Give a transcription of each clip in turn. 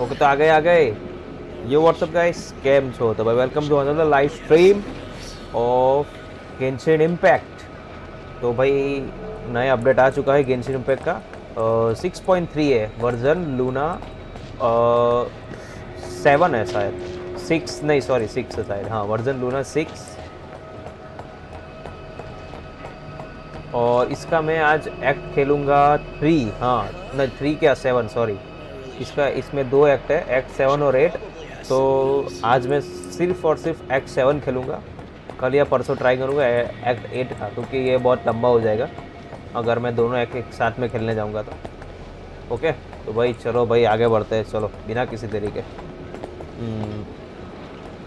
Okay तो आ गए यो WhatsApp guys केम छो तो भाई welcome to another live stream of Genshin Impact. तो भाई नया अपडेट आ चुका है गेंशिन इम्पैक्ट का 6.3 है वर्जन लूना 7 है शायद 6 नहीं सॉरी 6 है शायद हाँ वर्जन लूना 6 और इसका मैं आज एक्ट खेलूँगा 3 हाँ नहीं 3 क्या 7 सॉरी इसमें 2 एक्ट है एक्ट 7 और 8 तो आज मैं सिर्फ और सिर्फ एक्ट 7 खेलूँगा। कल या परसों ट्राई करूँगा एक्ट 8 का क्योंकि ये बहुत लंबा हो जाएगा अगर मैं दोनों एक्ट एक साथ में खेलने जाऊँगा तो ओके। तो भाई चलो भाई आगे बढ़ते हैं चलो बिना किसी देरी के।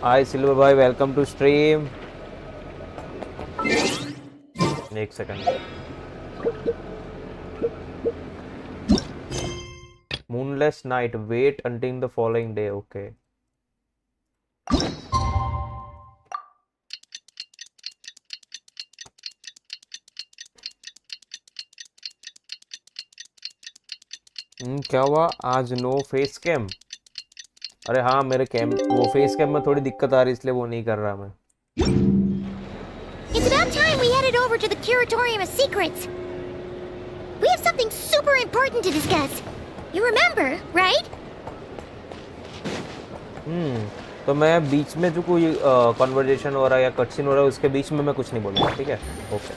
हाय सिल्वर भाई वेलकम टू स्ट्रीम। एक second Moonless night. Wait until the following day. Okay. क्या हुआ आज नो फेस कैम? अरे हाँ मेरे कैम वो फेस कैम में थोड़ी दिक्कत आ रही इसलिए वो नहीं कर रहा मैं। It's about time we headed over to the Curatorium of Secrets. We have something super important to discuss. You remember, right? तो मैं बीच में जो कोई कन्वर्सेशन हो रहा है या कटसीन हो रहा है उसके बीच में मैं कुछ नहीं बोलूँगा ठीक है ओके।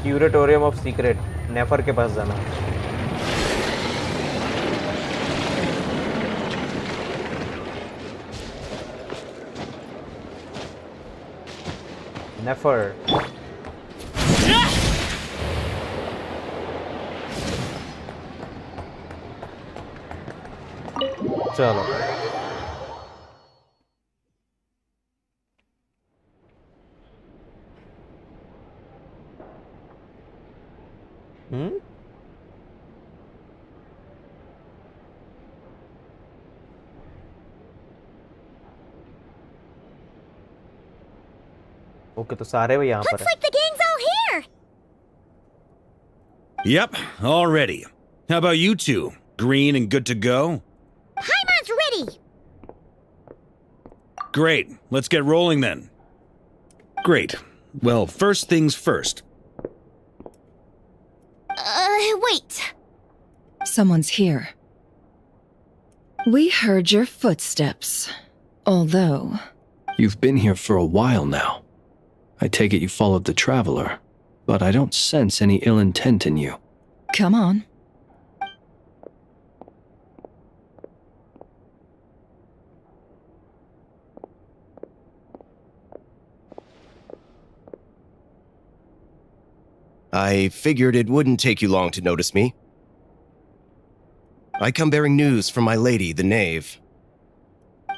क्यूरेटोरियम ऑफ सीक्रेट नेफर के पास जाना। नेफर चलो ओके तो सारे वो यहाँ पर Looks like the gang's all here. Yep, all ready. How about you two? Green and good to go? Paimon's ready. Great, let's get rolling then. Great. Well, first things first. Wait. Someone's here. We heard your footsteps. Although... You've been here for a while now. I take it you followed the Traveler, but I don't sense any ill intent in you. Come on. I figured it wouldn't take you long to notice me. I come bearing news from my lady, the Knave.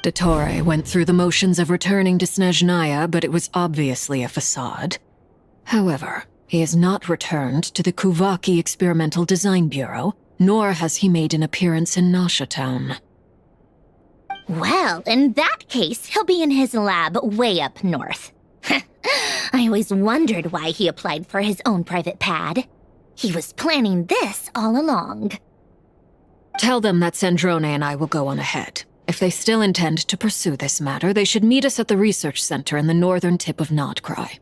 Dottore went through the motions of returning to Snezhnaya, but it was obviously a facade. However, he has not returned to the Kuvaki Experimental Design Bureau, nor has he made an appearance in Nasha Town. Well, in that case, he'll be in his lab way up north. I always wondered why he applied for his own private pad. He was planning this all along. Tell them that Sandrone and I will go on ahead. If they still intend to pursue this matter, they should meet us at the research center in the northern tip of Nodcry.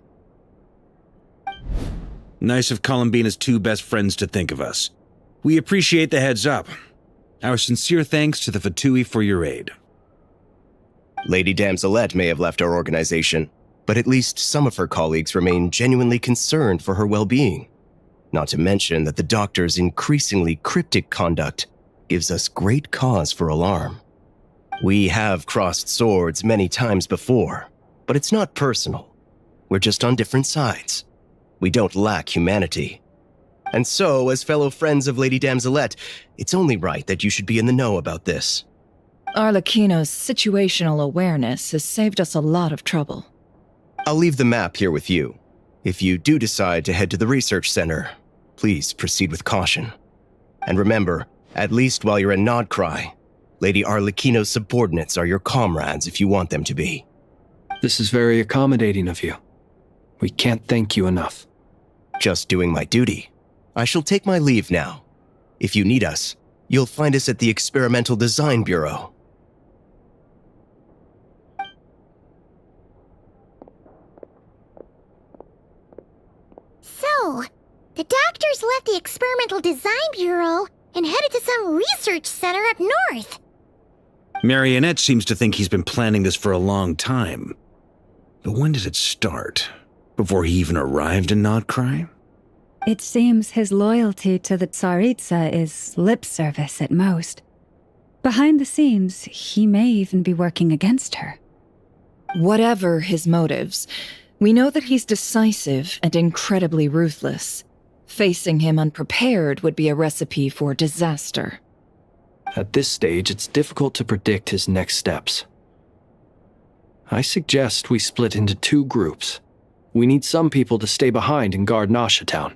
Nice of Columbina's two best friends to think of us. We appreciate the heads up. Our sincere thanks to the Fatui for your aid. Lady Damselette may have left our organization, but at least some of her colleagues remain genuinely concerned for her well-being. Not to mention that the Doctor's increasingly cryptic conduct gives us great cause for alarm. We have crossed swords many times before, but it's not personal. We're just on different sides. We don't lack humanity. And so, as fellow friends of Lady Damselette, it's only right that you should be in the know about this. Arlecchino's situational awareness has saved us a lot of trouble. I'll leave the map here with you. If you do decide to head to the research center, please proceed with caution. And remember, at least while you're in Nodcry, Lady Arlecchino's subordinates are your comrades if you want them to be. This is very accommodating of you. We can't thank you enough. Just doing my duty. I shall take my leave now. If you need us, you'll find us at the Experimental Design Bureau. So, the doctors left the Experimental Design Bureau and headed to some research center up north. Marionette seems to think he's been planning this for a long time. But when did it start? Before he even arrived in Notcry? It seems his loyalty to the Tsaritsa is lip service at most. Behind the scenes, he may even be working against her. Whatever his motives, we know that he's decisive and incredibly ruthless. Facing him unprepared would be a recipe for disaster. At this stage, it's difficult to predict his next steps. I suggest we split into 2 groups. We need some people to stay behind and guard Nasha Town.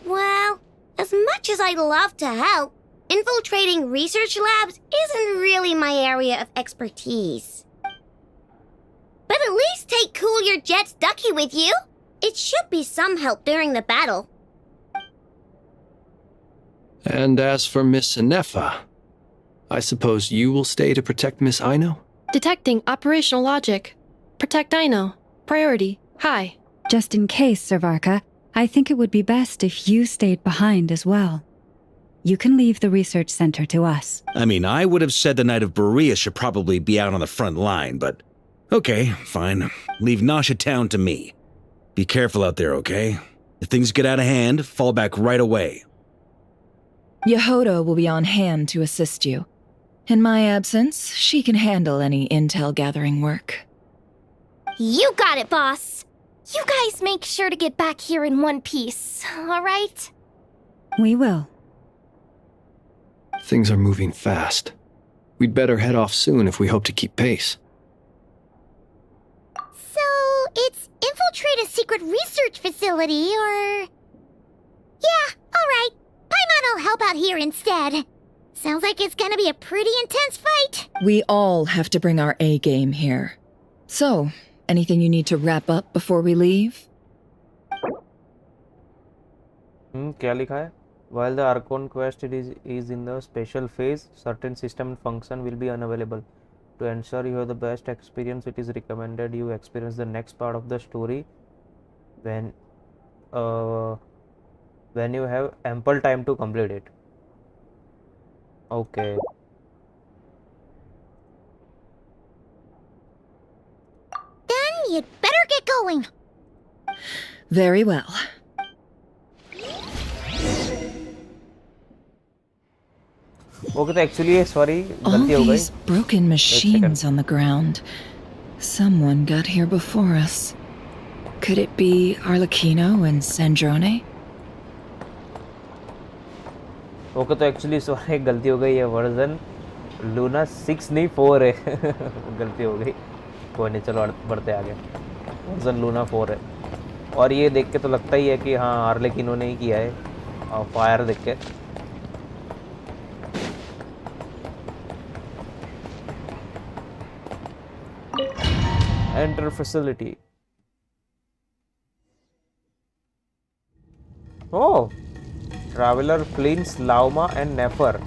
Well, as much as I'd love to help, infiltrating research labs isn't really my area of expertise. But at least take Cool Your Jet's Ducky with you. It should be some help during the battle. And as for Miss Inefa, I suppose you will stay to protect Miss Aino? Detecting operational logic. Protect Aino. Priority. High. Just in case, Servarka, I think it would be best if you stayed behind as well. You can leave the research center to us. I mean, I would have said the Knight of Berea should probably be out on the front line, but okay, fine. Leave Nasha Town to me. Be careful out there, okay? If things get out of hand, fall back right away. Yehoda will be on hand to assist you. In my absence, she can handle any intel gathering work. You got it, boss. You guys make sure to get back here in one piece, all right? We will. Things are moving fast. We'd better head off soon if we hope to keep pace. So, it's infiltrate a secret research facility, or... Yeah, alright. Paimon will help out here instead. Sounds like it's gonna be a pretty intense fight. We all have to bring our A game here. So, anything you need to wrap up before we leave? क्या लिखा है? While the Archon quest is in the special phase, certain system and function will be unavailable. To ensure you have the best experience, it is recommended you experience the next part of the story when you have ample time to complete it. Okay. Then you'd better get going. Very well. Okay, तो actually sorry All गलती हो गई. these broken machines on the ground. Someone got here before us. Could it be Arlecchino and Sandrone? Okay तो actually sorry गलती हो गई. ये version Luna 6 नहीं 4 है. गलती हो गई. कोई नहीं, चलो बढ़ते आगे. वर्जन लूना 4 है. और ये देख के तो लगता ही है कि हाँ आर्लेकिनो ने ही किया है. और फायर देख के enter facility. Oh, traveler Flins, Lauma and Nefer.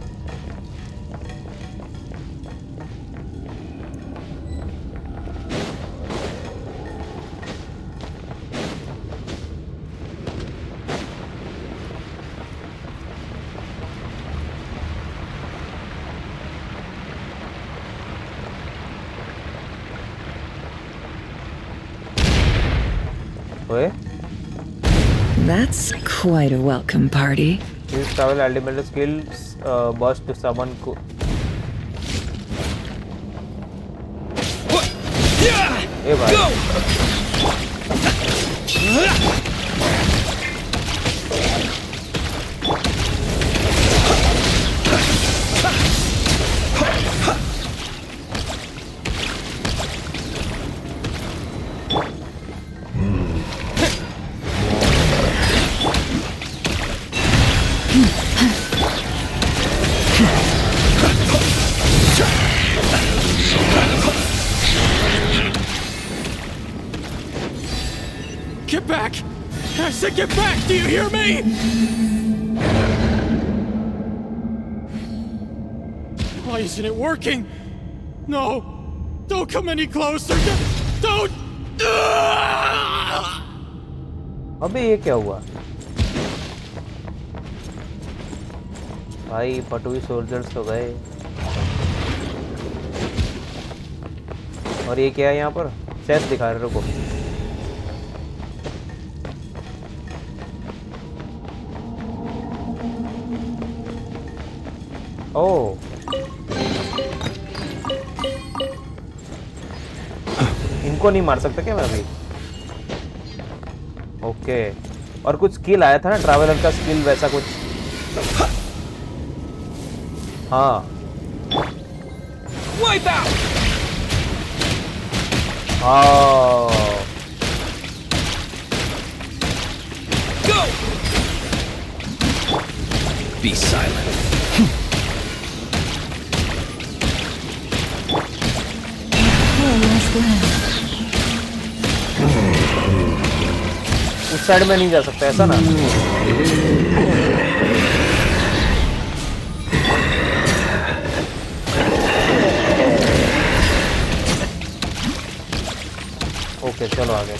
That's quite a welcome party. Use travel elemental skills burst to summon ए भाई Get back! said get back! Do you hear me? Why isn't it working? No! Don't come any closer! Don't! अबे ये क्या हुआ? भाई पटुई soldiers तो गए। और ये क्या है यहाँ पर? चेस्ट दिखा रहे, रुको। ओह, इनको नहीं मार सकता क्या मैं अभी? ओके, और कुछ स्किल आया था ना, ट्रैवलर का स्किल वैसा कुछ। हाँ, Wipe out! हाँ, Go! Be silent. उस साइड में नहीं जा सकता ऐसा ना? ओके, चलो आगे।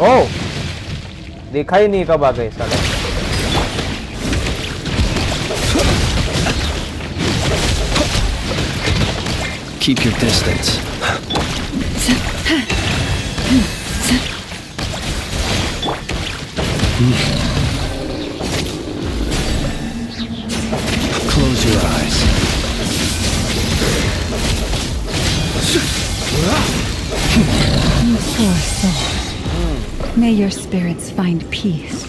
ओह, देखा ही नहीं कब आ गए साले। Keep your distance. Close your eyes. Poor soul. May your spirits find peace.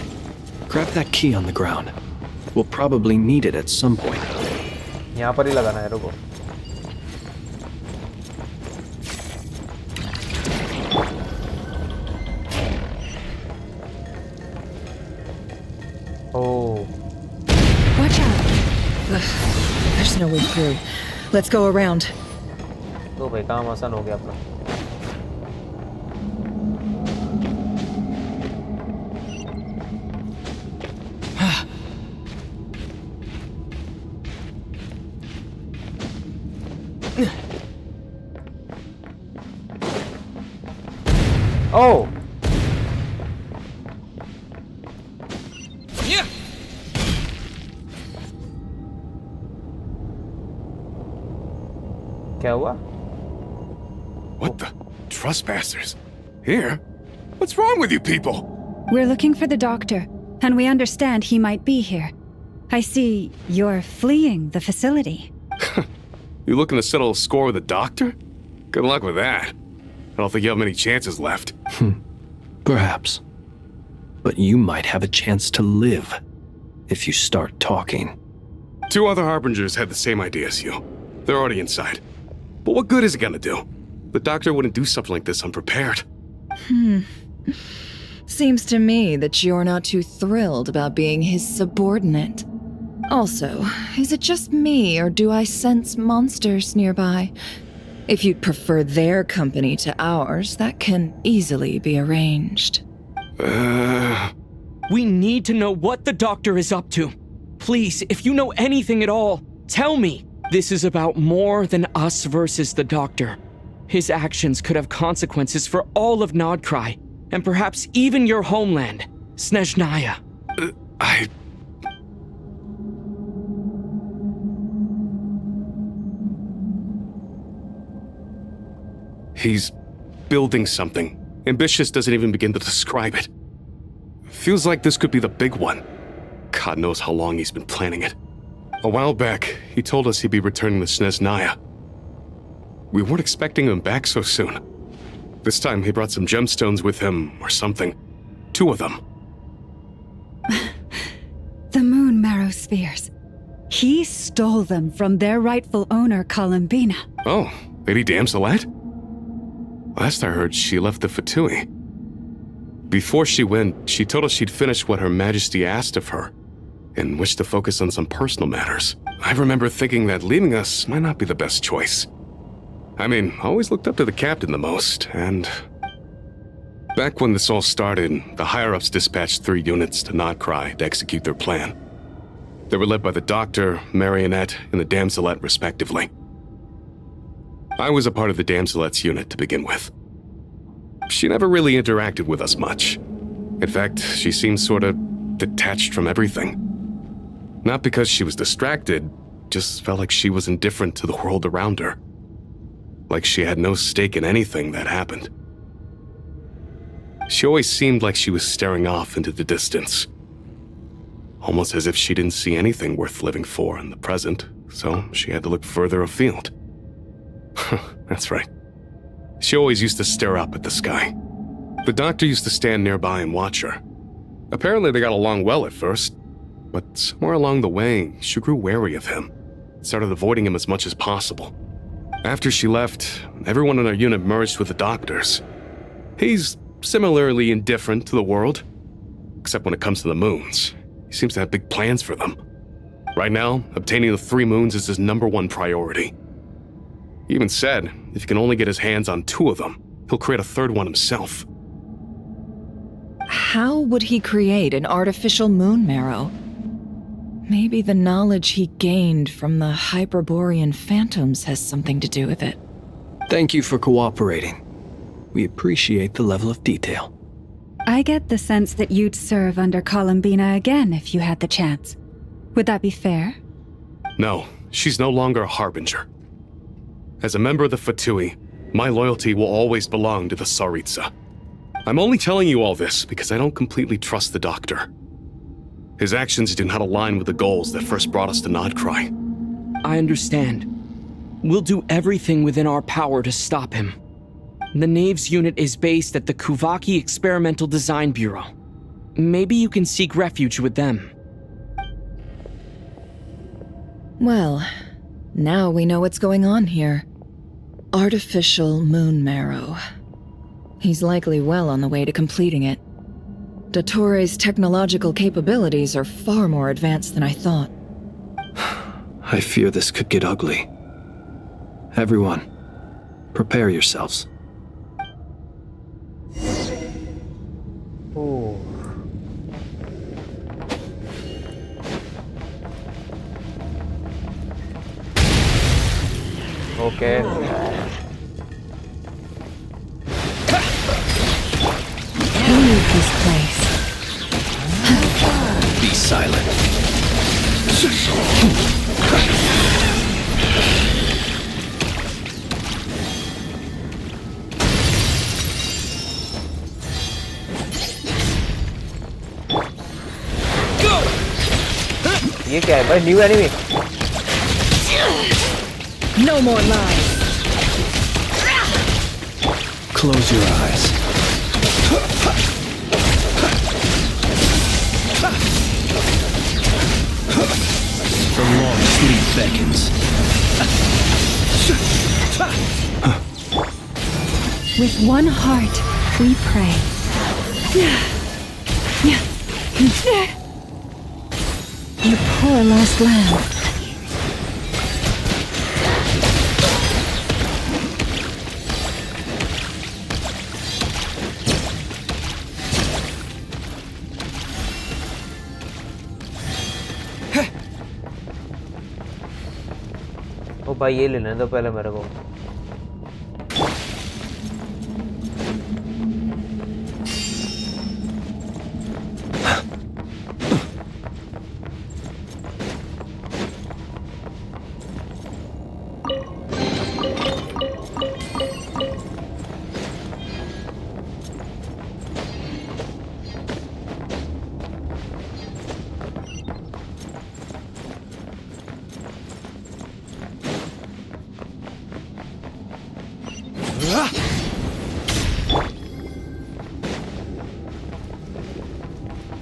Grab that key on the ground. We'll probably need it at some point. यहाँ पर ही लगाना है, रुको। Oh. Watch out. Ugh, there's no way through. Let's go around. तो भाई काम आसान हो गया अपना। Oh. Yeah. क्या हुआ? What the? Trespassers? Here? What's wrong with you people? We're looking for the doctor, and we understand he might be here. I see you're fleeing the facility. You looking to settle a score with the doctor? Good luck with that. I don't think you have many chances left. Perhaps. But you might have a chance to live if you start talking. 2 other Harbingers had the same idea as you. They're already inside. But what good is it gonna do? The doctor wouldn't do something like this unprepared. Seems to me that you're not too thrilled about being his subordinate. Also, is it just me, or do I sense monsters nearby? If you'd prefer their company to ours, that can easily be arranged. We need to know what the doctor is up to. Please, if you know anything at all, tell me. This is about more than us versus the doctor. His actions could have consequences for all of Nodcry, and perhaps even your homeland, Snezhnaya. He's building something. Ambitious doesn't even begin to describe it. Feels like this could be the big one. God knows how long he's been planning it. A while back, he told us he'd be returning to Snezhnaya. We weren't expecting him back so soon. This time he brought some gemstones with him, or something. 2 of them. The moon marrow spheres. He stole them from their rightful owner, Columbina. Oh, Lady Damselette? Last I heard, she left the Fatui. Before she went, she told us she'd finished what Her Majesty asked of her and wished to focus on some personal matters. I remember thinking that leaving us might not be the best choice. I mean, I always looked up to the captain the most, and back when this all started, the higher-ups dispatched 3 units to Notcry to execute their plan. They were led by the Doctor, Marionette, and the Damselette, respectively. I was a part of the Damselette's unit to begin with. She never really interacted with us much. In fact, she seemed sort of detached from everything. Not because she was distracted, just felt like she was indifferent to the world around her. Like she had no stake in anything that happened. She always seemed like she was staring off into the distance. Almost as if she didn't see anything worth living for in the present, so she had to look further afield. That's right. She always used to stare up at the sky. The Doctor used to stand nearby and watch her. Apparently they got along well at first, but somewhere along the way, she grew wary of him, started avoiding him as much as possible. After she left, everyone in our unit merged with the Doctor's. He's similarly indifferent to the world, except when it comes to the moons. He seems to have big plans for them. Right now, obtaining the 3 moons is his #1 priority. He even said, if he can only get his hands on 2 of them, he'll create a 3rd one himself. How would he create an artificial moon marrow? Maybe the knowledge he gained from the Hyperborean phantoms has something to do with it. Thank you for cooperating. We appreciate the level of detail. I get the sense that you'd serve under Columbina again if you had the chance. Would that be fair? No, she's no longer a Harbinger. As a member of the Fatui, my loyalty will always belong to the Tsaritsa. I'm only telling you all this because I don't completely trust the Doctor. His actions do not align with the goals that first brought us to Notcry. I understand. We'll do everything within our power to stop him. The Knave's unit is based at the Kuvaki Experimental Design Bureau. Maybe you can seek refuge with them. Well, now we know what's going on here. Artificial moon marrow. He's likely well on the way to completing it. Dottore's technological capabilities are far more advanced than I thought. I fear this could get ugly. Everyone, prepare yourselves. Oh. Okay. Leave this place. Be silent. ये क्या है भाई? New enemy. No more lies. Close your eyes. The long sleep beckons. With one heart, we pray. You poor lost lamb. ओ भाई ये लेने दो पहले मेरे को.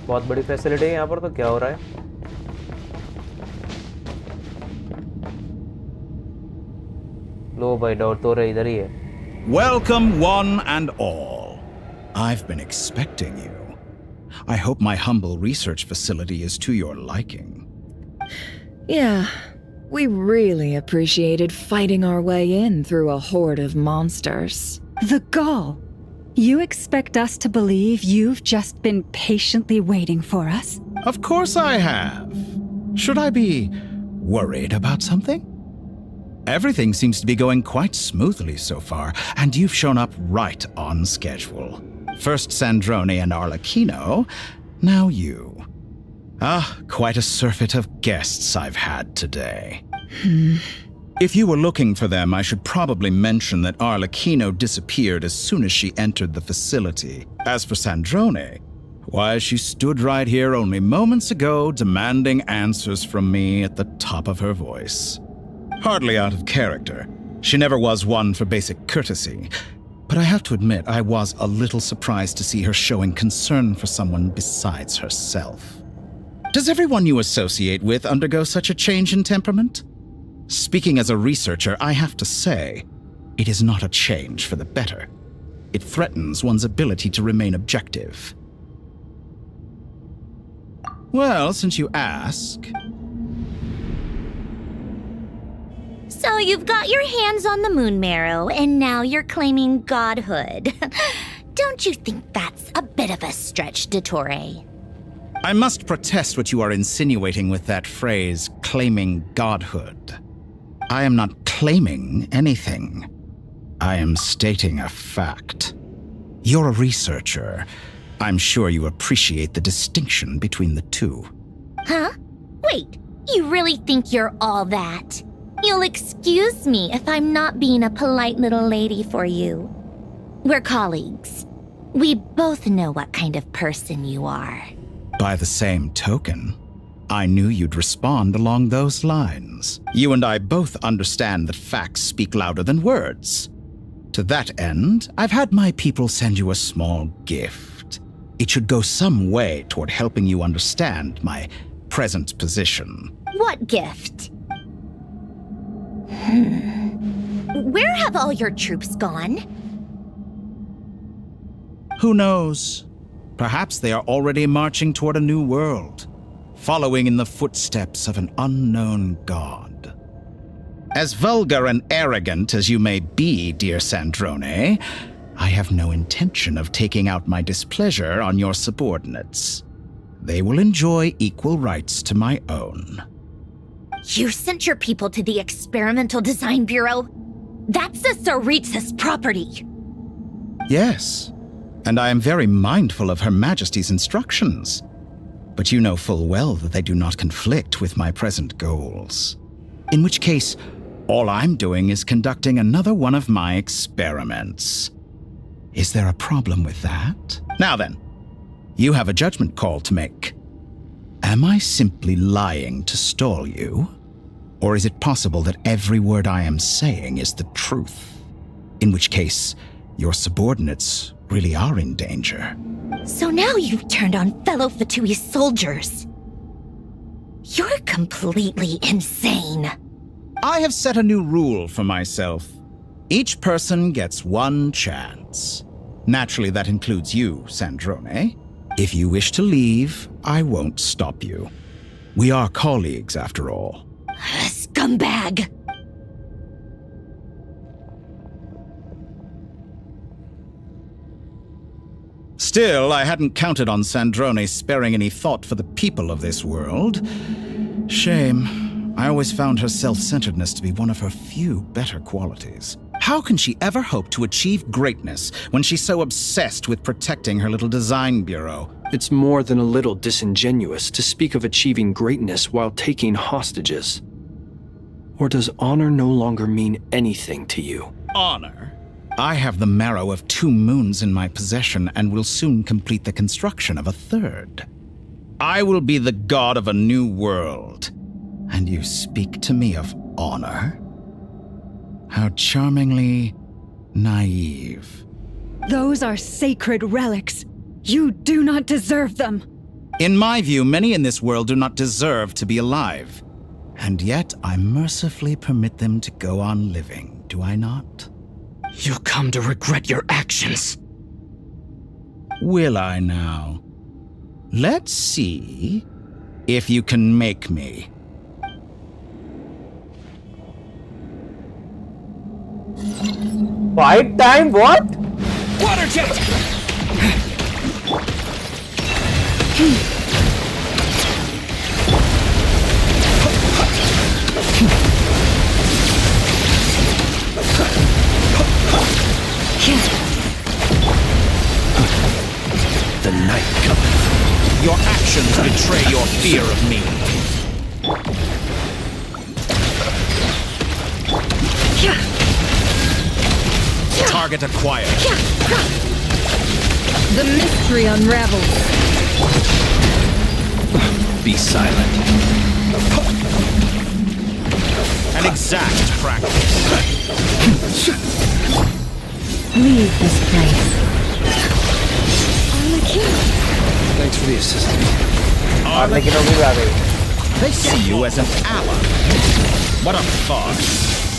बहुत बड़ी फैसिलिटी है यहाँ पर, तो क्या हो रहा है? लो भाई, डॉक्टर इधर ही है। Welcome, one and all. I've been expecting you. I hope my humble research facility is to your liking. Yeah, we really appreciated fighting our way in through a horde of monsters. The gall! You expect us to believe you've just been patiently waiting for us? Of course I have. Should I be worried about something? Everything seems to be going quite smoothly so far, and you've shown up right on schedule. First Sandrone and Arlecchino, now you. Quite a surfeit of guests I've had today. If you were looking for them, I should probably mention that Arlecchino disappeared as soon as she entered the facility. As for Sandrone, why, she stood right here only moments ago demanding answers from me at the top of her voice. Hardly out of character. She never was one for basic courtesy. But I have to admit, I was a little surprised to see her showing concern for someone besides herself. Does everyone you associate with undergo such a change in temperament? Speaking as a researcher, I have to say, it is not a change for the better. It threatens one's ability to remain objective. Well, since you ask... So you've got your hands on the moon marrow, and now you're claiming godhood. Don't you think that's a bit of a stretch, Dottore? I must protest what you are insinuating with that phrase, claiming godhood. I am not claiming anything. I am stating a fact. You're a researcher. I'm sure you appreciate the distinction between the two. Huh? Wait, you really think you're all that? You'll excuse me if I'm not being a polite little lady for you. We're colleagues. We both know what kind of person you are. By the same token, I knew you'd respond along those lines. You and I both understand that facts speak louder than words. To that end, I've had my people send you a small gift. It should go some way toward helping you understand my present position. What gift? Where have all your troops gone? Who knows? Perhaps they are already marching toward a new world, following in the footsteps of an unknown god. As vulgar and arrogant as you may be, dear Sandrone, I have no intention of taking out my displeasure on your subordinates. They will enjoy equal rights to my own. You sent your people to the Experimental Design Bureau? That's the Tsaritsa's property. Yes, and I am very mindful of Her Majesty's instructions. But you know full well that they do not conflict with my present goals. In which case, all I'm doing is conducting another one of my experiments. Is there a problem with that? Now then, you have a judgment call to make. Am I simply lying to stall you? Or is it possible that every word I am saying is the truth? In which case, your subordinates really are in danger. So now you've turned on fellow Fatui soldiers. You're completely insane. I have set a new rule for myself. Each person gets one chance. Naturally, that includes you, Sandrone. If you wish to leave, I won't stop you. We are colleagues, after all. Scumbag! Still, I hadn't counted on Sandrone sparing any thought for the people of this world. Shame. I always found her self-centeredness to be one of her few better qualities. How can she ever hope to achieve greatness when she's so obsessed with protecting her little design bureau? It's more than a little disingenuous to speak of achieving greatness while taking hostages. Or does honor no longer mean anything to you? Honor? I have the marrow of 2 moons in my possession and will soon complete the construction of a 3rd. I will be the god of a new world. And you speak to me of honor? How charmingly naive. Those are sacred relics. You do not deserve them. In my view, many in this world do not deserve to be alive. And yet, I mercifully permit them to go on living, do I not? You'll come to regret your actions. Will I now? Let's see if you can make me. Fight time? What? Water jet! The night cometh. Your actions betray your fear of me. Target acquired. The mystery unravels. Be silent. An exact practice. Leave this place. Thanks for the assistance. मारने की नौकरी आ गई. They see you as an ally. What a farce.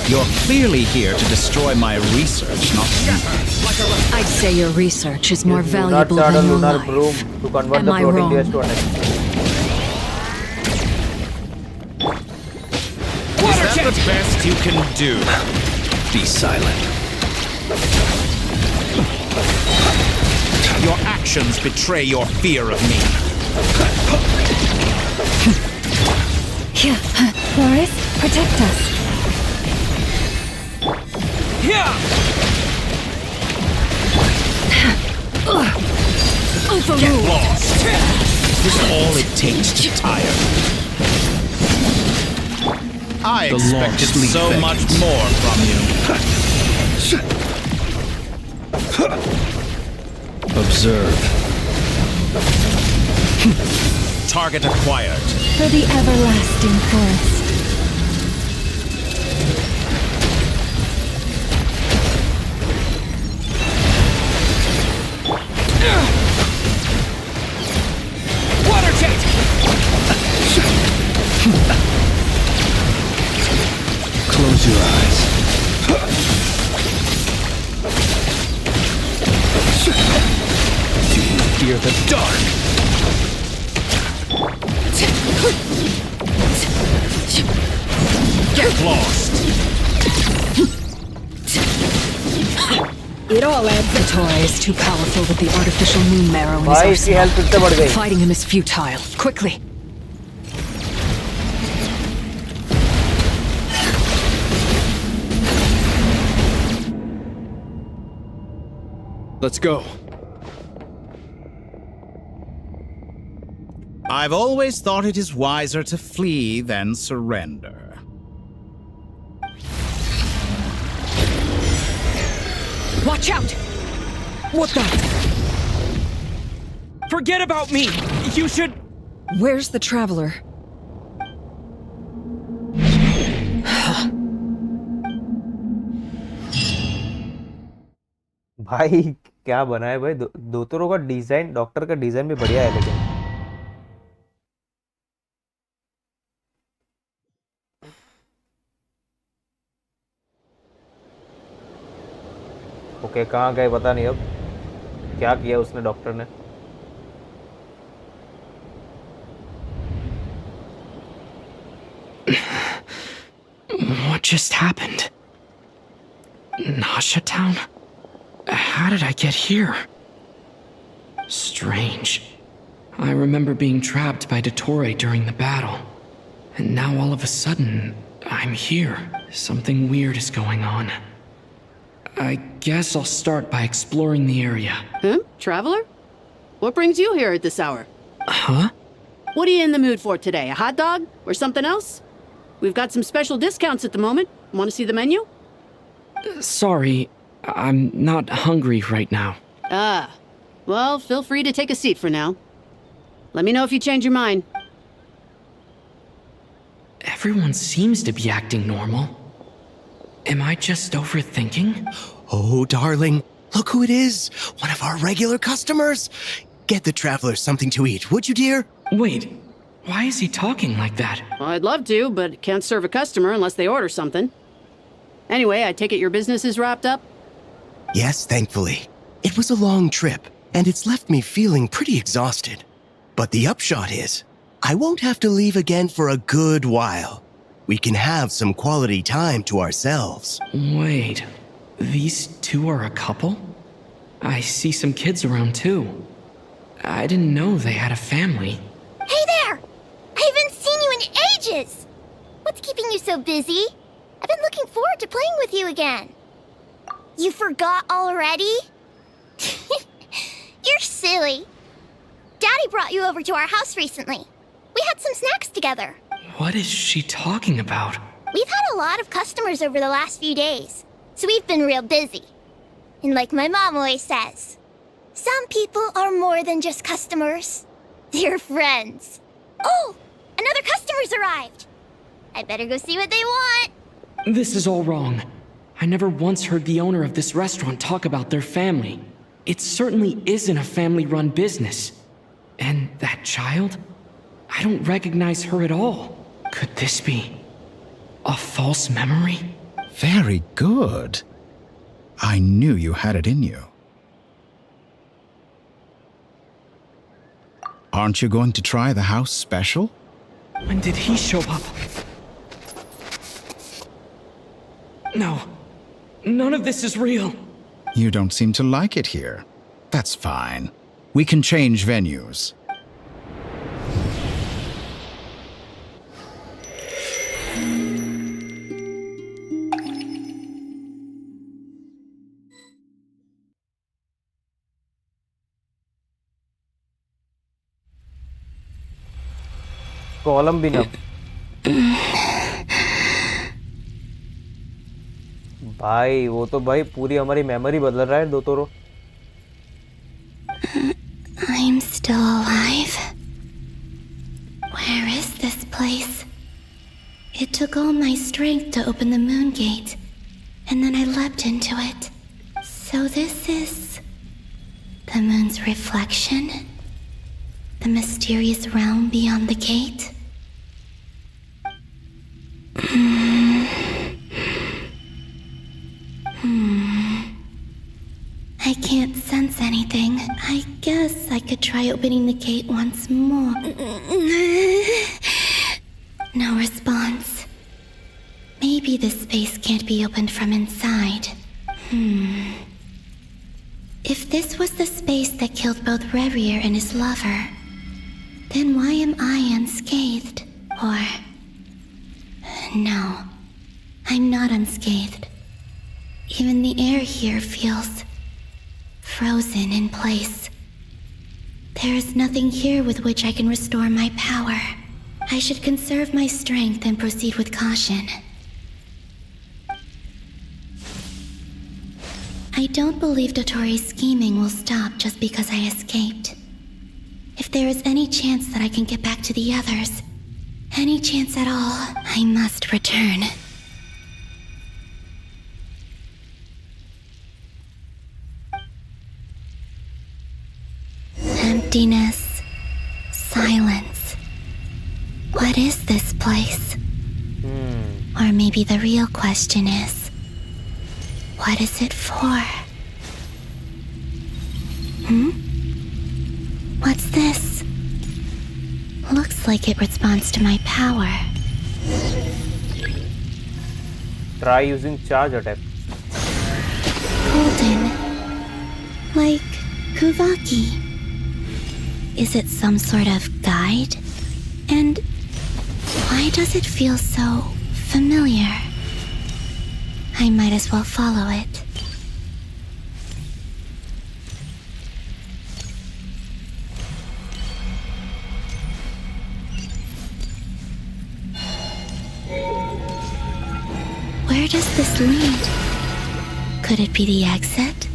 You're clearly here to destroy my research, not me. I'd say your research is more Do not valuable start a than your lunar life. broom to convert Am the I floating wrong? layers to energy. Is that the best you can do? Be silent. Your actions betray your fear of me. Boris, protect us. Get lost. Is this all it takes to tire? I expected so much more from you. Observe. Target acquired. For the everlasting forest. Water jet! Close your eyes. Do you fear the dark? Get lost. It all adds. The Toy is too powerful with the artificial moon marrow in his भाई इसकी arsenal. Health कितने बढ़ गई? Fighting him is futile. Quickly. Let's go. I've always thought it is wiser to flee than surrender. Watch out! What the? Forget about me! You should... Where's the traveler? भाई क्या बना है भाई. दोतरों का design, doctor का design भी बढ़िया है लेकिन. ओके कहाँ गए पता नहीं. अब क्या किया उसने डॉक्टर ने. What just happened? Nasha Town? How did I get here? Strange. I remember being trapped by Dottore during the battle. And now all of a sudden, I'm here. Something weird is going on. I guess I'll start by exploring the area. Huh? Traveler? What brings you here at this hour? Huh? What are you in the mood for today? A hot dog? Or something else? We've got some special discounts at the moment. Want to see the menu? Sorry, I'm not hungry right now. Ah. Well, feel free to take a seat for now. Let me know if you change your mind. Everyone seems to be acting normal. Am I just overthinking? Oh, darling, look who it is. One of our regular customers. get the travelers something to eat, would you, dear? Wait, why is he talking like that? Well, I'd love to, but can't serve a customer unless they order something. Anyway, I take it your business is wrapped up? Yes, thankfully. It was a long trip, and it's left me feeling pretty exhausted. But the upshot is, I won't have to leave again for a good while. We can have some quality time to ourselves. Wait, these two are a couple? I see some kids around too. I didn't know they had a family. Hey there! I haven't seen you in ages! What's keeping you so busy? I've been looking forward to playing with you again. You forgot already? You're silly. Daddy brought you over to our house recently. We had some snacks together. What is she talking about? We've had a lot of customers over the last few days, so we've been real busy. And like my mom always says, some people are more than just customers. They're friends. Oh, another customer's arrived. I better go see what they want. This is all wrong. I never once heard the owner of this restaurant talk about their family. It certainly isn't a family-run business. And that child? I don't recognize her at all. Could this be a false memory? Very good. I knew you had it in you. Aren't you going to try the house special? When did he show up? No. None of this is real. You don't seem to like it here. That's fine. We can change venues. Column भी ना भाई वो तो भाई पूरी हमारी memory बदल रहा है दो तोरो I'm still alive. Where is this place? It took all my strength to open the moon gate, and then I leapt into it. So this is the moon's reflection? The mysterious realm beyond the gate? I can't sense anything. I guess I could try opening the gate once more. No response. Maybe this space can't be opened from inside. If this was the space that killed both Revier and his lover, then why am I unscathed? Or... No, I'm not unscathed. Even the air here feels frozen in place. There is nothing here with which I can restore my power. I should conserve my strength and proceed with caution. I don't believe Dotori's scheming will stop just because I escaped. If there is any chance that I can get back to the others, any chance at all, I must return. Emptiness. Silence. What is this place? Or maybe the real question is, what is it for? What's this? Looks like it responds to my power. Try using charge attack. Golden. Like Kuvaki. Is it some sort of guide? And why does it feel so familiar? I might as well follow it. Where does this lead? Could it be the exit?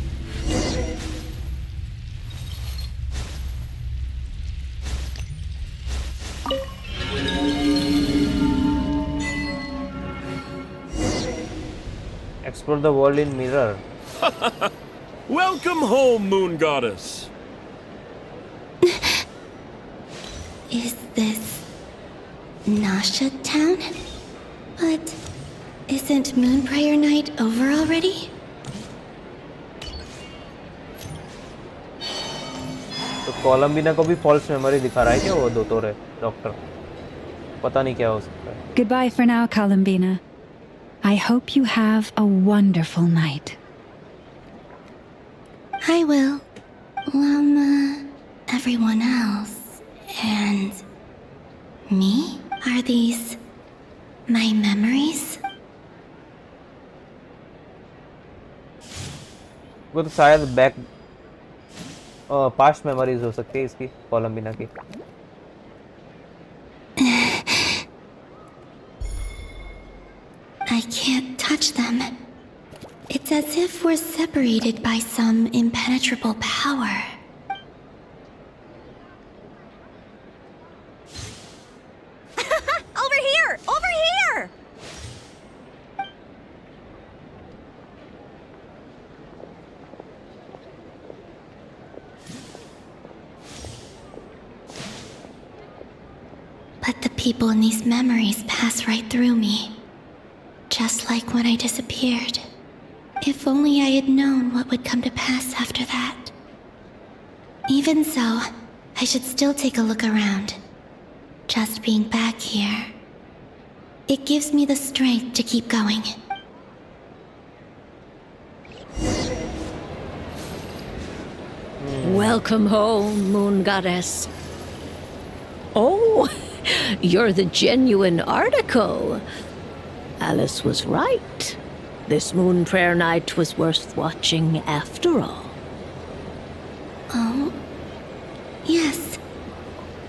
Explore the world in mirror. Welcome home, Moon Goddess. Is this Nasha Town? But isn't Moon Prayer Night over already? तो कोलम्बिना को भी false memory दिखा रहा है क्या वो दोतोरे doctor? पता नहीं क्या हो सकता है। Goodbye for now, Columbina. I hope you have a wonderful night. I will. Everyone else. And me? Are these my memories? वो तो शायद पास्ट मेमोरीज हो सकती है इसकी, कोलम्बिना की। I can't touch them. It's as if we're separated by some impenetrable power. Over here! Over here! But the people in these memories pass right through me. Just like when I disappeared. If only I had known what would come to pass after that. Even so, I should still take a look around. Just being back here. It gives me the strength to keep going. Welcome home, Moon Goddess. Oh, you're the genuine article. Alice was right. This Moon Prayer Night was worth watching after all. Oh, yes.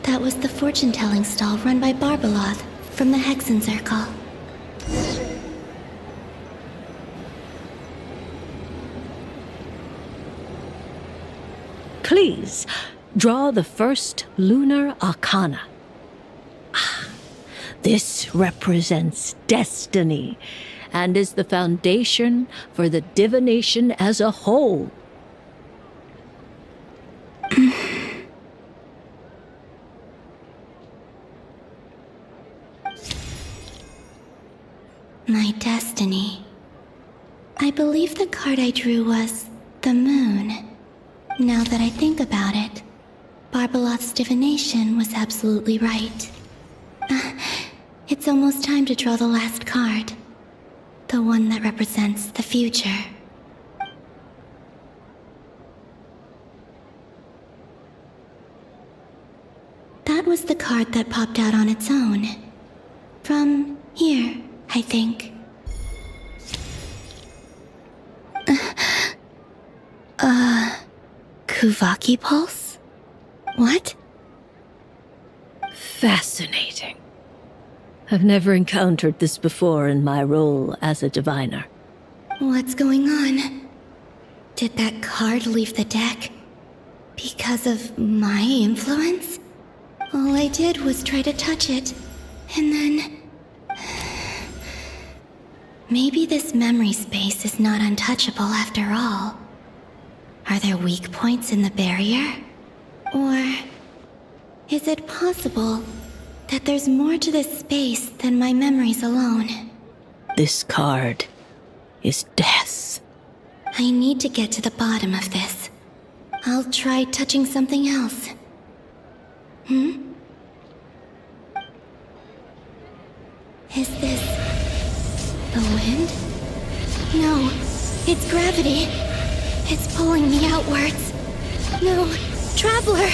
That was the fortune-telling stall run by Barbaloth from the Hexen Circle. Please, draw the first lunar arcana. This represents destiny and is the foundation for the divination as a whole. My destiny. I believe the card I drew was the moon. Now that I think about it, Barbaloth's divination was absolutely right. It's almost time to draw the last card. The one that represents the future. That was the card that popped out on its own. From here, I think. Kuvaki Pulse? What? Fascinating. I've never encountered this before in my role as a diviner. What's going on? Did that card leave the deck? Because of my influence? All I did was try to touch it, and then... Maybe this memory space is not untouchable after all. Are there weak points in the barrier? Or... is it possible that there's more to this space than my memories alone? This card is death. I need to get to the bottom of this. I'll try touching something else. Is this... the wind? No, it's gravity. It's pulling me outwards. No, Traveler!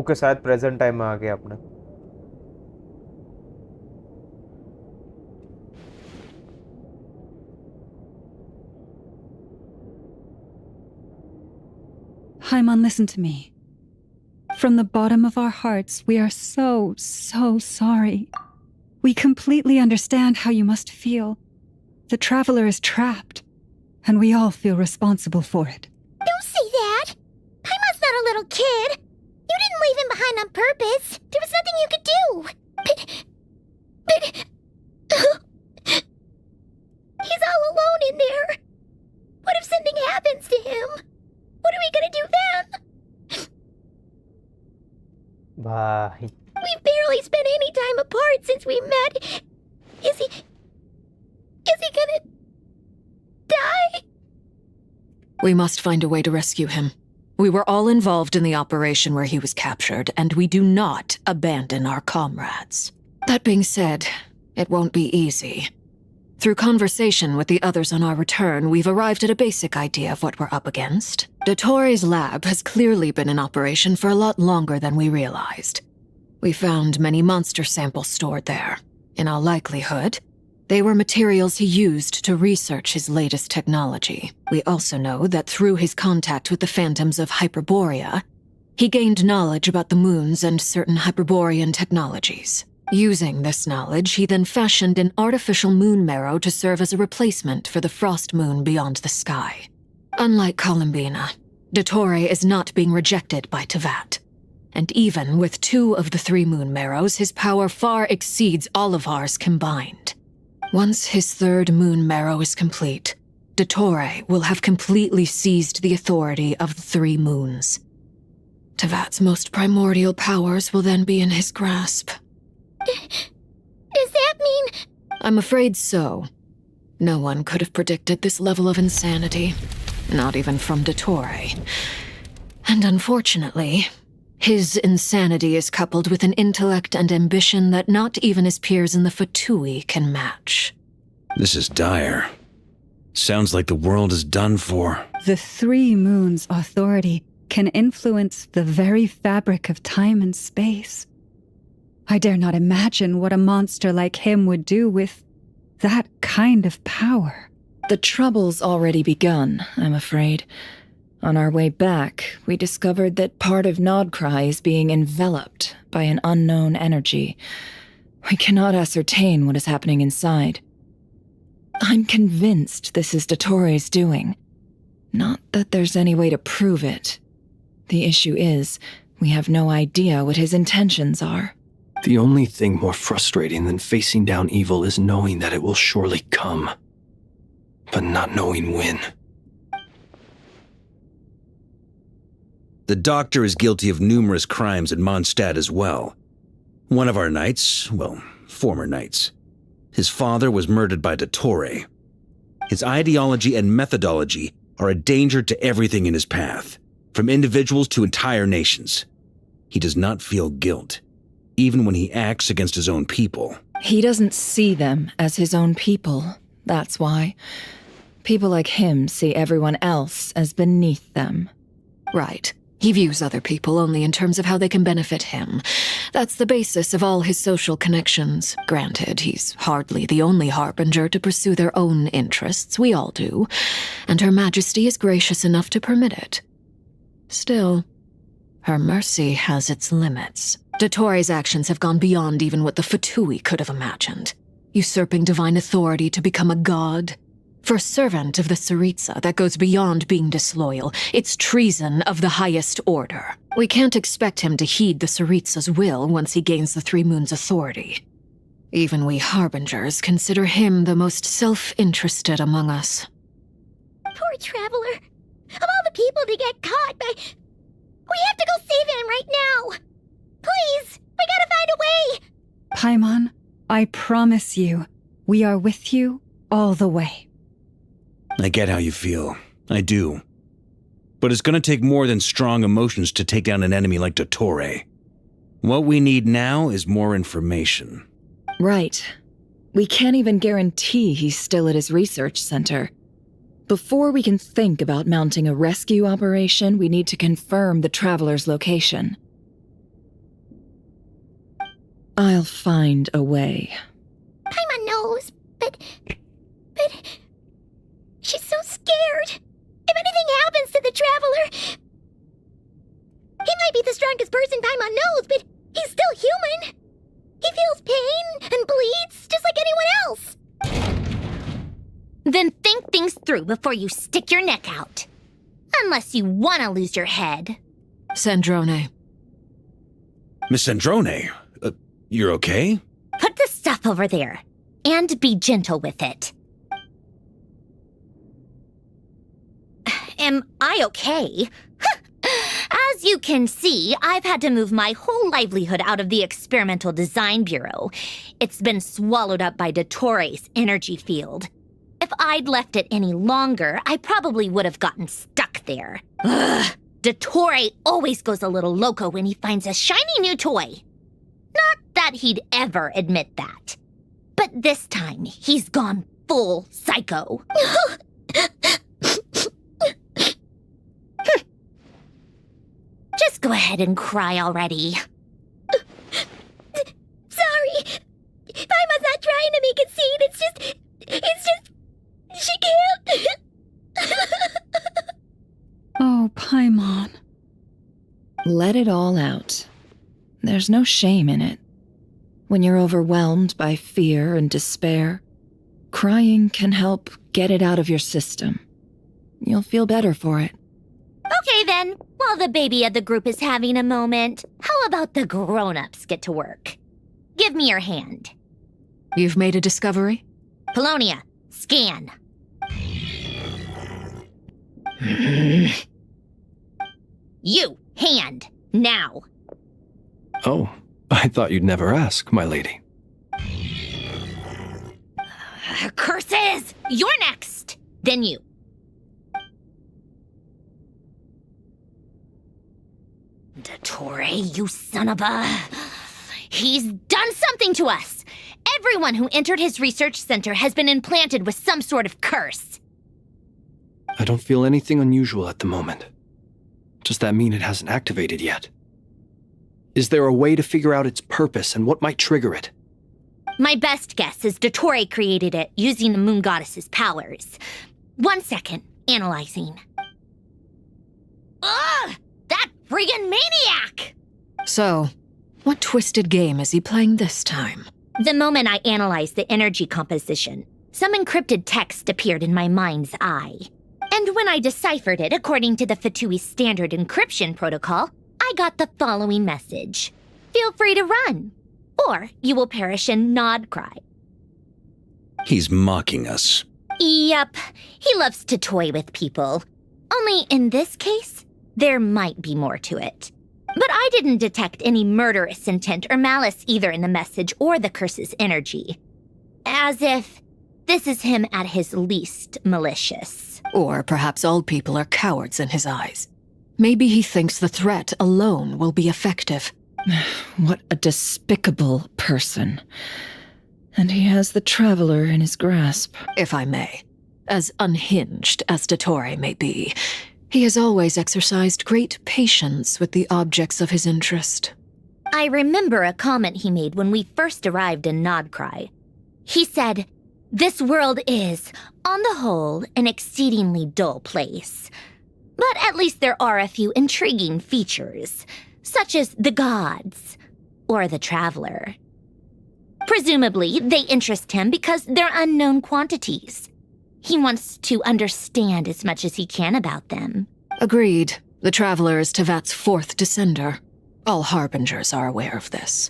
Okay शायद present time में आ गया अपने। Paimon, listen to me. From the bottom of our hearts, we are so sorry. We completely understand how you must feel. The Traveler is trapped, and we all feel responsible for it. Don't say that! Paimon's not a little kid! You didn't leave him behind on purpose! There was nothing you could do! But... He's all alone in there! What if something happens to him? What are we gonna do then? Bye. We've barely spent any time apart since we met. Is he gonna die? We must find a way to rescue him. We were all involved in the operation where he was captured, and we do not abandon our comrades. That being said, it won't be easy. Through conversation with the others on our return, we've arrived at a basic idea of what we're up against. Dottore lab has clearly been in operation for a lot longer than we realized. We found many monster samples stored there. In all likelihood, they were materials he used to research his latest technology. We also know that through his contact with the phantoms of Hyperborea, he gained knowledge about the moons and certain Hyperborean technologies. Using this knowledge, he then fashioned an artificial moon marrow to serve as a replacement for the frost moon beyond the sky. Unlike Columbina, Dottore is not being rejected by Tevat. And even with 2 of the 3 moon marrows, his power far exceeds all of ours combined. Once his 3rd moon marrow is complete, Dottore will have completely seized the authority of the 3 moons. Tevat's most primordial powers will then be in his grasp. Does that mean... I'm afraid so. No one could have predicted this level of insanity. Not even from Dottore. And unfortunately, his insanity is coupled with an intellect and ambition that not even his peers in the Fatui can match. This is dire. Sounds like the world is done for. The 3 moons' authority can influence the very fabric of time and space. I dare not imagine what a monster like him would do with that kind of power. The trouble's already begun, I'm afraid. On our way back, we discovered that part of Nodcry is being enveloped by an unknown energy. We cannot ascertain what is happening inside. I'm convinced this is Dottore's doing. Not that there's any way to prove it. The issue is, we have no idea what his intentions are. The only thing more frustrating than facing down evil is knowing that it will surely come, but not knowing when. The doctor is guilty of numerous crimes in Mondstadt as well. One of our knights, well, former knights. His father was murdered by Dottore. His ideology and methodology are a danger to everything in his path, from individuals to entire nations. He does not feel guilt, even when he acts against his own people. He doesn't see them as his own people, that's why. People like him see everyone else as beneath them. Right. He views other people only in terms of how they can benefit him. That's the basis of all his social connections. Granted, he's hardly the only harbinger to pursue their own interests. We all do. And Her Majesty is gracious enough to permit it. Still, her mercy has its limits. Dottore's actions have gone beyond even what the Fatui could have imagined. Usurping divine authority to become a god. For a servant of the Tsaritsa, that goes beyond being disloyal. It's treason of the highest order. We can't expect him to heed the Tsaritsa's will once he gains the 3 Moons' authority. Even we Harbingers consider him the most self-interested among us. Poor Traveler. Of all the people to get caught by... We have to go save him right now. Please, we gotta find a way. Paimon, I promise you, we are with you all the way. I get how you feel. I do. But it's gonna take more than strong emotions to take down an enemy like Dottore. What we need now is more information. Right. We can't even guarantee he's still at his research center. Before we can think about mounting a rescue operation, we need to confirm the Traveler's location. I'll find a way. Paimon knows, but... She's so scared. If anything happens to the Traveler... strongest person Paimon knows, but he's still human. He feels pain and bleeds just like anyone else. Then think things through before you stick your neck out. Unless you want to lose your head. Sandrone. Miss Sandrone, you're okay? Put the stuff over there. And be gentle with it. Am I okay? As you can see, I've had to move my whole livelihood out of the Experimental Design Bureau. It's been swallowed up by Dottoro's energy field. If I'd left it any longer, I probably would have gotten stuck there. Ugh! Dottore always goes a little loco when he finds a shiny new toy. Not that he'd ever admit that. But this time, he's gone full psycho. Just go ahead and cry already. Sorry. Paimon's not trying to make it seem. It's just, she can't. Oh, Paimon. Let it all out. There's no shame in it. When you're overwhelmed by fear and despair, crying can help get it out of your system. You'll feel better for it. Okay then, while the baby of the group is having a moment, how about the grown-ups get to work? Give me your hand. You've made a discovery? Polonia, scan. You, hand, now. Oh, I thought you'd never ask, my lady. Curses! You're next! Then you. Dottore, you son of a... He's done something to us! Everyone who entered his research center has been implanted with some sort of curse. I don't feel anything unusual at the moment. Does that mean it hasn't activated yet? Is there a way to figure out its purpose and what might trigger it? My best guess is Dottore created it using the moon goddess's powers. 1 second, analyzing. Ugh! That friggin' maniac! So, what twisted game is he playing this time? The moment I analyzed the energy composition, some encrypted text appeared in my mind's eye. And when I deciphered it according to the Fatui standard encryption protocol, I got the following message. Feel free to run, or you will perish in nod cry. He's mocking us. Yep, he loves to toy with people. Only in this case, there might be more to it. But I didn't detect any murderous intent or malice either in the message or the curse's energy. As if this is him at his least malicious. Or perhaps all people are cowards in his eyes. Maybe he thinks the threat alone will be effective. What a despicable person. And he has the Traveler in his grasp. If I may. As unhinged as Dottore may be, he has always exercised great patience with the objects of his interest. I remember a comment he made when we first arrived in Nodcry. He said, "This world is, on the whole, an exceedingly dull place. But at least there are a few intriguing features, such as the gods or the Traveler. Presumably, they interest him because they're unknown quantities. He wants to understand as much as he can about them." Agreed. The Traveler is Tevat's fourth descender. All Harbingers are aware of this.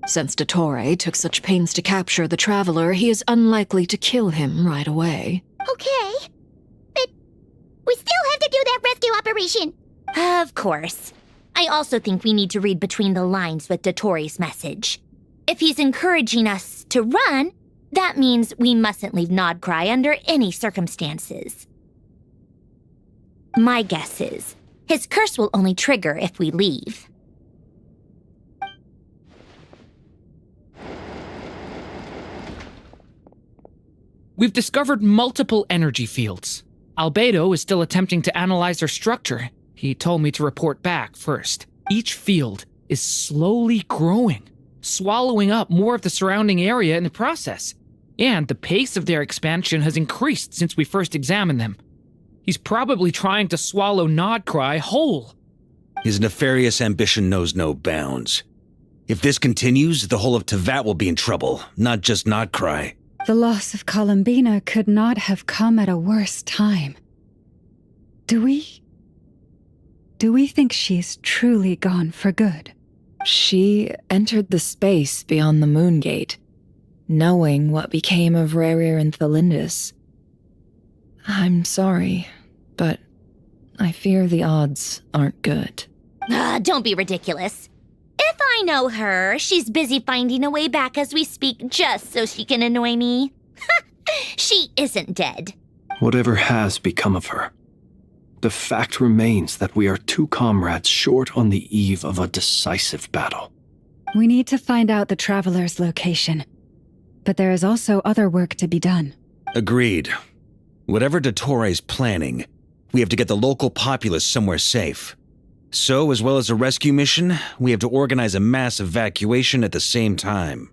Since Dottore took such pains to capture the Traveler, he is unlikely to kill him right away. Okay, but we still have to do that rescue operation. Of course. I also think we need to read between the lines with Dottore's message. If he's encouraging us to run, that means we mustn't leave Nodcry under any circumstances. My guess is, his curse will only trigger if we leave. We've discovered multiple energy fields. Albedo is still attempting to analyze their structure. He told me to report back first. Each field is slowly growing, swallowing up more of the surrounding area in the process. And the pace of their expansion has increased since we first examined them. He's probably trying to swallow Nodcry whole. His nefarious ambition knows no bounds. If this continues, the whole of Tevat will be in trouble, not just Notcry. The loss of Columbina could not have come at a worse time. Do we think she's truly gone for good? She entered the space beyond the Moon Gate, knowing what became of Rerir and Thalindus. I'm sorry, but I fear the odds aren't good. Don't be ridiculous. If I know her, she's busy finding a way back as we speak just so she can annoy me. She isn't dead. Whatever has become of her, the fact remains that we are two comrades short on the eve of a decisive battle. We need to find out the Traveler's location. But there is also other work to be done. Agreed. Whatever Dottore planning, we have to get the local populace somewhere safe. So, as well as a rescue mission, we have to organize a mass evacuation at the same time.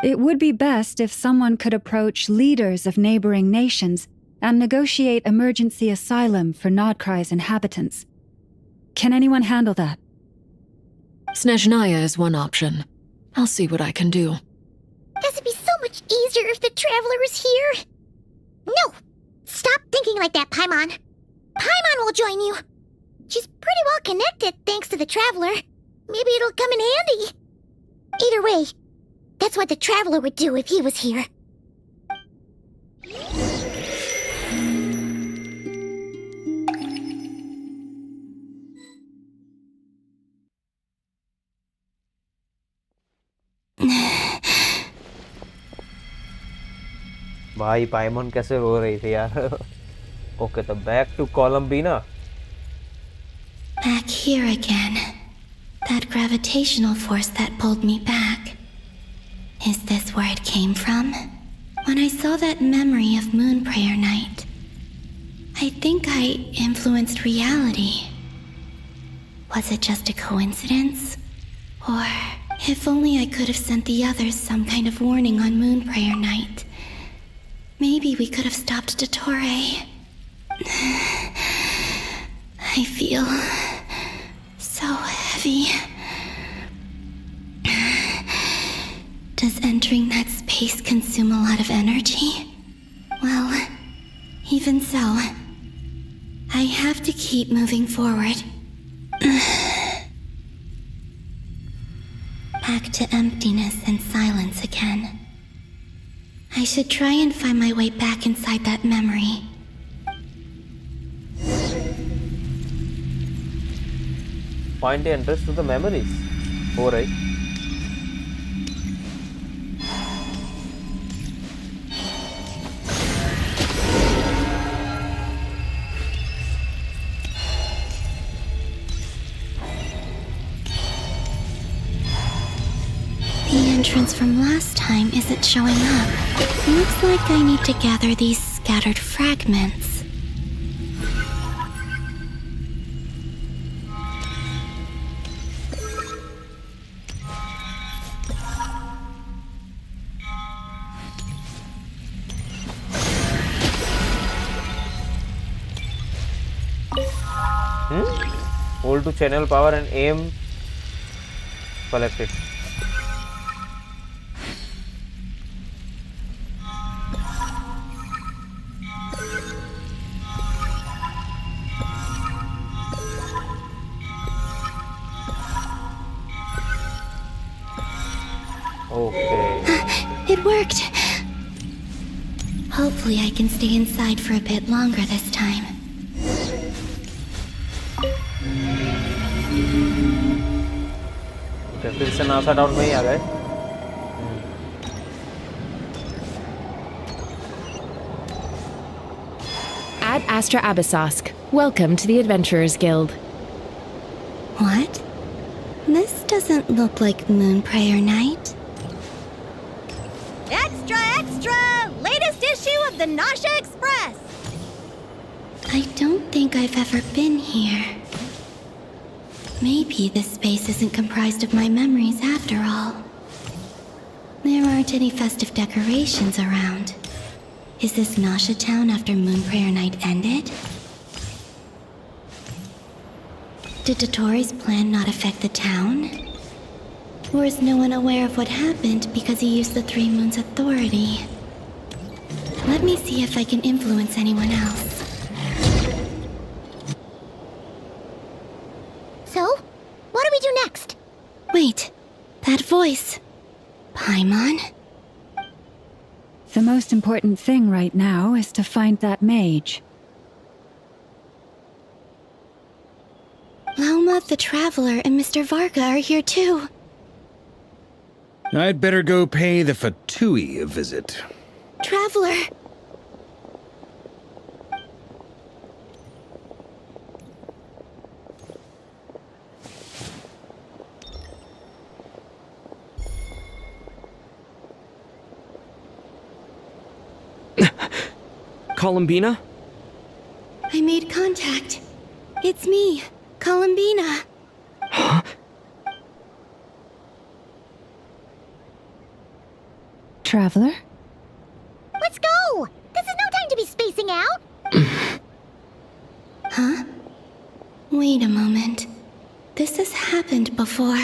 It would be best if someone could approach leaders of neighboring nations and negotiate emergency asylum for Notcry's inhabitants. Can anyone handle that? Snezhnaya is one option. I'll see what I can do. This would be so much easier if the Traveler was here. No! Stop thinking like that, Paimon. Paimon will join you. She's pretty well connected thanks to the Traveler. Maybe it'll come in handy. Either way, that's what the Traveler would do if he was here. भाई पाइमन कैसे रो रही थी यार. Okay, तो back to Columbina. Back here again. That gravitational force that pulled me back. Is this where it came from? When I saw that memory of Moon Prayer Night, I think I influenced reality. Was it just a coincidence? Or if only I could have sent the others some kind of warning on Moon Prayer Night. Maybe we could have stopped Dottore. I feel so heavy. Does entering that space consume a lot of energy? Well, even so, I have to keep moving forward. Back to emptiness and silence again. I should try and find my way back inside that memory. Find the entrance to the memories. Alright. The entrance from last time isn't showing up. Looks like I need to gather these scattered fragments. Hold to channel power and aim. Collect it. Okay. It worked. Hopefully I can stay inside for a bit longer this time. Okay, फिर से NASA down में ही आ गए. Ad Astra Abyssosk. Welcome to the Adventurers Guild. What? This doesn't look like Moon Prayer Night. Extra, extra! Latest issue of the Nasha Express! I don't think I've ever been here. Maybe this space isn't comprised of my memories after all. There aren't any festive decorations around. Is this Nasha Town after Moon Prayer Night ended? Did Dottore plan not affect the town? Or is no one aware of what happened because he used the Three Moons' authority? Let me see if I can influence anyone else. So, what do we do next? Wait, that voice. Paimon? The most important thing right now is to find that mage. Lauma the Traveler and Mr. Varga are here too. I'd better go pay the Fatui a visit. Traveler! Columbina? I made contact. It's me, Columbina. Huh? Traveler? Let's go! This is no time to be spacing out! Huh? Wait a moment. This has happened before.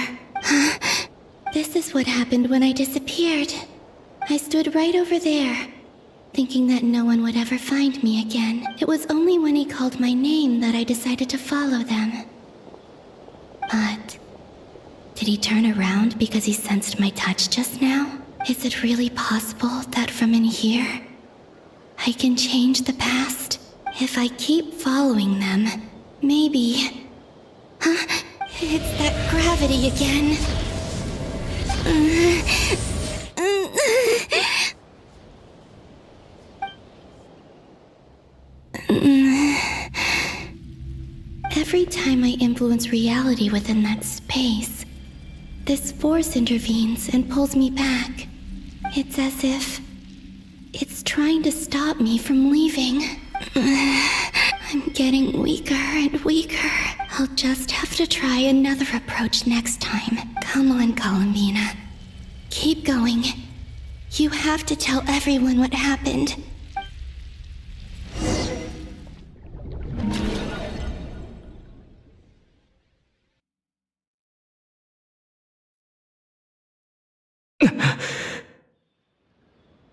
This is what happened when I disappeared. I stood right over there, thinking that no one would ever find me again. It was only when he called my name that I decided to follow them. But did he turn around because he sensed my touch just now? Is it really possible that from in here, I can change the past? If I keep following them, maybe... It's that gravity again. Every time I influence reality within that space, this force intervenes and pulls me back. It's as if it's trying to stop me from leaving. I'm getting weaker and weaker. I'll just have to try another approach next time. Come on, Columbina. Keep going. You have to tell everyone what happened.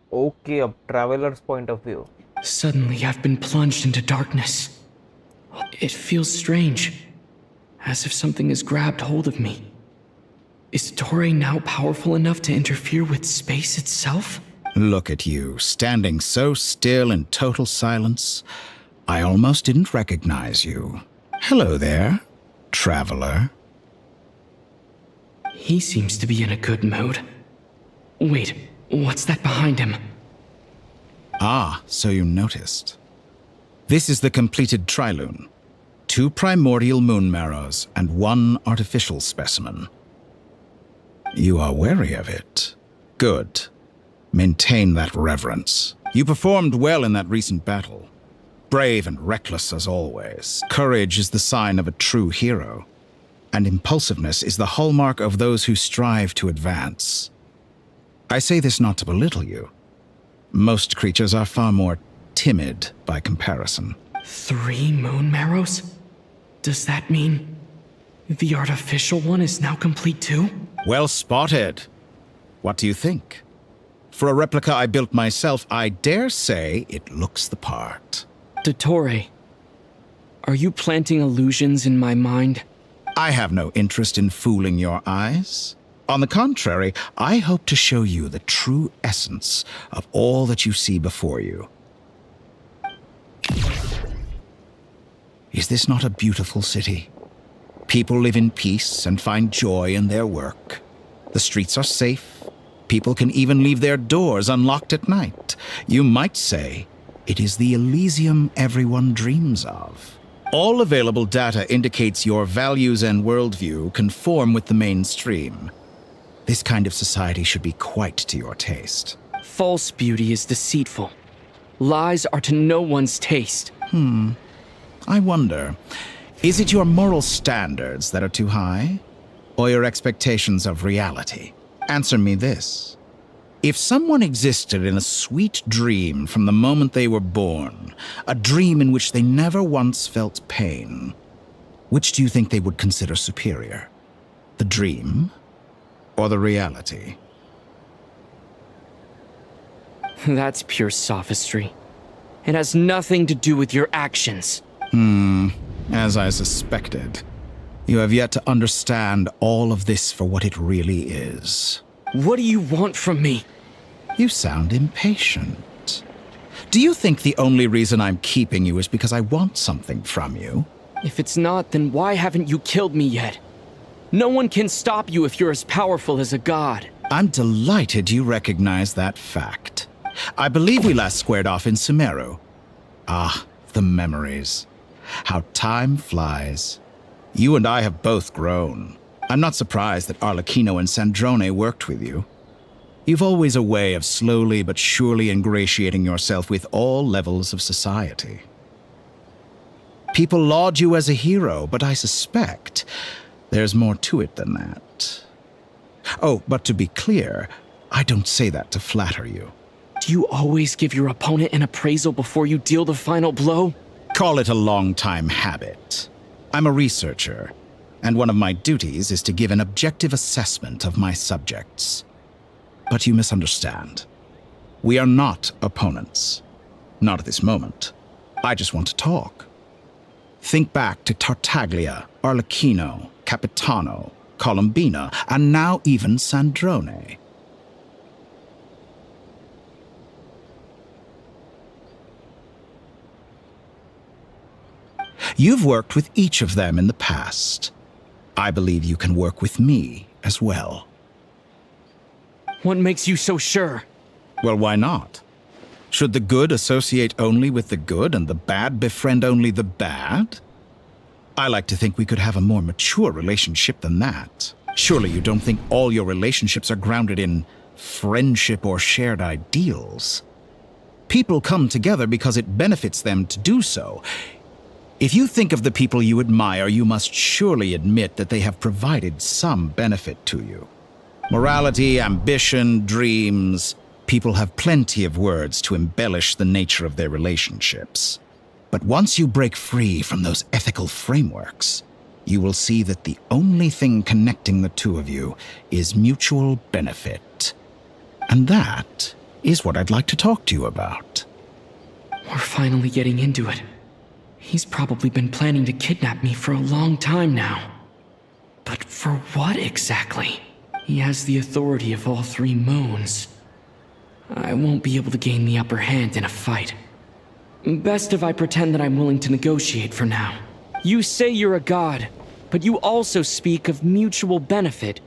Okay, a traveler's point of view. Suddenly, I've been plunged into darkness. It feels strange, as if something has grabbed hold of me. Is Dottore now powerful enough to interfere with space itself? Look at you, standing so still in total silence. I almost didn't recognize you. Hello there, traveler. He seems to be in a good mood. Wait, what's that behind him? Ah, so you noticed. This is the completed trilune. 2 primordial moon marrows and 1 artificial specimen. You are wary of it. Good. Maintain that reverence. You performed well in that recent battle. Brave and reckless as always. Courage is the sign of a true hero. And impulsiveness is the hallmark of those who strive to advance. I say this not to belittle you. Most creatures are far more timid by comparison. 3 moon marrows? Does that mean the artificial one is now complete too? Well spotted. What do you think? For a replica I built myself, I dare say it looks the part. Dottore, are you planting illusions in my mind? I have no interest in fooling your eyes. On the contrary, I hope to show you the true essence of all that you see before you. Is this not a beautiful city? People live in peace and find joy in their work. The streets are safe. People can even leave their doors unlocked at night. You might say it is the Elysium everyone dreams of. All available data indicates your values and worldview conform with the mainstream. This kind of society should be quite to your taste. False beauty is deceitful. Lies are to no one's taste. I wonder, is it your moral standards that are too high? Or your expectations of reality? Answer me this. If someone existed in a sweet dream from the moment they were born, a dream in which they never once felt pain, which do you think they would consider superior? The dream or the reality? That's pure sophistry. It has nothing to do with your actions. As I suspected. You have yet to understand all of this for what it really is. What do you want from me? You sound impatient. Do you think the only reason I'm keeping you is because I want something from you? If it's not, then why haven't you killed me yet? No one can stop you if you're as powerful as a god. I'm delighted you recognize that fact. I believe we last squared off in Sumeru. Ah, the memories. How time flies. You and I have both grown. I'm not surprised that Arlecchino and Sandrone worked with you. You've always a way of slowly but surely ingratiating yourself with all levels of society. People laud you as a hero, but I suspect there's more to it than that. Oh, but to be clear, I don't say that to flatter you. Do you always give your opponent an appraisal before you deal the final blow? Call it a long-time habit. I'm a researcher, and one of my duties is to give an objective assessment of my subjects. But you misunderstand. We are not opponents. Not at this moment. I just want to talk. Think back to Tartaglia, Arlecchino, Capitano, Colombina, and now even Sandrone. You've worked with each of them in the past. I believe you can work with me as well. What makes you so sure? Well, why not? Should the good associate only with the good and the bad befriend only the bad? I like to think we could have a more mature relationship than that. Surely you don't think all your relationships are grounded in friendship or shared ideals. People come together because it benefits them to do so. If you think of the people you admire, you must surely admit that they have provided some benefit to you. Morality, ambition, dreams. People have plenty of words to embellish the nature of their relationships. But once you break free from those ethical frameworks, you will see that the only thing connecting the two of you is mutual benefit. And that is what I'd like to talk to you about. We're finally getting into it. He's probably been planning to kidnap me for a long time now. But for what exactly? He has the authority of all three moons. I won't be able to gain the upper hand in a fight. Best if I pretend that I'm willing to negotiate for now. You say you're a god, but you also speak of mutual benefit.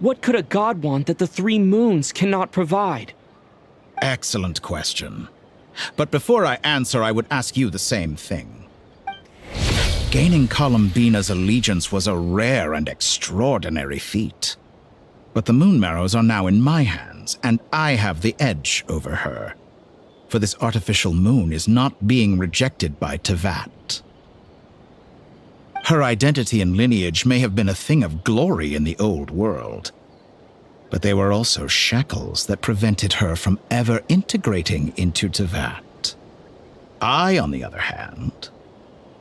What could a god want that the three moons cannot provide? Excellent question. But before I answer, I would ask you the same thing. Gaining Colombina's allegiance was a rare and extraordinary feat. But the Moon Marrows are now in my hands, and I have the edge over her. For this artificial moon is not being rejected by Tevat. Her identity and lineage may have been a thing of glory in the old world, but they were also shackles that prevented her from ever integrating into Tevat. I, on the other hand,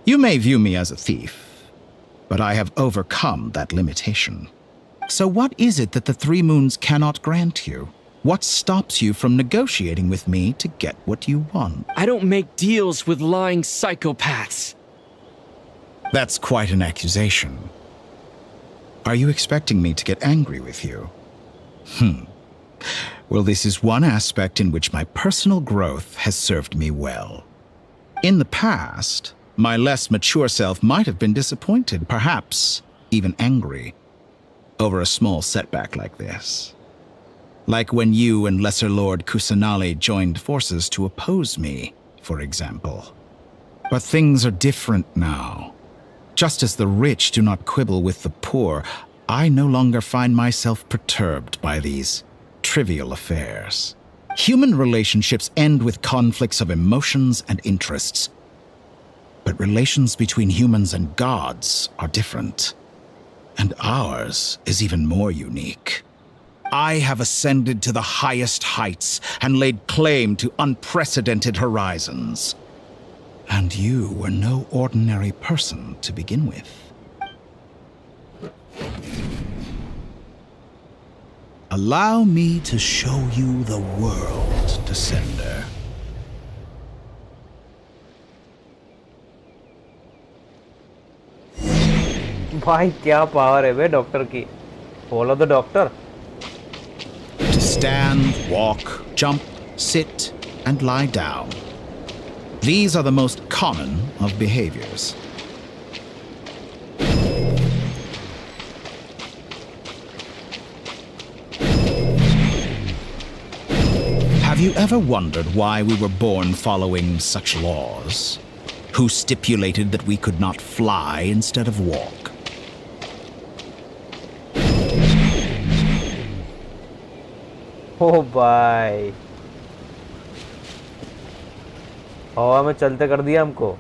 you may view me as a thief, but I have overcome that limitation. So what is it that the Three Moons cannot grant you? What stops you from negotiating with me to get what you want? I don't make deals with lying psychopaths. That's quite an accusation. Are you expecting me to get angry with you? Well, this is one aspect in which my personal growth has served me well. In the past, my less mature self might have been disappointed, perhaps even angry, over a small setback like this. Like when you and Lesser Lord Kusanali joined forces to oppose me, for example. But things are different now. Just as the rich do not quibble with the poor, I no longer find myself perturbed by these trivial affairs. Human relationships end with conflicts of emotions and interests. But relations between humans and gods are different. And ours is even more unique. I have ascended to the highest heights and laid claim to unprecedented horizons. And you were no ordinary person to begin with. Allow me to show you the world, Descender. भाई क्या power है बे doctor की? Follow the doctor. To stand, walk, jump, sit, and lie down. These are the most common of behaviors. Have you ever wondered why we were born following such laws? Who stipulated that we could not fly instead of walk? ओ भाई, हवा में चलते कर दिया हमको।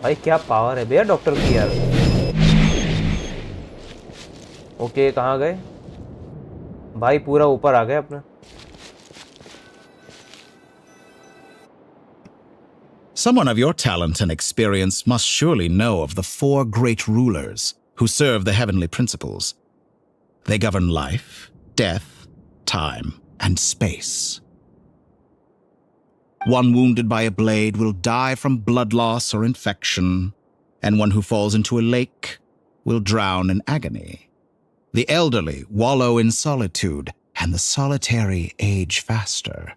भाई क्या power है भैया डॉक्टर की यार। ओके कहाँ गए भाई? पूरा ऊपर आ गए अपना। Someone of your talent and experience must surely know of the 4 great rulers who serve the heavenly principles. They govern life, death, time, and space. One wounded by a blade will die from blood loss or infection, and one who falls into a lake will drown in agony. The elderly wallow in solitude, and the solitary age faster.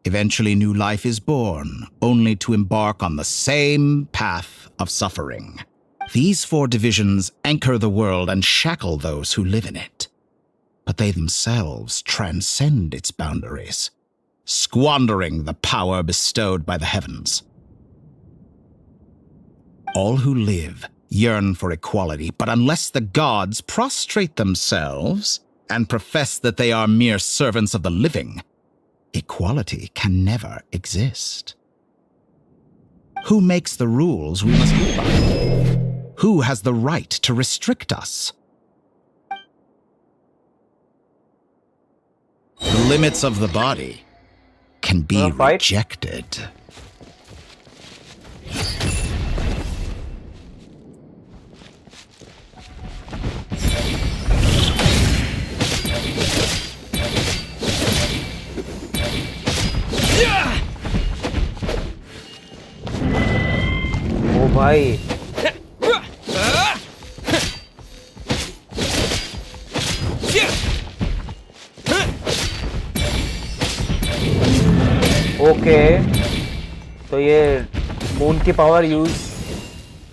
Eventually, new life is born, only to embark on the same path of suffering. These 4 divisions anchor the world and shackle those who live in it. But they themselves transcend its boundaries, squandering the power bestowed by the heavens. All who live yearn for equality, but unless the gods prostrate themselves and profess that they are mere servants of the living, equality can never exist. Who makes the rules we must live by? Who has the right to restrict us? The limits of the body can be rejected. ओ भाई okay, तो ये moon की power use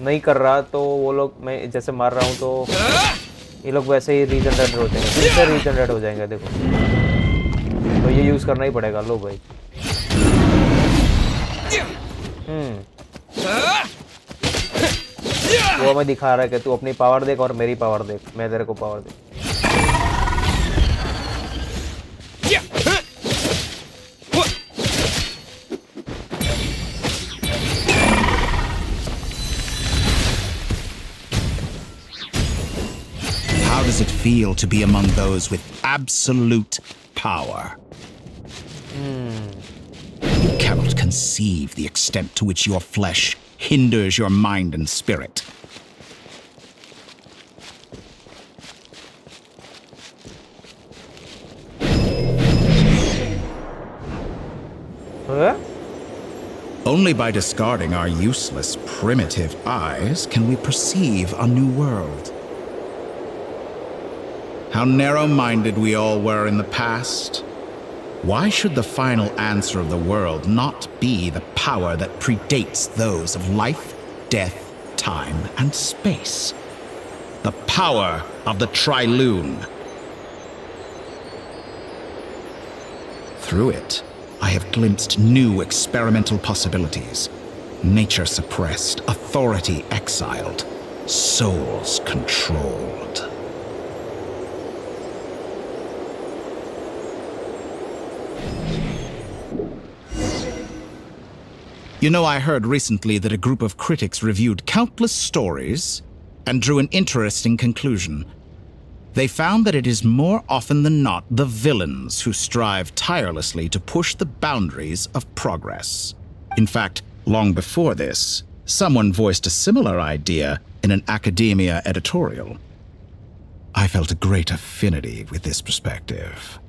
नहीं कर रहा, तो वो लोग मैं जैसे मार रहा हूँ तो ये लोग वैसे ही रीजनरेट हो जाएंगे, फिर से रीजनरेट हो जाएंगे। देखो, तो ये यूज करना ही पड़ेगा। लो भाई, वो हमें दिखा रहा है कि तू अपनी पावर देख और मेरी पावर देख, मैं तेरे को power they. How does it feel to be among those with absolute power? You cannot conceive the extent to which your flesh hinders your mind and spirit. Huh? Only by discarding our useless, primitive eyes can we perceive a new world. How narrow-minded we all were in the past. Why should the final answer of the world not be the power that predates those of life, death, time, and space? The power of the Trilune. Through it, I have glimpsed new experimental possibilities. Nature suppressed, authority exiled, souls controlled. You know, I heard recently that a group of critics reviewed countless stories and drew an interesting conclusion. they found that it is more often than not the villains who strive tirelessly to push the boundaries of progress. In fact, long before this, someone voiced a similar idea in an academia editorial. I felt a great affinity with this perspective.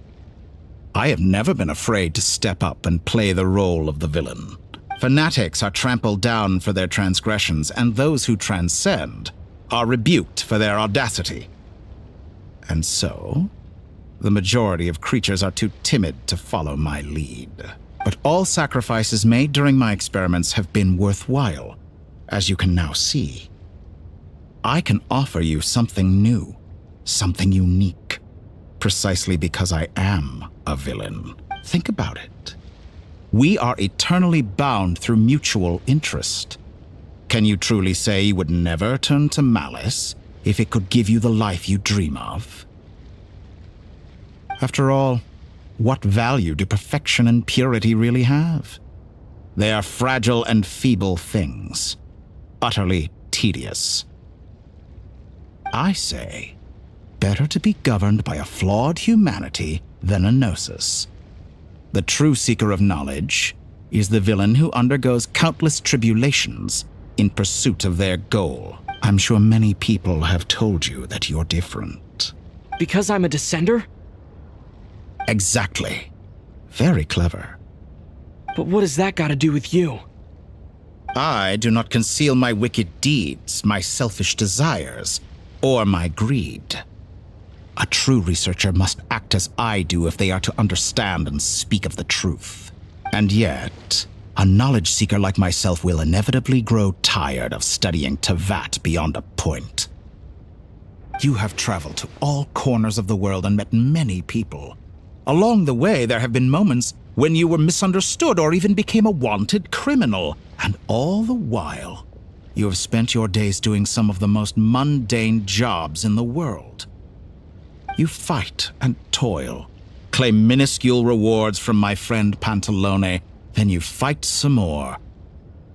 I have never been afraid to step up and play the role of the villain. Fanatics are trampled down for their transgressions, and those who transcend are rebuked for their audacity. And so, the majority of creatures are too timid to follow my lead. But all sacrifices made during my experiments have been worthwhile, as you can now see. I can offer you something new, something unique, precisely because I am a villain. Think about it. We are eternally bound through mutual interest. Can you truly say you would never turn to malice if it could give you the life you dream of? After all, what value do perfection and purity really have? They are fragile and feeble things, utterly tedious. I say, better to be governed by a flawed humanity than a gnosis. The true seeker of knowledge is the villain who undergoes countless tribulations in pursuit of their goal. I'm sure many people have told you that you're different. Because I'm a descender? Exactly. Very clever. But what has that got to do with you? I do not conceal my wicked deeds, my selfish desires, or my greed. A true researcher must act as I do if they are to understand and speak of the truth. And yet, a knowledge seeker like myself will inevitably grow tired of studying Tevat beyond a point. You have traveled to all corners of the world and met many people. Along the way, there have been moments when you were misunderstood or even became a wanted criminal. And all the while, you have spent your days doing some of the most mundane jobs in the world. You fight and toil, claim minuscule rewards from my friend Pantalone, then you fight some more,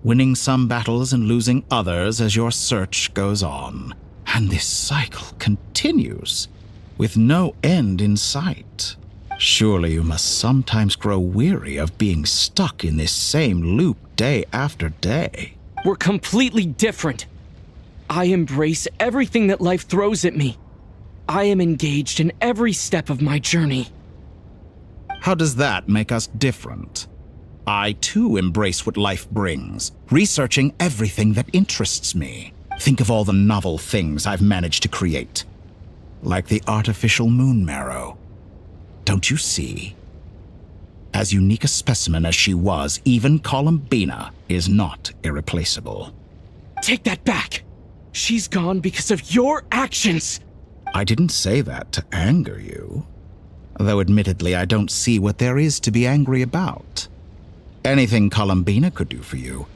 winning some battles and losing others as your search goes on. And this cycle continues, with no end in sight. Surely you must sometimes grow weary of being stuck in this same loop day after day. We're completely different. I embrace everything that life throws at me. I am engaged in every step of my journey. How does that make us different? I too embrace what life brings, researching everything that interests me. Think of all the novel things I've managed to create, like the artificial moon marrow. Don't you see? As unique a specimen as she was, even Columbina is not irreplaceable. Take that back! She's gone because of your actions! I didn't say that to anger you. Though admittedly, I don't see what there is to be angry about. Anything Columbina could do for you,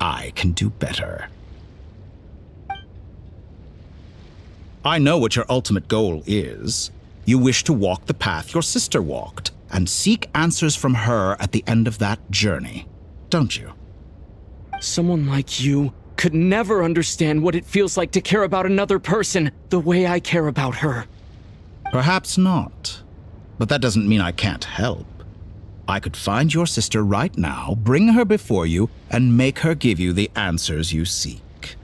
I can do better. I know what your ultimate goal is. You wish to walk the path your sister walked, and seek answers from her at the end of that journey, don't you? Someone like you could never understand what it feels like to care about another person the way I care about her. Perhaps not, but that doesn't mean I can't help. I could find your sister right now, bring her before you, and make her give you the answers you seek.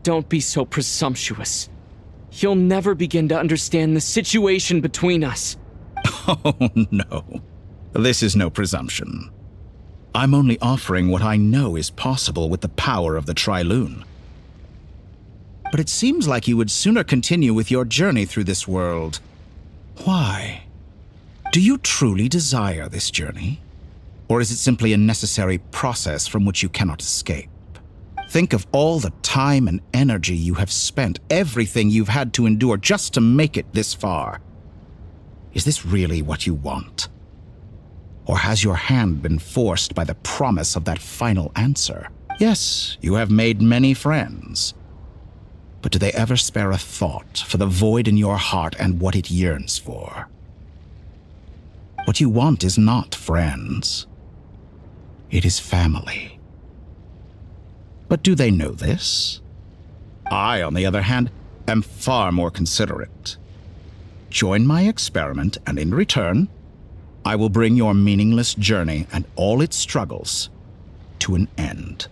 Don't be so presumptuous. You'll never begin to understand the situation between us. Oh, no. This is no presumption. I'm only offering what I know is possible with the power of the Trilune. But it seems like you would sooner continue with your journey through this world. Why? Do you truly desire this journey? Or is it simply a necessary process from which you cannot escape? Think of all the time and energy you have spent, everything you've had to endure just to make it this far. Is this really what you want? Or has your hand been forced by the promise of that final answer? Yes, you have made many friends. But do they ever spare a thought for the void in your heart and what it yearns for? What you want is not friends. It is family. But do they know this? I, on the other hand, am far more considerate. Join my experiment, and in return, I will bring your meaningless journey and all its struggles to an end.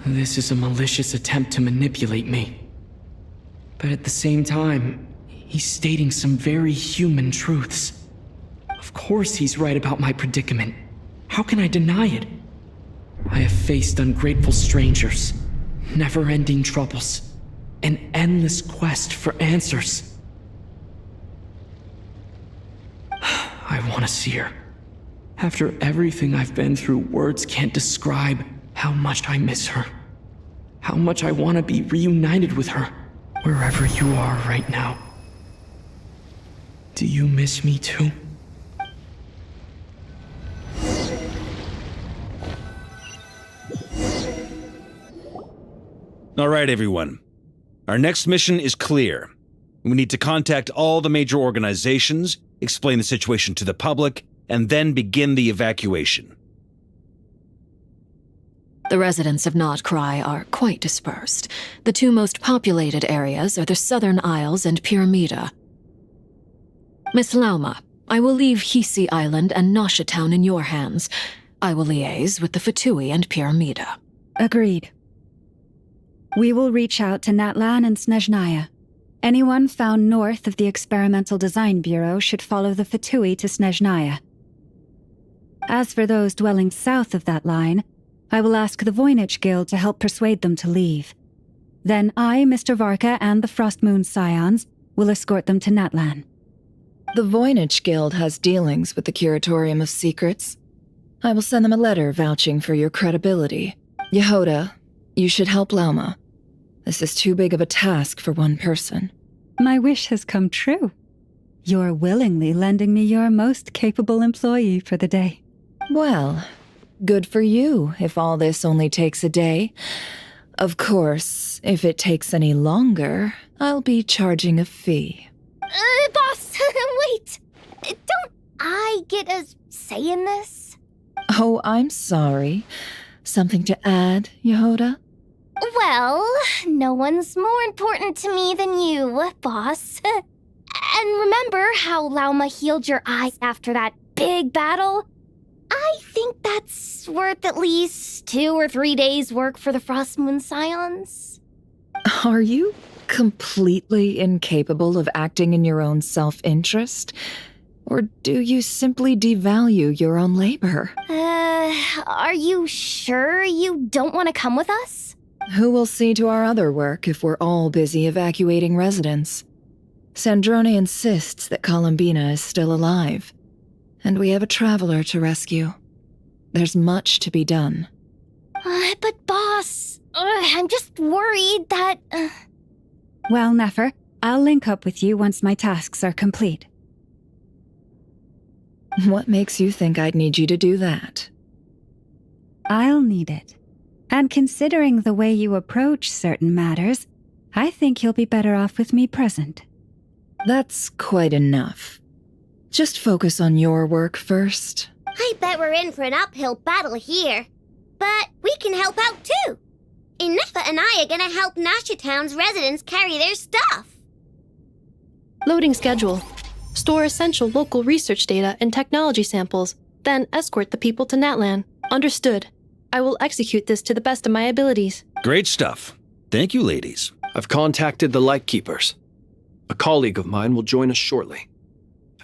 This is a malicious attempt to manipulate me. But at the same time, he's stating some very human truths. Of course he's right about my predicament. How can I deny it? I have faced ungrateful strangers, never-ending troubles, an endless quest for answers. I want to see her. After everything I've been through, words can't describe how much I miss her. How much I want to be reunited with her, wherever you are right now. Do you miss me too? All right, everyone. Our next mission is clear. We need to contact all the major organizations, explain the situation to the public, and then begin the evacuation. The residents of Notcry are quite dispersed. The two most populated areas are the Southern Isles and Pyramida. Miss Lauma, I will leave Hisi Island and Nasha Town in your hands. I will liaise with the Fatui and Pyramida. Agreed. We will reach out to Natlan and Snezhnaya. Anyone found north of the Experimental Design Bureau should follow the Fatui to Snezhnaya. As for those dwelling south of that line, I will ask the Voynich Guild to help persuade them to leave. Then I, Mr. Varka, and the Frostmoon Scions will escort them to Natlan. The Voynich Guild has dealings with the Curatorium of Secrets. I will send them a letter vouching for your credibility. Yehoda, you should help Lauma. This is too big of a task for one person. My wish has come true. You're willingly lending me your most capable employee for the day. Well, good for you if all this only takes a day. Of course, if it takes any longer, I'll be charging a fee. Boss, wait! Don't I get a say in this? Oh, I'm sorry. Something to add, Yehoda? Well, no one's more important to me than you, boss. And remember how Lauma healed your eyes after that big battle? I think that's worth at least 2 or 3 days' work for the Frostmoon Scions. Are you completely incapable of acting in your own self-interest? Or do you simply devalue your own labor? Are you sure you don't want to come with us? Who will see to our other work if we're all busy evacuating residents? Sandrone insists that Columbina is still alive, and we have a traveler to rescue. There's much to be done. But boss, I'm just worried that... Well, Nefer, I'll link up with you once my tasks are complete. What makes you think I'd need you to do that? I'll need it. And considering the way you approach certain matters, I think you'll be better off with me present. That's quite enough. Just focus on your work first. I bet we're in for an uphill battle here. But we can help out too. Inefa and I are gonna help Nasha Town's residents carry their stuff. Loading schedule. Store essential local research data and technology samples, then escort the people to Natlan. Understood. I will execute this to the best of my abilities. Great stuff. Thank you, ladies. I've contacted the Lightkeepers. A colleague of mine will join us shortly.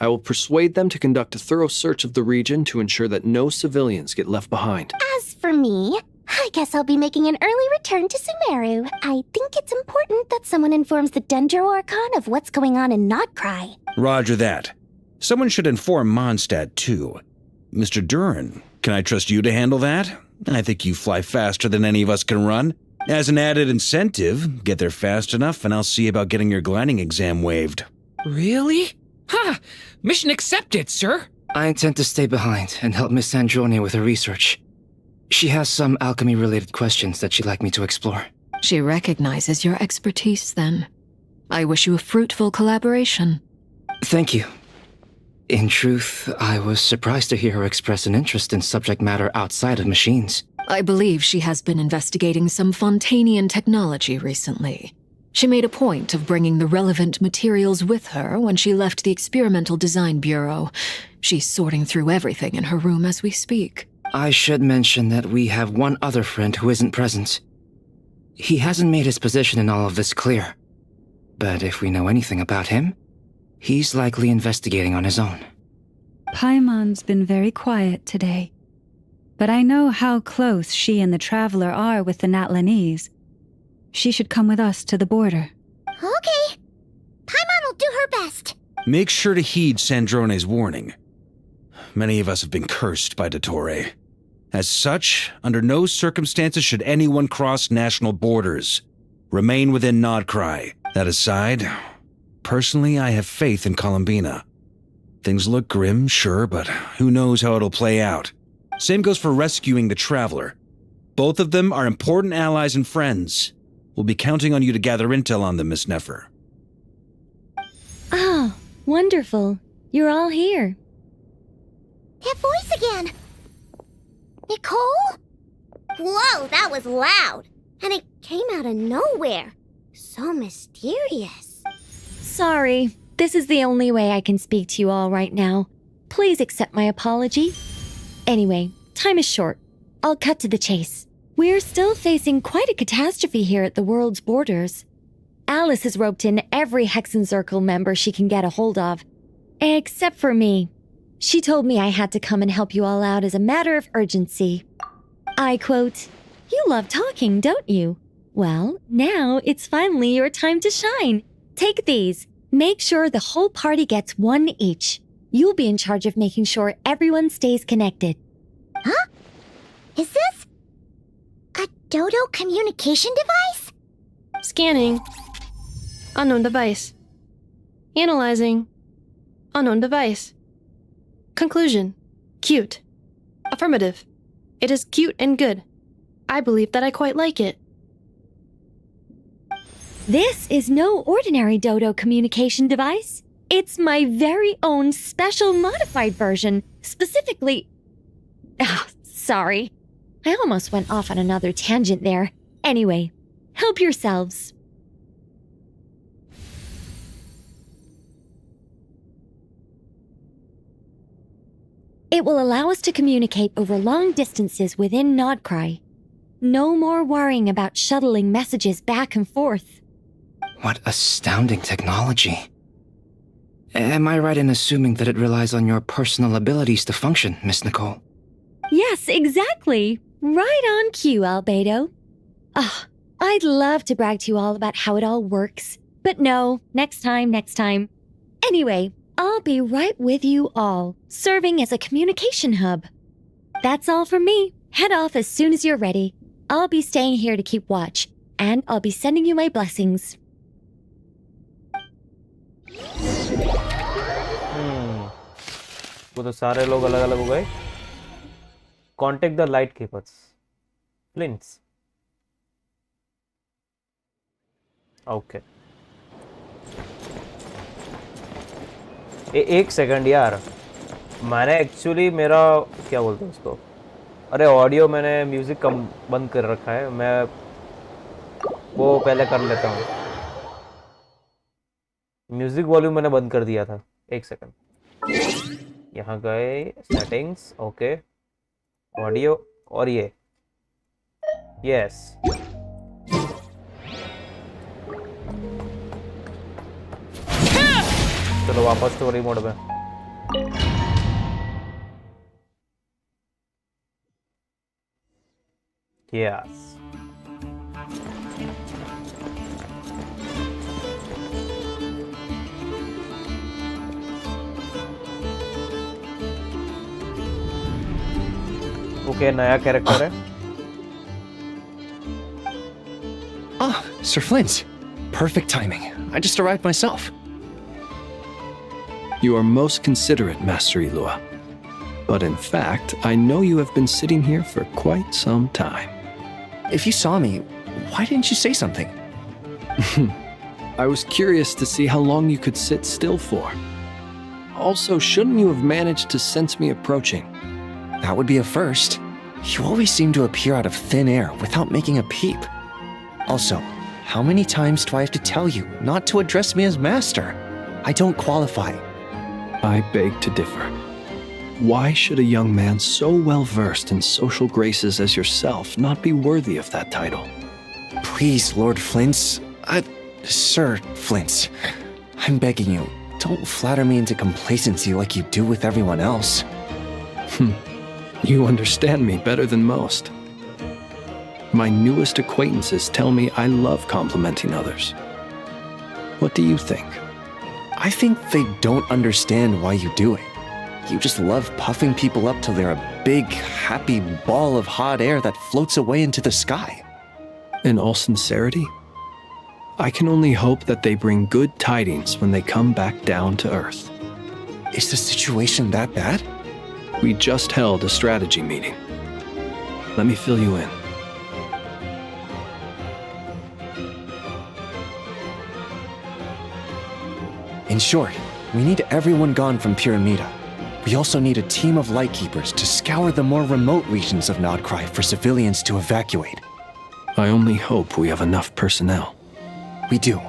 I will persuade them to conduct a thorough search of the region to ensure that no civilians get left behind. As for me, I guess I'll be making an early return to Sumeru. I think it's important that someone informs the Dendro Archon of what's going on in Notcry. Roger that. Someone should inform Mondstadt, too. Mr. Duran, can I trust you to handle that? I think you fly faster than any of us can run. As an added incentive, get there fast enough and I'll see about getting your gliding exam waived. Really? Ha! Mission accepted, sir. I intend to stay behind and help Miss Sandrone with her research. She has some alchemy-related questions that she'd like me to explore. She recognizes your expertise, then. I wish you a fruitful collaboration. Thank you. In truth, I was surprised to hear her express an interest in subject matter outside of machines. I believe she has been investigating some Fontanian technology recently. She made a point of bringing the relevant materials with her when she left the Experimental Design Bureau. She's sorting through everything in her room as we speak. I should mention that we have one other friend who isn't present. He hasn't made his position in all of this clear. But if we know anything about him, he's likely investigating on his own. Paimon's been very quiet today. But I know how close she and the Traveler are with the Natlanese. She should come with us to the border. Okay. Paimon will do her best. Make sure to heed Sandrone's warning. Many of us have been cursed by Dottore. As such, under no circumstances should anyone cross national borders. Remain within Nodcry. That aside, personally I have faith in Columbina. Things look grim, sure, but who knows how it'll play out. Same goes for rescuing the Traveler. Both of them are important allies and friends. We'll be counting on you to gather intel on them, Miss Nefer. Oh, wonderful. You're all here. That voice again! Nicole? Whoa, that was loud! And it came out of nowhere. So mysterious. Sorry, this is the only way I can speak to you all right now. Please accept my apology. Anyway, time is short. I'll cut to the chase. We're still facing quite a catastrophe here at the world's borders. Alice has roped in every Hexen Circle member she can get a hold of. Except for me. She told me I had to come and help you all out as a matter of urgency. I quote, "You love talking, don't you? Well, now it's finally your time to shine. Take these. Make sure the whole party gets one each. You'll be in charge of making sure everyone stays connected." Huh? Is this a Dodo communication device? Scanning. Unknown device. Analyzing. Unknown device. Conclusion. Cute. Affirmative. It is cute and good. I believe that I quite like it. This is no ordinary Dodo communication device. It's my very own special modified version, specifically... Oh, sorry. I almost went off on another tangent there. Anyway, help yourselves. It will allow us to communicate over long distances within Nodcry. No more worrying about shuttling messages back and forth. What astounding technology. Am I right in assuming that it relies on your personal abilities to function, Miss Nicole? Yes, exactly. Right on cue, Albedo. Ah, I'd love to brag to you all about how it all works. But no, next time. Anyway, I'll be right with you all, serving as a communication hub. That's all from me. Head off as soon as you're ready. I'll be staying here to keep watch, and I'll be sending you my blessings. वो तो सारे लोग अलग अलग हो गए. Contact the light keepers. Flints. Okay. एक second यार, मैंने एक्चुअली मेरा क्या बोलते हैं उसको, अरे ऑडियो मैंने म्यूजिक कम बंद कर रखा है, मैं वो पहले कर लेता हूँ. म्यूजिक वॉल्यूम मैंने बंद कर दिया था. एक सेकंड, यहाँ गए सेटिंग्स, ओके, ऑडियो और ये यस. चलो वापस स्टोरी मोड में. यस, ओके, नया कैरेक्टर है. Ah, Sir Flint. Perfect timing. I just arrived myself. You are most considerate, Master Ilua. But in fact, I know you have been sitting here for quite some time. If you saw me, why didn't you say something? I was curious to see how long you could sit still for. Also, shouldn't you have managed to sense me approaching? That would be a first. You always seem to appear out of thin air without making a peep. Also, how many times do I have to tell you not to address me as master? I don't qualify. I beg to differ. Why should a young man so well versed in social graces as yourself not be worthy of that title? Please, Lord Flint's. Sir Flint's. I'm begging you, don't flatter me into complacency like you do with everyone else. You understand me better than most. My newest acquaintances tell me I love complimenting others. What do you think? I think they don't understand why you do it. You just love puffing people up till they're a big, happy ball of hot air that floats away into the sky. In all sincerity, I can only hope that they bring good tidings when they come back down to Earth. Is the situation that bad? We just held a strategy meeting. Let me fill you in. In short, we need everyone gone from Pyramida. We also need a team of Lightkeepers to scour the more remote regions of Nodcry for civilians to evacuate. I only hope we have enough personnel. We do.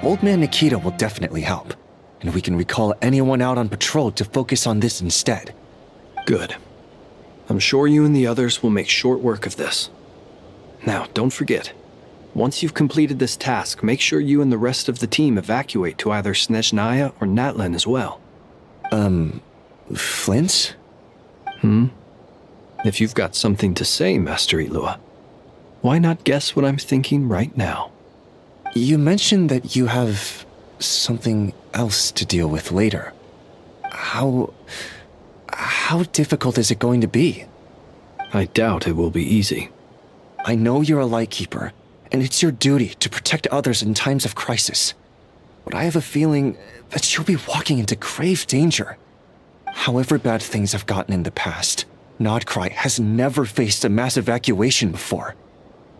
Old Man Nikita will definitely help, and we can recall anyone out on patrol to focus on this instead. Good. I'm sure you and the others will make short work of this. Now, don't forget, once you've completed this task, make sure you and the rest of the team evacuate to either Snezhnaya or Natlan as well. Flint? If you've got something to say, Master Ilua, why not guess what I'm thinking right now? You mentioned that you have something else to deal with later. How difficult is it going to be? I doubt it will be easy. I know you're a Lightkeeper, and it's your duty to protect others in times of crisis. But I have a feeling that you'll be walking into grave danger. However bad things have gotten in the past, Nodcry has never faced a mass evacuation before.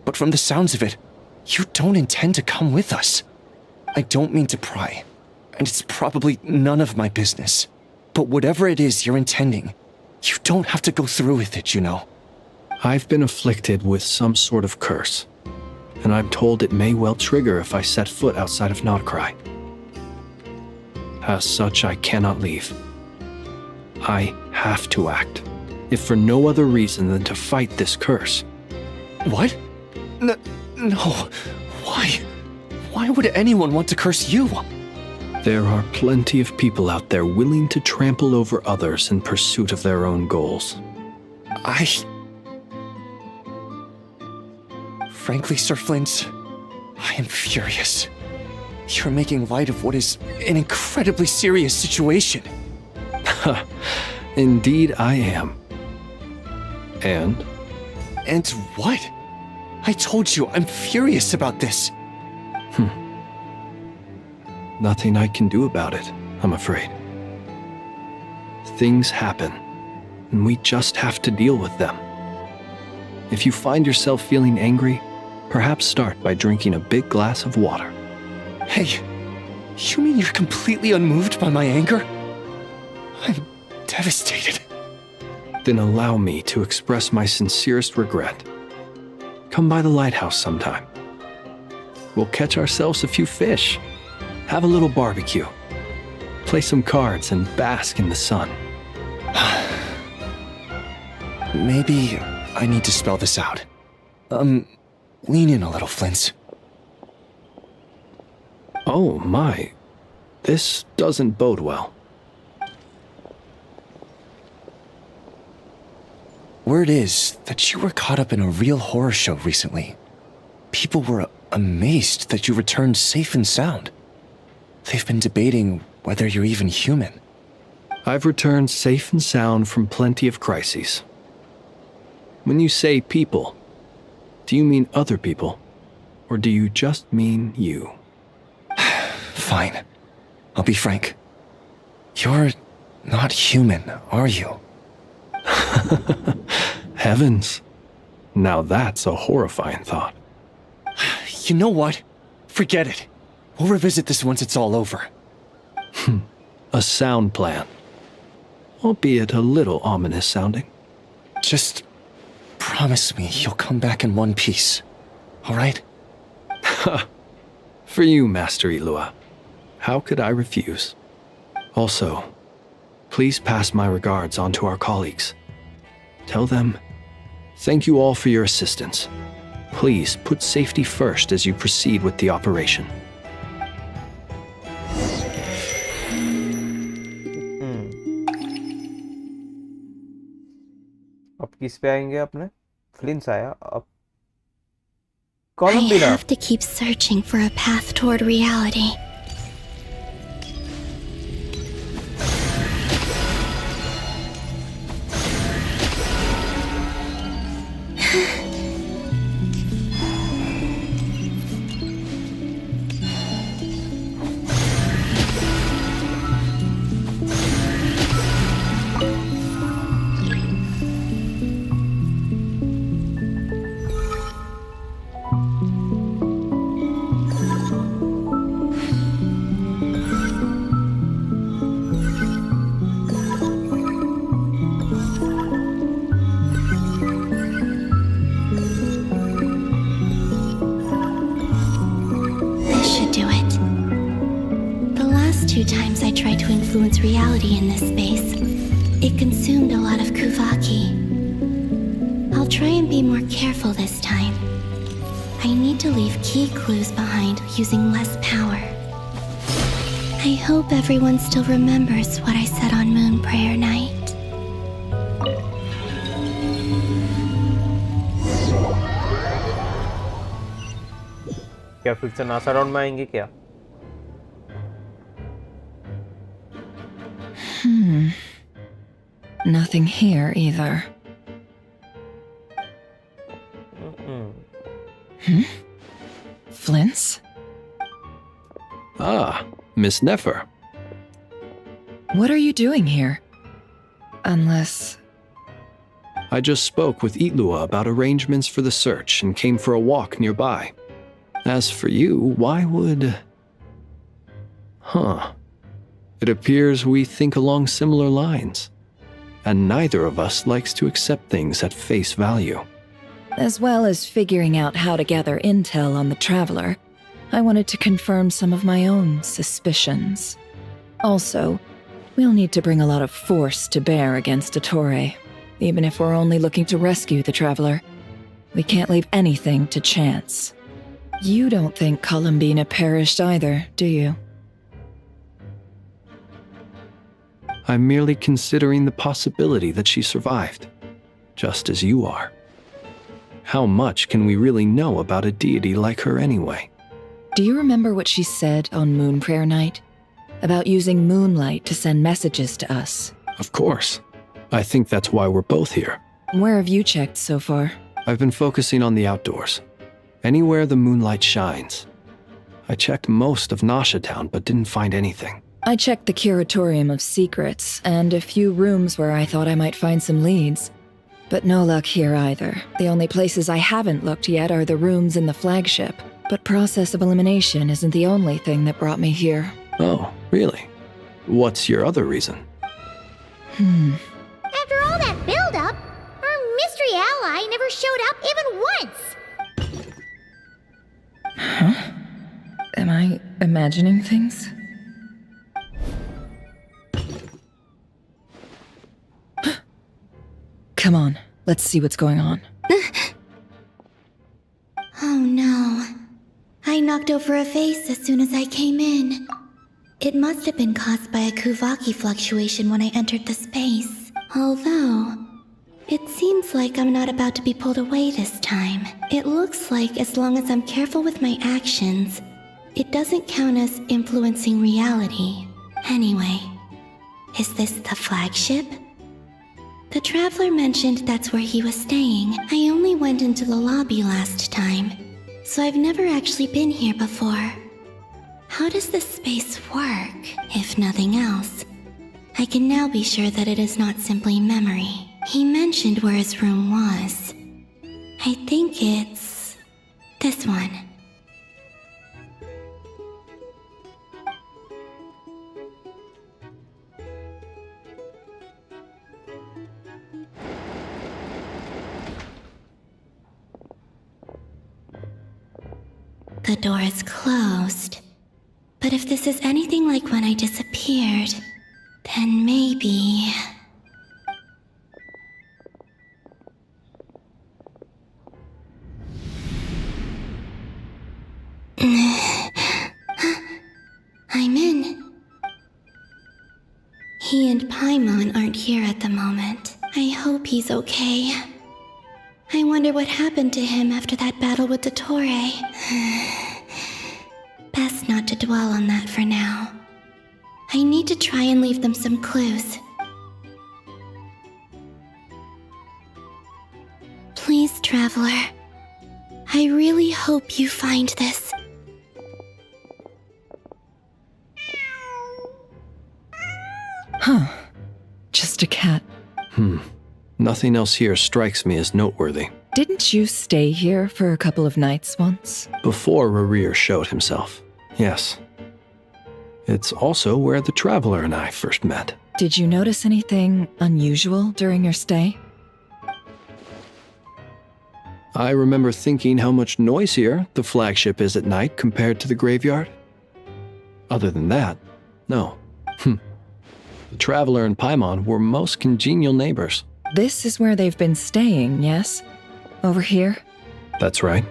But from the sounds of it, you don't intend to come with us. I don't mean to pry, and it's probably none of my business. But whatever it is you're intending, you don't have to go through with it, you know. I've been afflicted with some sort of curse, and I'm told it may well trigger if I set foot outside of Nodcry. As such, I cannot leave. I have to act, if for no other reason than to fight this curse. What? No. Why? Why would anyone want to curse you? There are plenty of people out there willing to trample over others in pursuit of their own goals. Frankly, Sir Flint, I am furious. You're making light of what is an incredibly serious situation. Indeed I am. And? And what? I told you I'm furious about this. Nothing I can do about it, I'm afraid. Things happen, and we just have to deal with them. If you find yourself feeling angry, perhaps start by drinking a big glass of water. Hey, you mean you're completely unmoved by my anger? I'm devastated. Then allow me to express my sincerest regret. Come by the lighthouse sometime. We'll catch ourselves a few fish, have a little barbecue, play some cards, and bask in the sun. Maybe I need to spell this out. Lean in a little, Flint. Oh my, this doesn't bode well. Word is that you were caught up in a real horror show recently. People were amazed that you returned safe and sound. They've been debating whether you're even human. I've returned safe and sound from plenty of crises. When you say people, do you mean other people, or do you just mean you? Fine. I'll be frank. You're not human, are you? Heavens. Now that's a horrifying thought. You know what? Forget it. We'll revisit this once it's all over. A sound plan. Albeit a little ominous sounding. Just promise me you'll come back in one piece. All right? For you, Master Ilua. How could I refuse? Also, please pass my regards on to our colleagues. Tell them, thank you all for your assistance. Please put safety first as you proceed with the operation. अब किस पे आएंगे अपने? फ्लिंस आया अब. I Columbina. have to keep searching for a path toward reality. Times I tried to influence reality in this space, it consumed a lot of Kuvaki. I'll try and be more careful this time. I need to leave key clues behind using less power. I hope everyone still remembers what I said on Moon Prayer Night. क्या फिर से NASA round में आएंगे क्या? Nothing here either. Flint's? Ah, Miss Nefer. What are you doing here? Unless... I just spoke with Ilua about arrangements for the search and came for a walk nearby. As for you, why would... It appears we think along similar lines. And neither of us likes to accept things at face value. As well as figuring out how to gather intel on the Traveler, I wanted to confirm some of my own suspicions. Also, we'll need to bring a lot of force to bear against Dottore, even if we're only looking to rescue the Traveler. We can't leave anything to chance. You don't think Columbina perished either, do you? I'm merely considering the possibility that she survived, just as you are. How much can we really know about a deity like her anyway? Do you remember what she said on Moon Prayer Night? About using moonlight to send messages to us? Of course. I think that's why we're both here. Where have you checked so far? I've been focusing on the outdoors. Anywhere the moonlight shines. I checked most of Nasha Town, but didn't find anything. I checked the Curatorium of Secrets and a few rooms where I thought I might find some leads. But no luck here either. The only places I haven't looked yet are the rooms in the flagship. But process of elimination isn't the only thing that brought me here. Oh, really? What's your other reason? After all that build-up, our mystery ally never showed up even once! Huh? Am I imagining things? Come on, let's see what's going on. Oh no. I knocked over a vase as soon as I came in. It must have been caused by a Kuvaki fluctuation when I entered the space. Although, it seems like I'm not about to be pulled away this time. It looks like as long as I'm careful with my actions, it doesn't count as influencing reality. Anyway, is this the flagship? The Traveler mentioned that's where he was staying. I only went into the lobby last time, so I've never actually been here before. How does this space work? If nothing else, I can now be sure that it is not simply memory. He mentioned where his room was. I think it's this one. The door is closed. But if this is anything like when I disappeared, then maybe... I'm in. He and Paimon aren't here at the moment. I hope he's okay. I wonder what happened to him after that battle with Dottore. Best not to dwell on that for now. I need to try and leave them some clues. Please, Traveler. I really hope you find this. Huh. Just a cat. Nothing else here strikes me as noteworthy. Didn't you stay here for a couple of nights once? Before Rarir showed himself, yes. It's also where the Traveler and I first met. Did you notice anything unusual during your stay? I remember thinking how much noisier the flagship is at night compared to the graveyard. Other than that, no. The Traveler and Paimon were most congenial neighbors. This is where they've been staying, yes? Over here? That's right.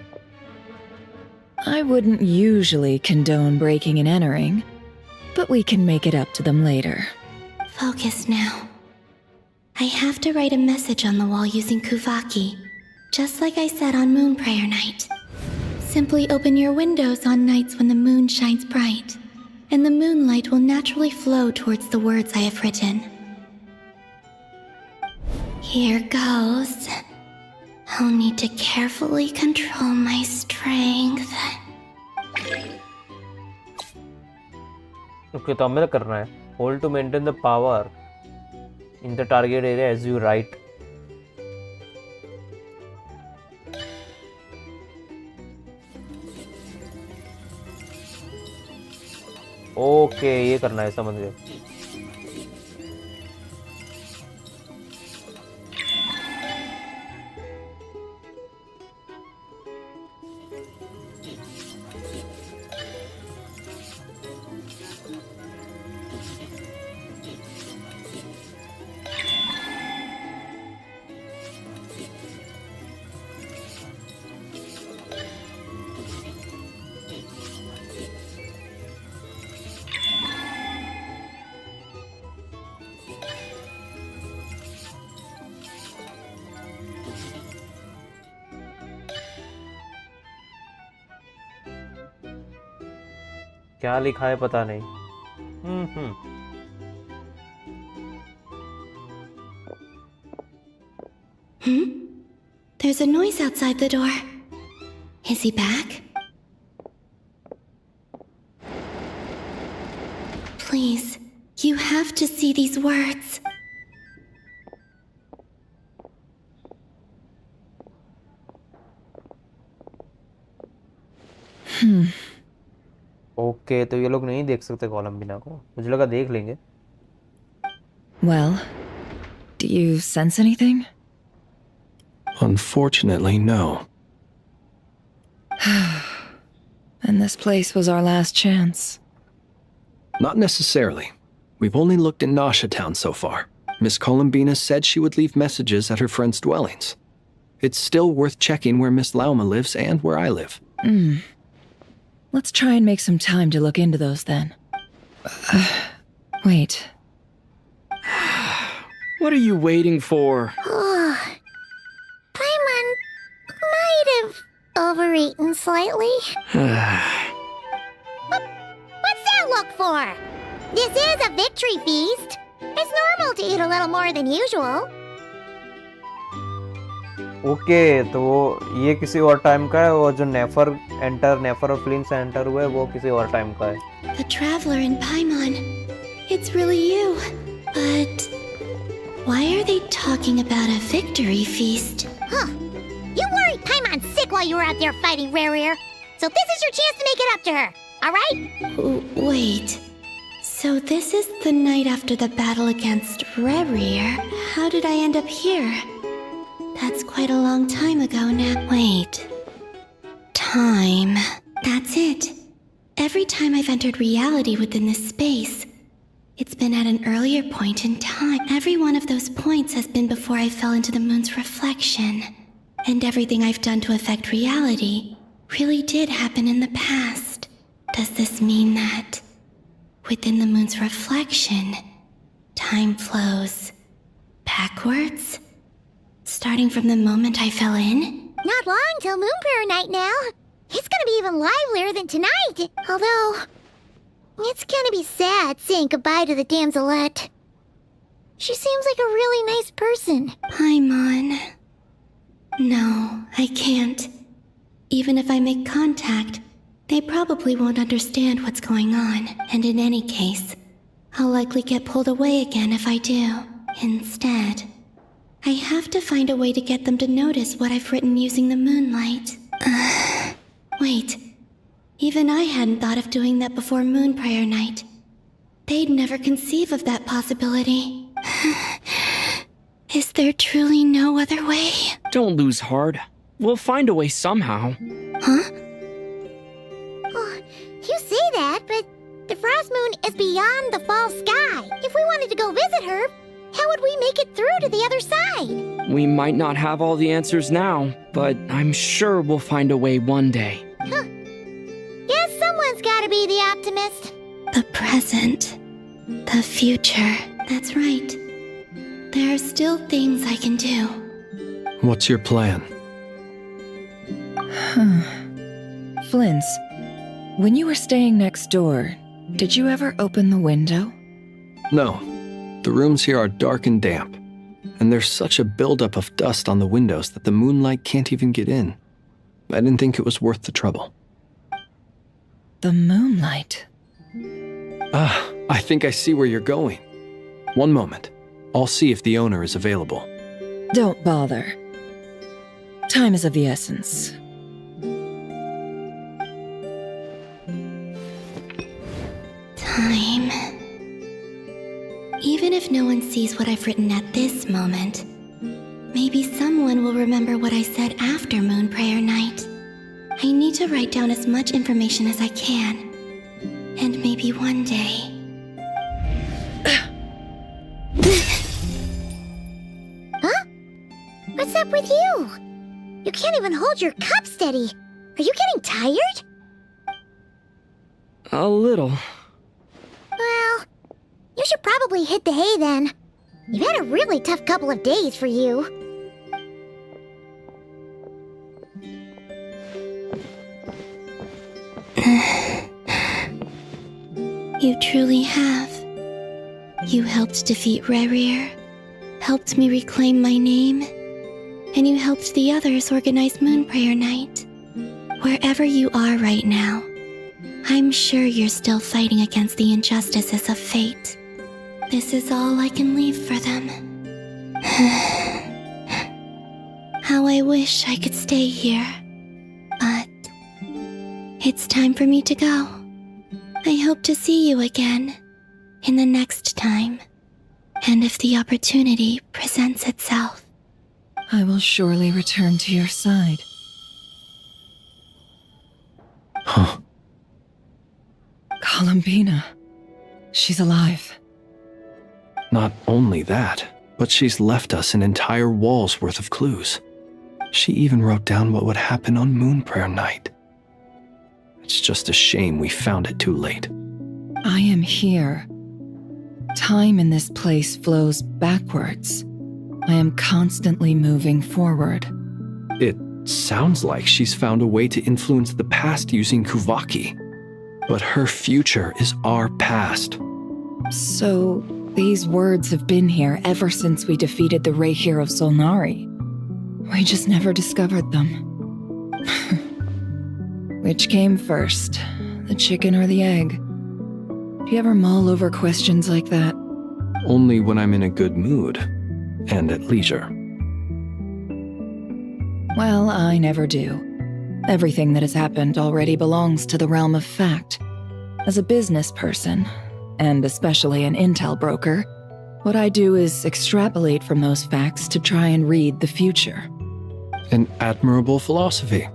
I wouldn't usually condone breaking and entering, but we can make it up to them later. Focus now. I have to write a message on the wall using Kuvaki, just like I said on Moon Prayer Night. Simply open your windows on nights when the moon shines bright, and the moonlight will naturally flow towards the words I have written. Here goes. I'll need to carefully control my strength. Okay, तो हमें करना है. Hold to maintain the power in the target area as you write. Okay, ये करना है, समझ गए. क्या लिखा है पता नहीं. There's a noise outside the door. Is he back? Please, you have to see these words. Okay, तो ये लोग नहीं देख सकते कॉलम बिना को. मुझे लगा देख लेंगे. Well, do you sense anything? Unfortunately, no. And this place was our last chance. Not necessarily. We've only looked in Nasha Town so far. Miss Columbina said she would leave messages at her friends' dwellings. It's still worth checking where Miss Lauma lives and where I live. Let's try and make some time to look into those then. Wait. What are you waiting for? Paimon might have overeaten slightly. What's that look for? This is a victory feast. It's normal to eat a little more than usual. Okay, तो ये किसी और time का है, और जो नेफर और film से एंटर हुए वो किसी और टाइम का है. The Traveler and Paimon. It's really you. But why are they talking about a victory feast? Huh. You worried Paimon sick while you were out there fighting Rarir. So this is your chance to make it up to her. Alright? Wait. So this is the night after the battle against Rarir. How did I end up here? That's quite a long time ago now. Wait. Time. That's it. Every time I've entered reality within this space, it's been at an earlier point in time. Every one of those points has been before I fell into the moon's reflection. And everything I've done to affect reality really did happen in the past. Does this mean that within the moon's reflection, time flows backwards? Starting from the moment I fell in? Not long till Moon Prayer Night now. It's gonna be even livelier than tonight. Although, it's gonna be sad saying goodbye to the damselette. She seems like a really nice person. Paimon. No, I can't. Even if I make contact, they probably won't understand what's going on. And in any case, I'll likely get pulled away again if I do. Instead, I have to find a way to get them to notice what I've written using the moonlight. Wait. Even I hadn't thought of doing that before Moon Prayer Night. They'd never conceive of that possibility. Is there truly no other way? Don't lose heart. We'll find a way somehow. Huh? Oh, you say that, but the Frost Moon is beyond the fall sky. If we wanted to go visit her, how would we make it through to the other side? We might not have all the answers now, but I'm sure we'll find a way one day. Huh. Guess someone's gotta be the optimist. The present. The future. That's right. There are still things I can do. What's your plan? Flins, when you were staying next door, did you ever open the window? No. The rooms here are dark and damp, and there's such a buildup of dust on the windows that the moonlight can't even get in. I didn't think it was worth the trouble. The moonlight. I think I see where you're going. One moment. I'll see if the owner is available. Don't bother. Time is of the essence. Time. Even if no one sees what I've written at this moment, maybe someone will remember what I said after Moon Prayer Night. I need to write down as much information as I can. And maybe one day... Huh? What's up with you? You can't even hold your cup steady. Are you getting tired? A little. Well, you should probably hit the hay then. You've had a really tough couple of days for you. You truly have. You helped defeat Rerir, helped me reclaim my name, and you helped the others organize Moon Prayer Night. Wherever you are right now, I'm sure you're still fighting against the injustices of fate. This is all I can leave for them. How I wish I could stay here. But it's time for me to go. I hope to see you again in the next time, and if the opportunity presents itself. I will surely return to your side. Huh. Columbina. She's alive. Not only that, but she's left us an entire wall's worth of clues. She even wrote down what would happen on Moon Prayer Night. It's just a shame we found it too late. I am here. Time in this place flows backwards. I am constantly moving forward. It sounds like she's found a way to influence the past using Kuvaki. But her future is our past. So, these words have been here ever since we defeated the Reihir of Solnari. We just never discovered them. Which came first, the chicken or the egg? Do you ever mull over questions like that? Only when I'm in a good mood and at leisure. Well, I never do. Everything that has happened already belongs to the realm of fact. As a business person, and especially an intel broker, what I do is extrapolate from those facts to try and read the future. An admirable philosophy.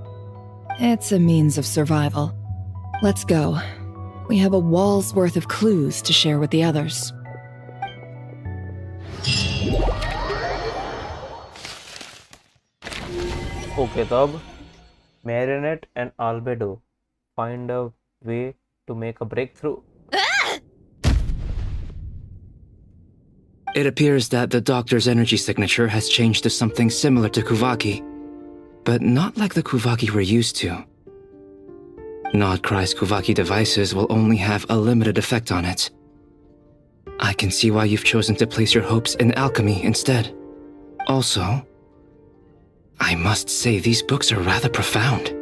It's a means of survival. Let's go. We have a wall's worth of clues to share with the others. Okay, तो अब Marinette and Albedo find a way to make a breakthrough. It appears that the doctor's energy signature has changed to something similar to Kuvaki, but not like the Kuvaki we're used to. Nodcry's Kuvaki devices will only have a limited effect on it. I can see why you've chosen to place your hopes in alchemy instead. Also, I must say these books are rather profound.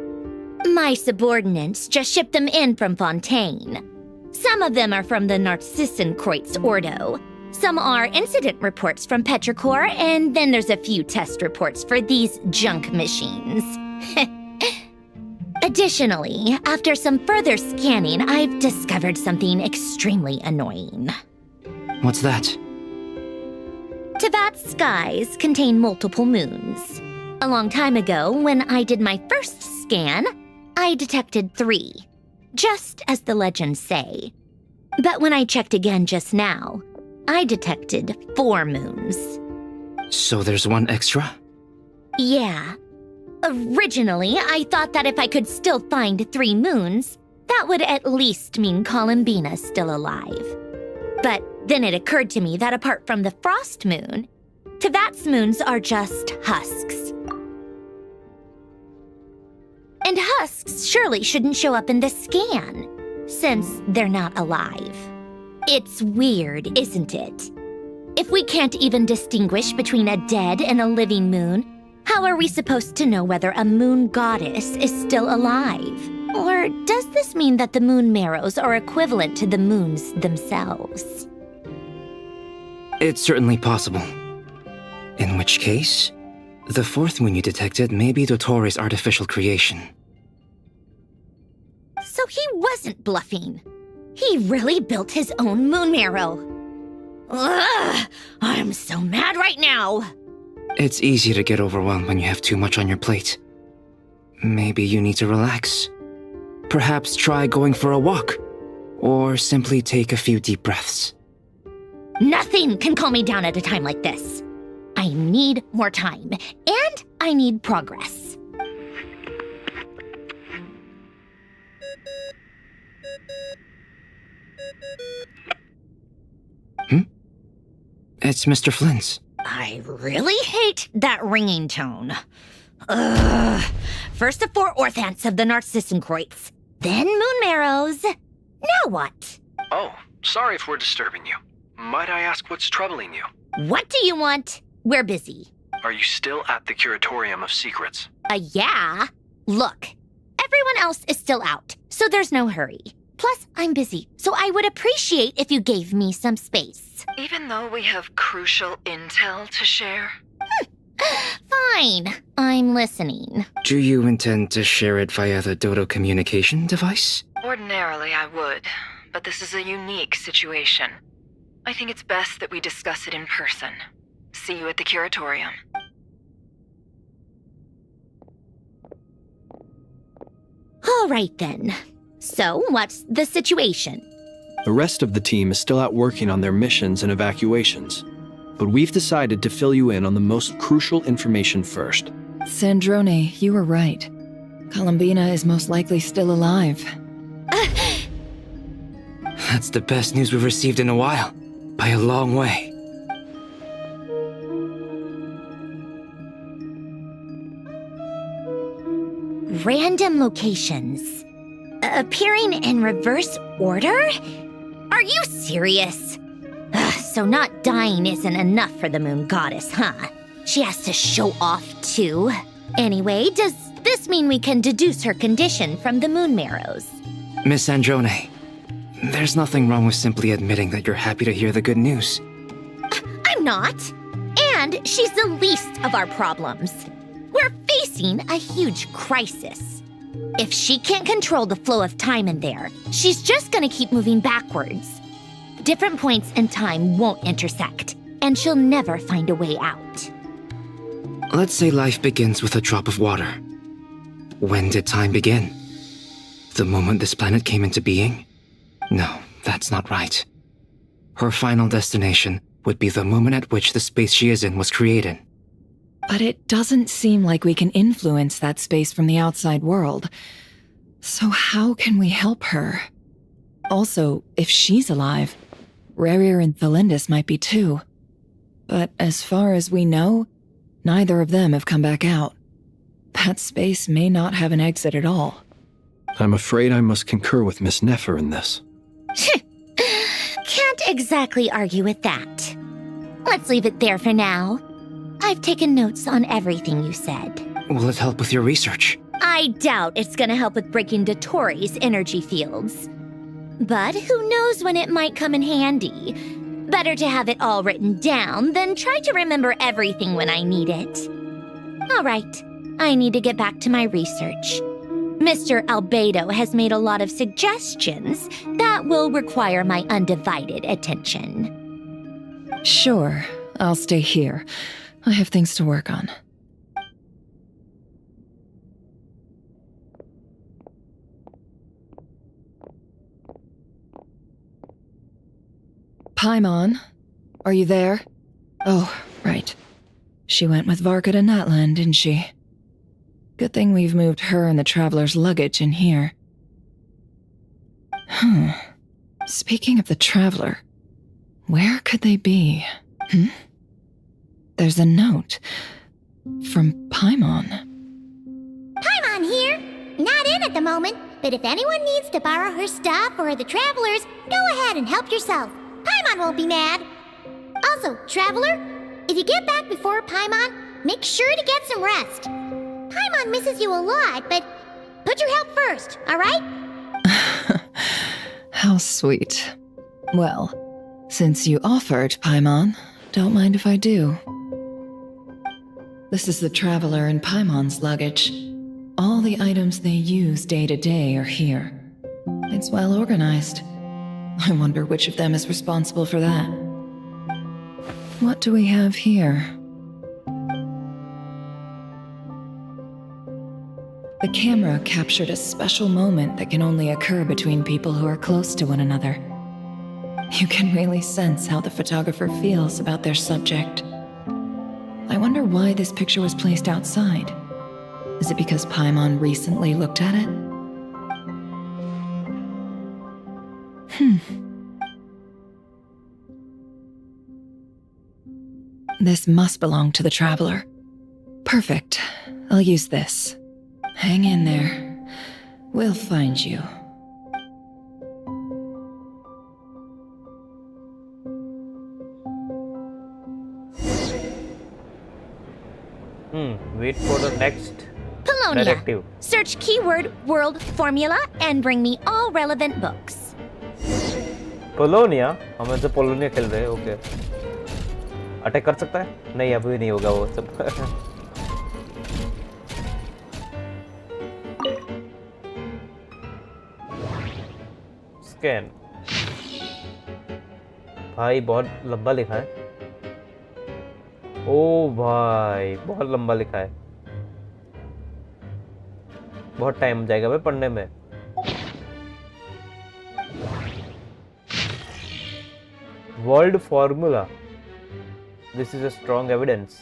My subordinates just shipped them in from Fontaine. Some of them are from the Narcissenkreuz Ordo. Some are incident reports from Petrichor, and then there's a few test reports for these junk machines. Additionally, after some further scanning, I've discovered something extremely annoying. What's that? Tevat's skies contain multiple moons. A long time ago, when I did my first scan, I detected 3, just as the legends say. But when I checked again just now, I detected 4 moons. So there's one extra? Yeah. Originally, I thought that if I could still find 3 moons, that would at least mean Columbina's still alive. But then it occurred to me that apart from the frost moon, Tevat's moons are just husks. And husks surely shouldn't show up in the scan, since they're not alive. It's weird, isn't it? If we can't even distinguish between a dead and a living moon, how are we supposed to know whether a moon goddess is still alive? Or does this mean that the moon marrows are equivalent to the moons themselves? It's certainly possible. In which case, the 4th moon you detected may be Dottore artificial creation. So he wasn't bluffing. He really built his own moon marrow. Ugh, I'm so mad right now. It's easy to get overwhelmed when you have too much on your plate. Maybe you need to relax. Perhaps try going for a walk, or simply take a few deep breaths. Nothing can calm me down at a time like this. I need more time, and I need progress. It's Mr. Flynn's. I really hate that ringing tone. Ugh. First the 4 orthants of the Narcissenkreuz, then moon marrows. Now what? Oh, sorry if we're disturbing you. Might I ask what's troubling you? What do you want? We're busy. Are you still at the Curatorium of Secrets? Yeah. Look, everyone else is still out, so there's no hurry. Plus, I'm busy, so I would appreciate if you gave me some space. Even though we have crucial intel to share? Fine. I'm listening. Do you intend to share it via the Dodo communication device? Ordinarily, I would, but this is a unique situation. I think it's best that we discuss it in person. See you at the Curatorium. All right, then. So, what's the situation? The rest of the team is still out working on their missions and evacuations, but we've decided to fill you in on the most crucial information first. Sandrone, you were right. Columbina is most likely still alive. That's the best news we've received in a while, by a long way. Random locations. Appearing in reverse order? Are you serious? So not dying isn't enough for the moon goddess, huh? She has to show off too. Anyway, does this mean we can deduce her condition from the moon marrows? Miss Sandrone, there's nothing wrong with simply admitting that you're happy to hear the good news. I'm not. And she's the least of our problems. We're facing a huge crisis. If she can't control the flow of time in there, she's just gonna keep moving backwards. Different points in time won't intersect, and she'll never find a way out. Let's say life begins with a drop of water. When did time begin? The moment this planet came into being? No, that's not right. Her final destination would be the moment at which the space she is in was created. But it doesn't seem like we can influence that space from the outside world. So how can we help her? Also, if she's alive, Rarier and Thalindus might be too. But as far as we know, neither of them have come back out. That space may not have an exit at all. I'm afraid I must concur with Miss Nefer in this. Can't exactly argue with that. Let's leave it there for now. I've taken notes on everything you said. Will it help with your research? I doubt it's gonna help with breaking Dotori's energy fields. But who knows when it might come in handy. Better to have it all written down than try to remember everything when I need it. All right, I need to get back to my research. Mr. Albedo has made a lot of suggestions that will require my undivided attention. Sure, I'll stay here. I have things to work on. Paimon, are you there? Oh, right. She went with Varka to Natlan, didn't she? Good thing we've moved her and the Traveler's luggage in here. Speaking of the Traveler, where could they be? There's a note from Paimon. Paimon here. Not in at the moment, but if anyone needs to borrow her stuff or the Travelers, go ahead and help yourself. Paimon won't be mad. Also, Traveler, if you get back before Paimon, make sure to get some rest. Paimon misses you a lot, but put your health first, all right? How sweet. Well, since you offered, Paimon, don't mind if I do. This is the Traveler and Paimon's luggage. All the items they use day to day are here. It's well organized. I wonder which of them is responsible for that. What do we have here? The camera captured a special moment that can only occur between people who are close to one another. You can really sense how the photographer feels about their subject. I wonder why this picture was placed outside. Is it because Paimon recently looked at it? This must belong to the Traveler. Perfect. I'll use this. Hang in there. We'll find you. Wait for the next Polonia. directive. Search keyword world formula and bring me all relevant books. Polonia हम ऐसे Polonia खेल रहे हैं okay attack कर सकता है नहीं अभी नहीं होगा वो सब स्कैन भाई बहुत लंबा लिखा है ओ भाई बहुत लंबा लिखा है बहुत टाइम जाएगा भाई पढ़ने में World formula. This is a strong evidence.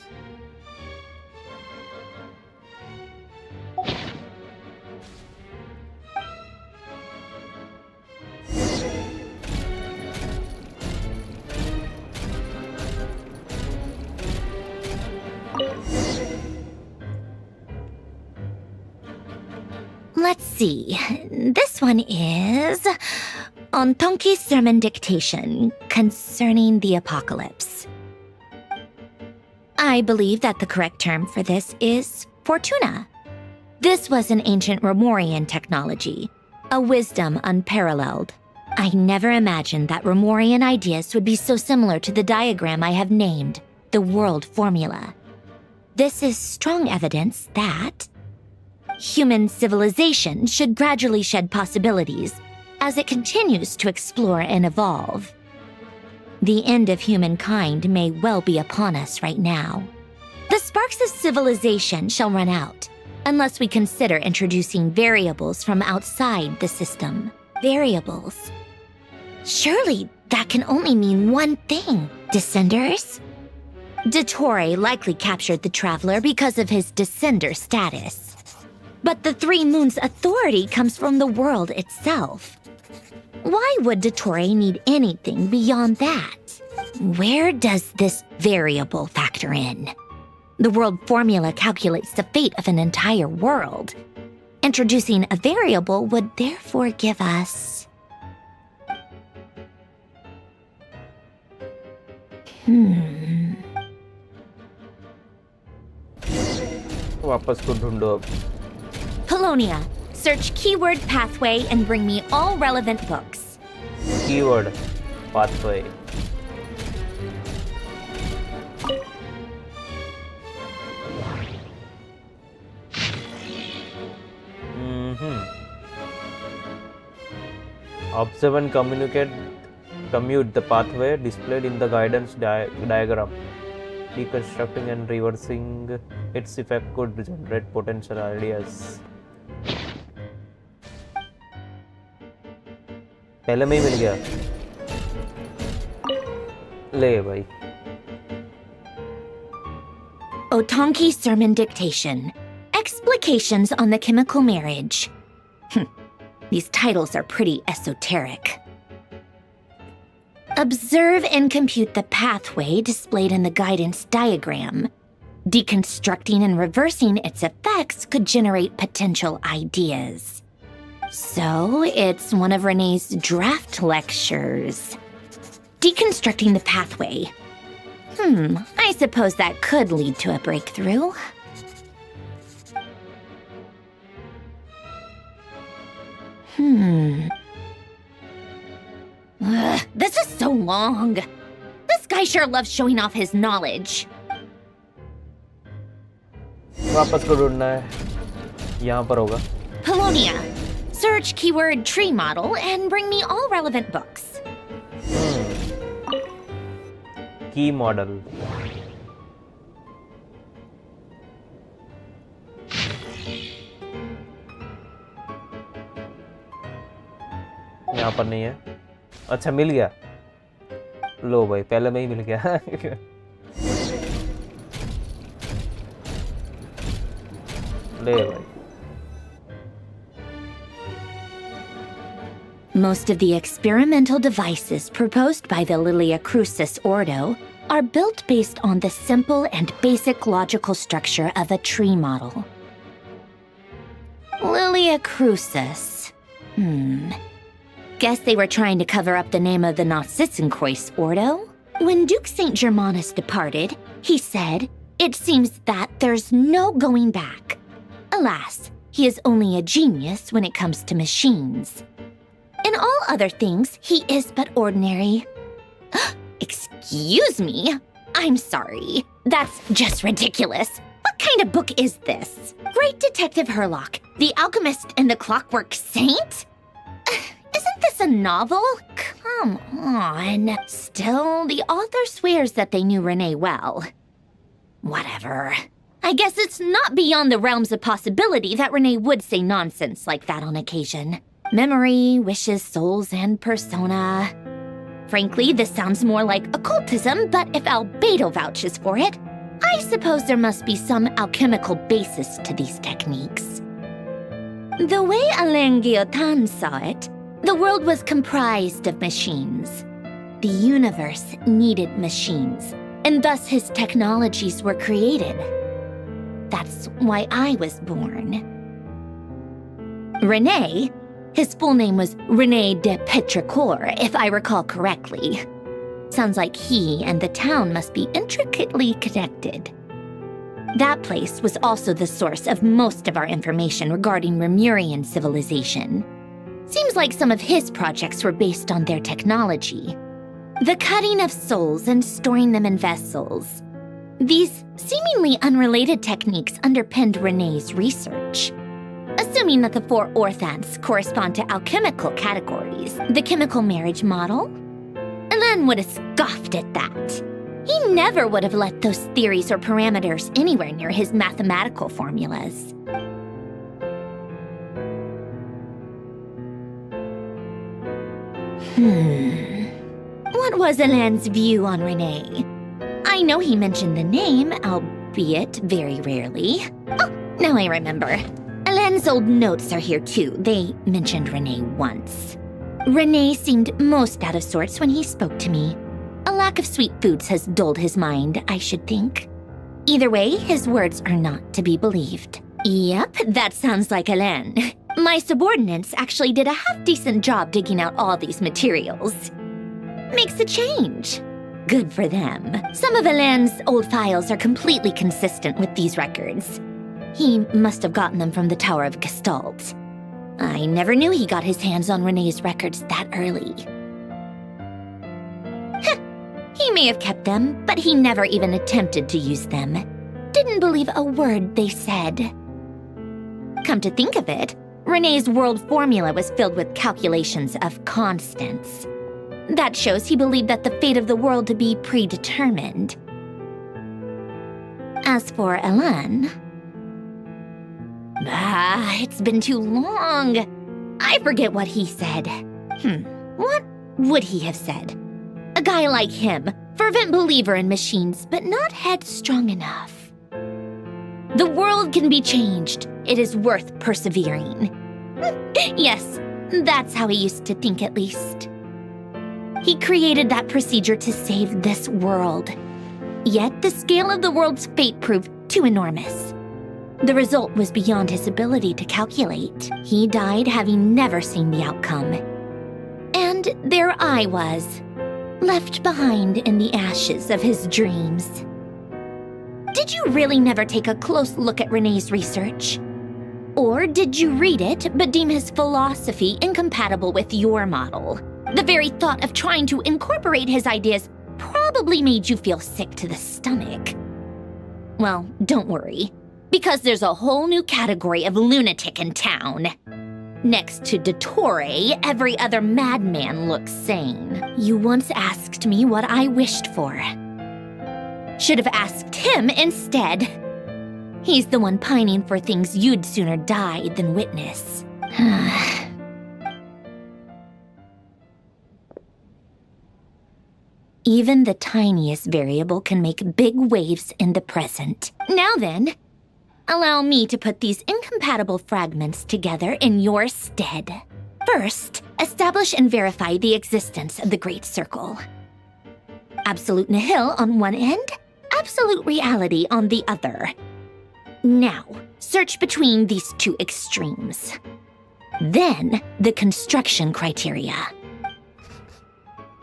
Let's see. This one is on Tonki's sermon dictation concerning the apocalypse. I believe that the correct term for this is Fortuna. This was an ancient Romorian technology, a wisdom unparalleled. I never imagined that Romorian ideas would be so similar to the diagram I have named, the world formula. This is strong evidence that human civilization should gradually shed possibilities as it continues to explore and evolve. The end of humankind may well be upon us right now. The sparks of civilization shall run out, unless we consider introducing variables from outside the system. Variables. Surely that can only mean one thing. Descenders? Dottore likely captured the Traveler because of his descender status. But the Three Moons' authority comes from the world itself. Why would Dottore need anything beyond that? Where does this variable factor in? The world formula calculates the fate of an entire world. Introducing a variable would therefore give us... वापस को ढूंढो अब. Polonia, search keyword pathway and bring me all relevant books. Keyword pathway. Observe and commute the pathway displayed in the guidance diagram. Deconstructing and reversing its effect could generate potential ideas. पहले में ही मिल गया. ले भाई. Otonki Sermon Dictation. Explications on the Chemical Marriage. These titles are pretty esoteric. Observe and compute the pathway displayed in the guidance diagram. Deconstructing and reversing its effects could generate potential ideas. So, it's one of Renee's draft lectures. Deconstructing the pathway. I suppose that could lead to a breakthrough. This is so long. This guy sure loves showing off his knowledge. वापस को ढूंढना है. यहाँ पर होगा. Polonia, search keyword tree model and bring me all relevant books. Key model. यहाँ पर नहीं है. अच्छा मिल गया. लो भाई पहले में ही मिल गया. ले भाई. Most of the experimental devices proposed by the Lilia Crucis Ordo are built based on the simple and basic logical structure of a tree model. Lilia Crucis. Guess they were trying to cover up the name of the Narsissenkreuz Ordo? When Duke St. Germanus departed, he said, "It seems that there's no going back." Alas, he is only a genius when it comes to machines. In all other things, he is but ordinary. Excuse me? I'm sorry. That's just ridiculous. What kind of book is this? Great Detective Herlock, The Alchemist and the Clockwork Saint? Isn't this a novel? Come on. Still, the author swears that they knew Renee well. Whatever. I guess it's not beyond the realms of possibility that Renee would say nonsense like that on occasion. Memory, wishes, souls, and persona. Frankly, this sounds more like occultism, but if Albedo vouches for it, I suppose there must be some alchemical basis to these techniques. The way Alain Guillotin saw it, the world was comprised of machines. The universe needed machines, and thus his technologies were created. That's why I was born. René, his full name was René de Petrichor, if I recall correctly. Sounds like he and the town must be intricately connected. That place was also the source of most of our information regarding Remurian civilization. Seems like some of his projects were based on their technology. The cutting of souls and storing them in vessels. These seemingly unrelated techniques underpinned René's research. Assuming that the four orthants correspond to alchemical categories, the chemical marriage model? Alain would have scoffed at that. He never would have let those theories or parameters anywhere near his mathematical formulas. What was Alain's view on Renee? I know he mentioned the name, albeit very rarely. Oh, now I remember. Alain's old notes are here too. They mentioned Renee once. Renee seemed most out of sorts when he spoke to me. A lack of sweet foods has dulled his mind, I should think. Either way, his words are not to be believed. Yep, that sounds like Alain. My subordinates actually did a half-decent job digging out all these materials. Makes a change. Good for them. Some of Alain's old files are completely consistent with these records. He must have gotten them from the Tower of Gestalt. I never knew he got his hands on Renee's records that early. He may have kept them, but he never even attempted to use them. Didn't believe a word they said. Come to think of it, Renee's world formula was filled with calculations of constants. That shows he believed that the fate of the world to be predetermined. As for Alain... it's been too long. I forget what he said. What would he have said? A guy like him, fervent believer in machines, but not headstrong enough. The world can be changed. It is worth persevering. Yes, that's how he used to think at least. He created that procedure to save this world. Yet the scale of the world's fate proved too enormous. The result was beyond his ability to calculate. He died having never seen the outcome. And there I was, left behind in the ashes of his dreams. Did you really never take a close look at Renee's research? Or did you read it but deem his philosophy incompatible with your model? The very thought of trying to incorporate his ideas probably made you feel sick to the stomach. Well, don't worry, because there's a whole new category of lunatic in town. Next to Dottore, every other madman looks sane. You once asked me what I wished for. Should have asked him instead. He's the one pining for things you'd sooner die than witness. Even the tiniest variable can make big waves in the present. Now then, allow me to put these incompatible fragments together in your stead. First, establish and verify the existence of the Great Circle. Absolute nihil on one end, absolute reality on the other. Now, search between these two extremes. Then, the construction criteria.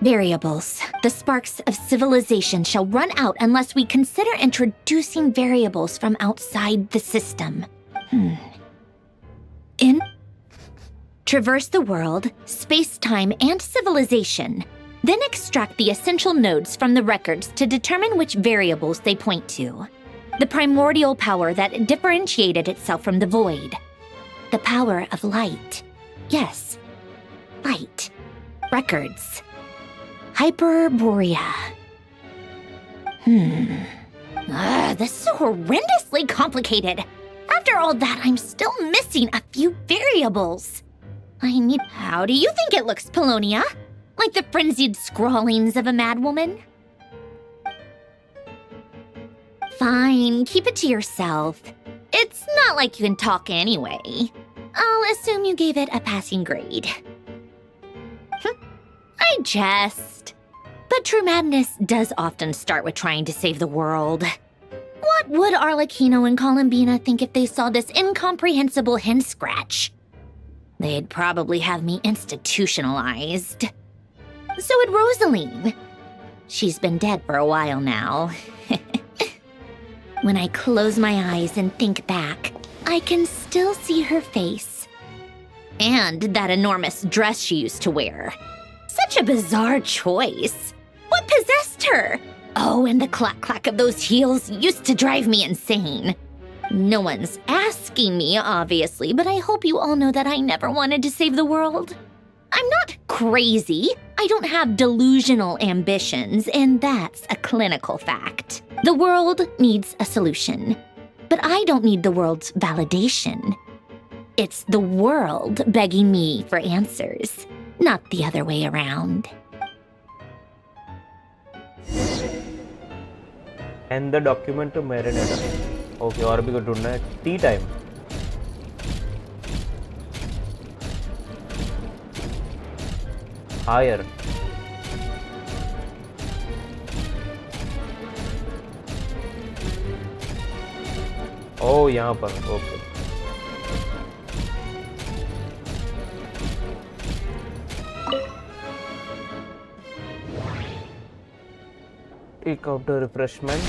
Variables. The sparks of civilization shall run out unless we consider introducing variables from outside the system. Traverse the world, space-time, and civilization. Then extract the essential nodes from the records to determine which variables they point to. The primordial power that differentiated itself from the void. The power of light. Yes, light. Records. Hyperborea. This is horrendously complicated. After all that, I'm still missing a few variables. How do you think it looks, Polonia? Like the frenzied scrawlings of a madwoman? Fine, keep it to yourself. It's not like you can talk anyway. I'll assume you gave it a passing grade. I jest. But true madness does often start with trying to save the world. What would Arlecchino and Columbina think if they saw this incomprehensible hen scratch? They'd probably have me institutionalized. So would Rosaline. She's been dead for a while now. When I close my eyes and think back, I can still see her face. And that enormous dress she used to wear. Such a bizarre choice. What possessed her? Oh, and the clack-clack of those heels used to drive me insane. No one's asking me, obviously, but I hope you all know that I never wanted to save the world. I'm not crazy. I don't have delusional ambitions, and that's a clinical fact. The world needs a solution, but I don't need the world's validation. It's the world begging me for answers. not the other way around. And the document to marinator. Okay, और भी कुछ ढूंढना है. Tea time. Higher. Oh, यहाँ पर. Okay. Take out the refreshment.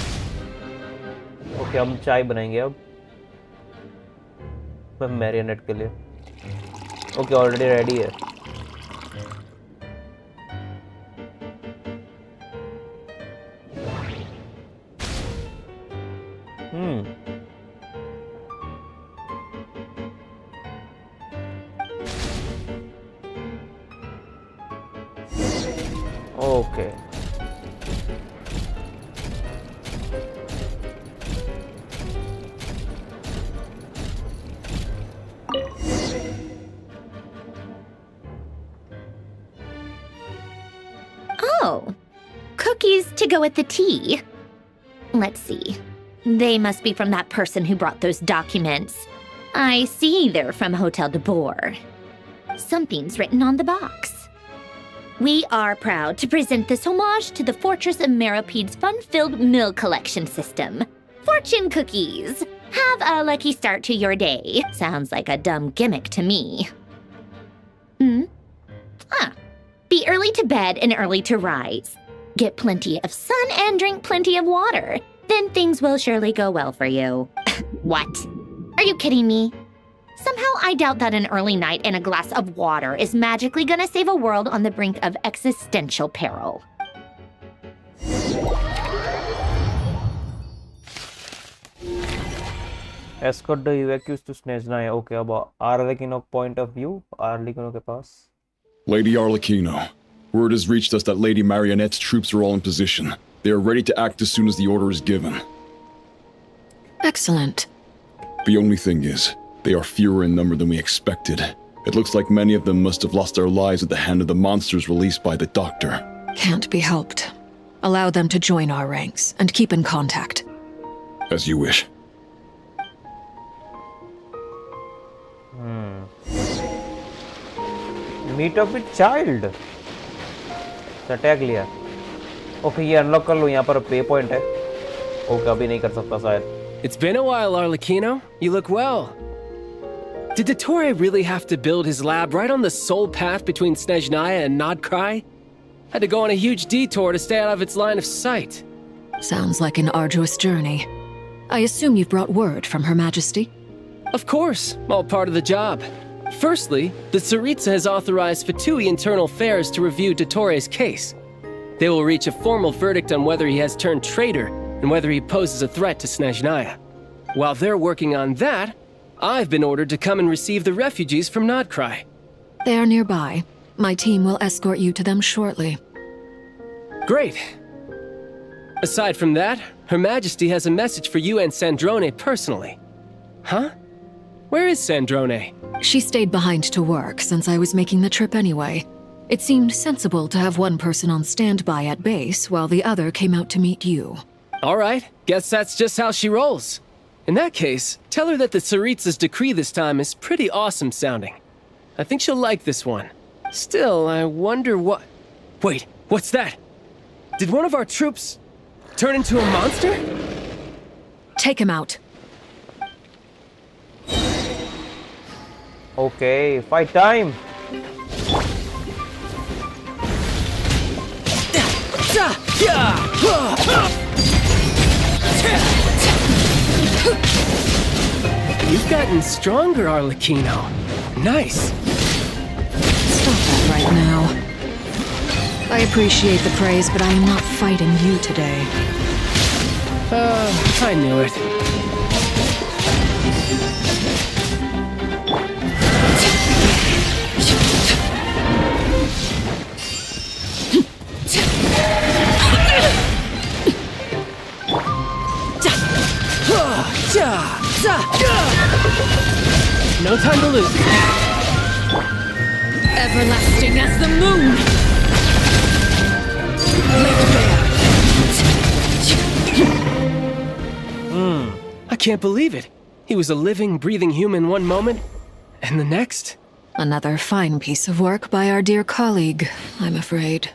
Okay, हम चाय बनाएंगे अब. मैरिनेट के लिए. Okay, already ready है. Okay. Oh, cookies to go with the tea. Let's see. They must be from that person who brought those documents. I see they're from Hotel de Boer. Something's written on the box. We are proud to present this homage to the Fortress of Meropede's fun-filled mill collection system. Fortune cookies. Have a lucky start to your day. Sounds like a dumb gimmick to me. Be early to bed and early to rise. Get plenty of sun and drink plenty of water. Then things will surely go well for you. What? Are you kidding me? Somehow I doubt that an early night and a glass of water is magically gonna save a world on the brink of existential peril. Escort the evacuees to Snezhnaya. Okay, अब Arlecchino point of view. Arlecchino के पास. Lady Arlecchino, word has reached us that Lady Marionette's troops are all in position. They are ready to act as soon as the order is given. Excellent. The only thing is, they are fewer in number than we expected. It looks like many of them must have lost their lives at the hand of the monsters released by the Doctor. Can't be helped. Allow them to join our ranks and keep in contact. As you wish. Meet up with child. Tag लिया. Okay, ये unlock कर लो. यहाँ पर पे point है. Okay, अभी नहीं कर सकता शायद. It's been a while, Arlecchino. You look well. Did Dottore really have to build his lab right on the sole path between Snezhnaya and Nodcry? Had to go on a huge detour to stay out of its line of sight. Sounds like an arduous journey. I assume you've brought word from Her Majesty? Of course, all part of the job. Firstly, the Tsaritsa has authorized Fatui Internal Affairs to review Dottore's case. They will reach a formal verdict on whether he has turned traitor and whether he poses a threat to Snezhnaya. While they're working on that, I've been ordered to come and receive the refugees from Nodcry. They are nearby. My team will escort you to them shortly. Great. Aside from that, Her Majesty has a message for you and Sandrone personally. Huh? Where is Sandrone? She stayed behind to work since I was making the trip anyway. It seemed sensible to have one person on standby at base while the other came out to meet you. All right, guess that's just how she rolls. In that case, tell her that the Tsaritsa's decree this time is pretty awesome sounding. I think she'll like this one. Still, I wonder what... Wait, what's that? Did one of our troops turn into a monster? Take him out. Okay, fight time. You've gotten stronger, Arlecchino. Nice. Stop that right now. I appreciate the praise, but I am not fighting you today. I knew it. No time to lose. Everlasting as the moon! I can't believe it. He was a living, breathing human one moment, and the next? Another fine piece of work by our dear colleague, I'm afraid.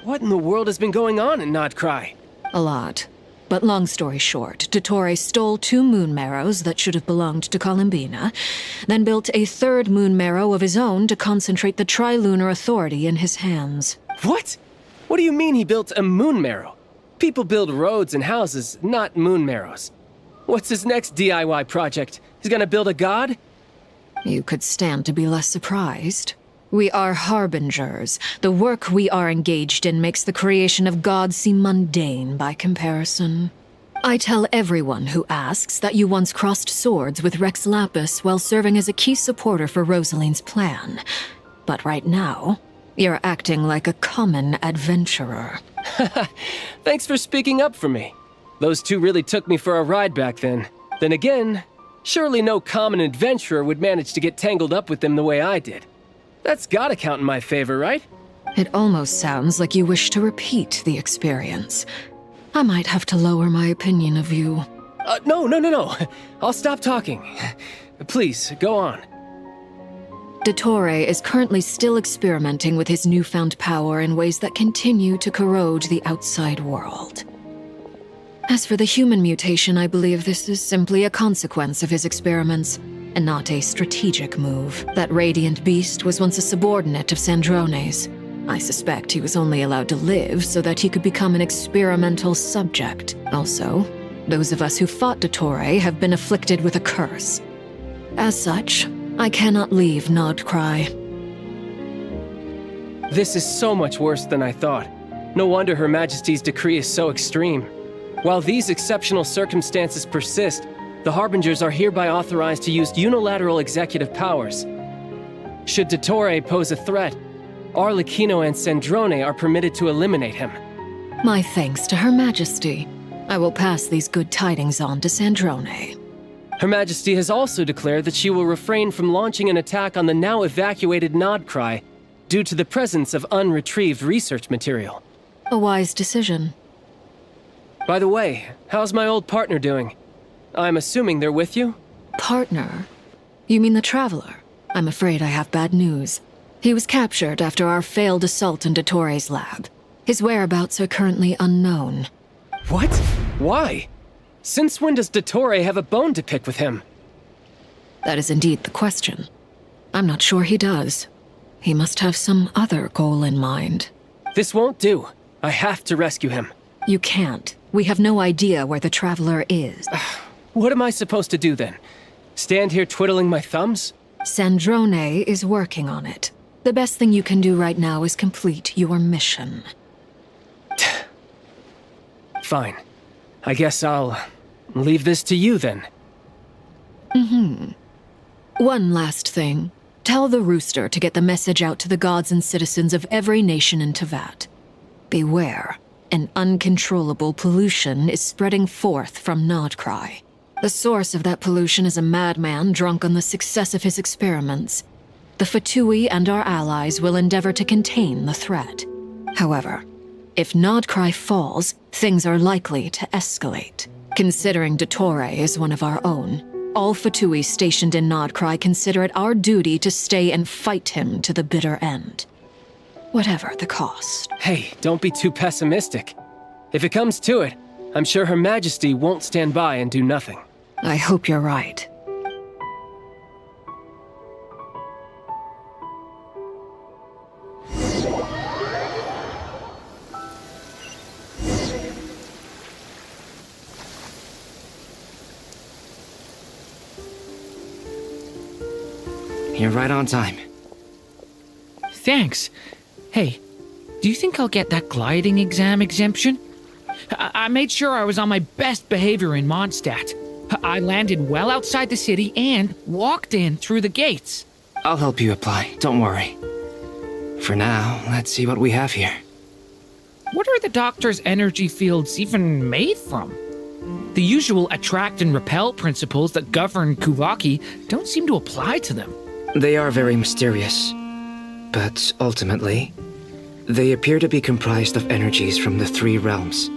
What in the world has been going on in Nodcry? A lot. But long story short, Dottore stole 2 moon marrows that should have belonged to Columbina, then built a 3rd moon marrow of his own to concentrate the Trilunar Authority in his hands. What? What do you mean he built a moon marrow? People build roads and houses, not moon marrows. What's his next DIY project? He's gonna build a god? You could stand to be less surprised. We are harbingers. The work we are engaged in makes the creation of gods seem mundane by comparison. I tell everyone who asks that you once crossed swords with Rex Lapis while serving as a key supporter for Rosaline's plan. But right now, you're acting like a common adventurer. Thanks for speaking up for me. Those 2 really took me for a ride back then. Then again, surely no common adventurer would manage to get tangled up with them the way I did. That's gotta count in my favor, right? It almost sounds like you wish to repeat the experience. I might have to lower my opinion of you. No. I'll stop talking. Please, go on. Dottore is currently still experimenting with his newfound power in ways that continue to corrode the outside world. As for the human mutation, I believe this is simply a consequence of his experiments, and not a strategic move. That radiant beast was once a subordinate of Sandrone's. I suspect he was only allowed to live so that he could become an experimental subject. Also, those of us who fought Dottore have been afflicted with a curse. As such, I cannot leave Nodcry. This is so much worse than I thought. No wonder Her Majesty's decree is so extreme. While these exceptional circumstances persist, the Harbingers are hereby authorized to use unilateral executive powers. Should Dottore pose a threat, Arlecchino and Sandrone are permitted to eliminate him. My thanks to Her Majesty. I will pass these good tidings on to Sandrone. Her Majesty has also declared that she will refrain from launching an attack on the now evacuated Nodcry due to the presence of unretrieved research material. A wise decision. By the way, how's my old partner doing? I'm assuming they're with you? Partner? You mean the Traveler? I'm afraid I have bad news. He was captured after our failed assault in Dottore's lab. His whereabouts are currently unknown. What? Why? Since when does Dottore have a bone to pick with him? That is indeed the question. I'm not sure he does. He must have some other goal in mind. This won't do. I have to rescue him. You can't. We have no idea where the Traveler is. What am I supposed to do then? Stand here twiddling my thumbs? Sandrone is working on it. The best thing you can do right now is complete your mission. Fine. I guess I'll leave this to you then. One last thing. Tell the Rooster to get the message out to the gods and citizens of every nation in Tevat. Beware. An uncontrollable pollution is spreading forth from Nodcry. The source of that pollution is a madman drunk on the success of his experiments. The Fatui and our allies will endeavor to contain the threat. However, if Nodcry falls, things are likely to escalate. Considering Dottore is one of our own, all Fatui stationed in Nodcry consider it our duty to stay and fight him to the bitter end. Whatever the cost. Hey, don't be too pessimistic. If it comes to it, I'm sure Her Majesty won't stand by and do nothing. I hope you're right. You're right on time. Thanks. Hey, do you think I'll get that gliding exam exemption? I made sure I was on my best behavior in Mondstadt. I landed well outside the city and walked in through the gates. I'll help you apply, don't worry. For now, let's see what we have here. What are the doctor's energy fields even made from? The usual attract and repel principles that govern Kuvaki don't seem to apply to them. They are very mysterious. But ultimately, they appear to be comprised of energies from the 3 realms.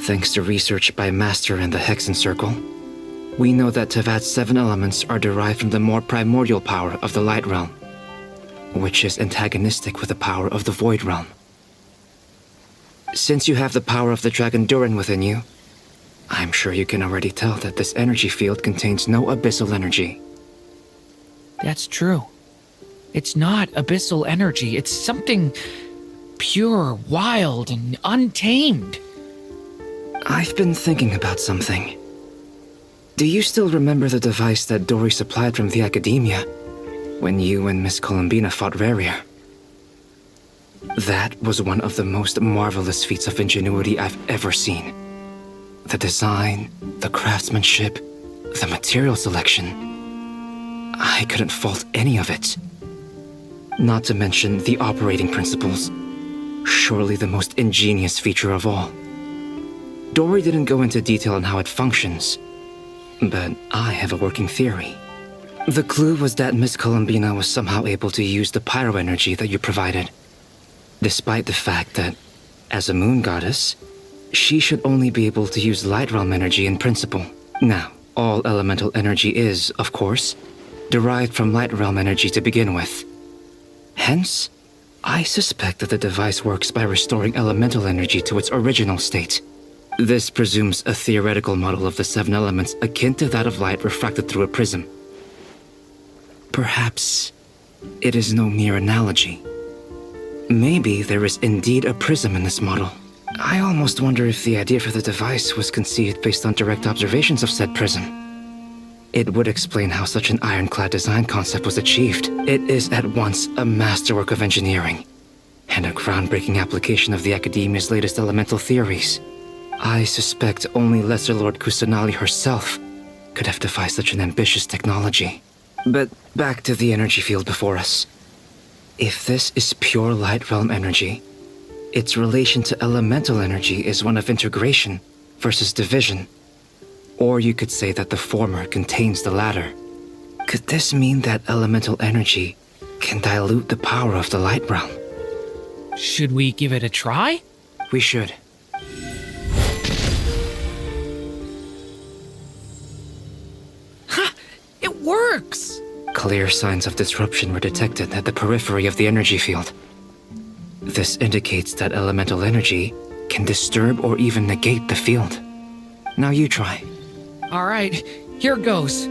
Thanks to research by Master and the Hexen Circle, we know that Tevat's 7 elements are derived from the more primordial power of the Light Realm, which is antagonistic with the power of the Void Realm. Since you have the power of the Dragon Durin within you, I'm sure you can already tell that this energy field contains no abyssal energy. That's true. It's not abyssal energy. It's something pure, wild, and untamed. I've been thinking about something. Do you still remember the device that Dory supplied from the Academia when you and Miss Columbina fought Rarier? That was one of the most marvelous feats of ingenuity I've ever seen. The design, the craftsmanship, the material selection. I couldn't fault any of it. Not to mention the operating principles. Surely the most ingenious feature of all. Dory didn't go into detail on how it functions, but I have a working theory. The clue was that Miss Columbina was somehow able to use the pyro energy that you provided, despite the fact that, as a moon goddess, she should only be able to use light realm energy in principle. Now, all elemental energy is, of course, derived from light realm energy to begin with. Hence, I suspect that the device works by restoring elemental energy to its original state. This presumes a theoretical model of the 7 elements akin to that of light refracted through a prism. Perhaps it is no mere analogy. Maybe there is indeed a prism in this model. I almost wonder if the idea for the device was conceived based on direct observations of said prism. It would explain how such an ironclad design concept was achieved. It is at once a masterwork of engineering and a groundbreaking application of the Academia's latest elemental theories. I suspect only Lesser Lord Kusanali herself could have devised such an ambitious technology. But back to the energy field before us. If this is pure light realm energy, its relation to elemental energy is one of integration versus division. Or you could say that the former contains the latter. Could this mean that elemental energy can dilute the power of the light realm? Should we give it a try? We should. Ha! It works! Clear signs of disruption were detected at the periphery of the energy field. This indicates that elemental energy can disturb or even negate the field. Now you try. All right, here goes.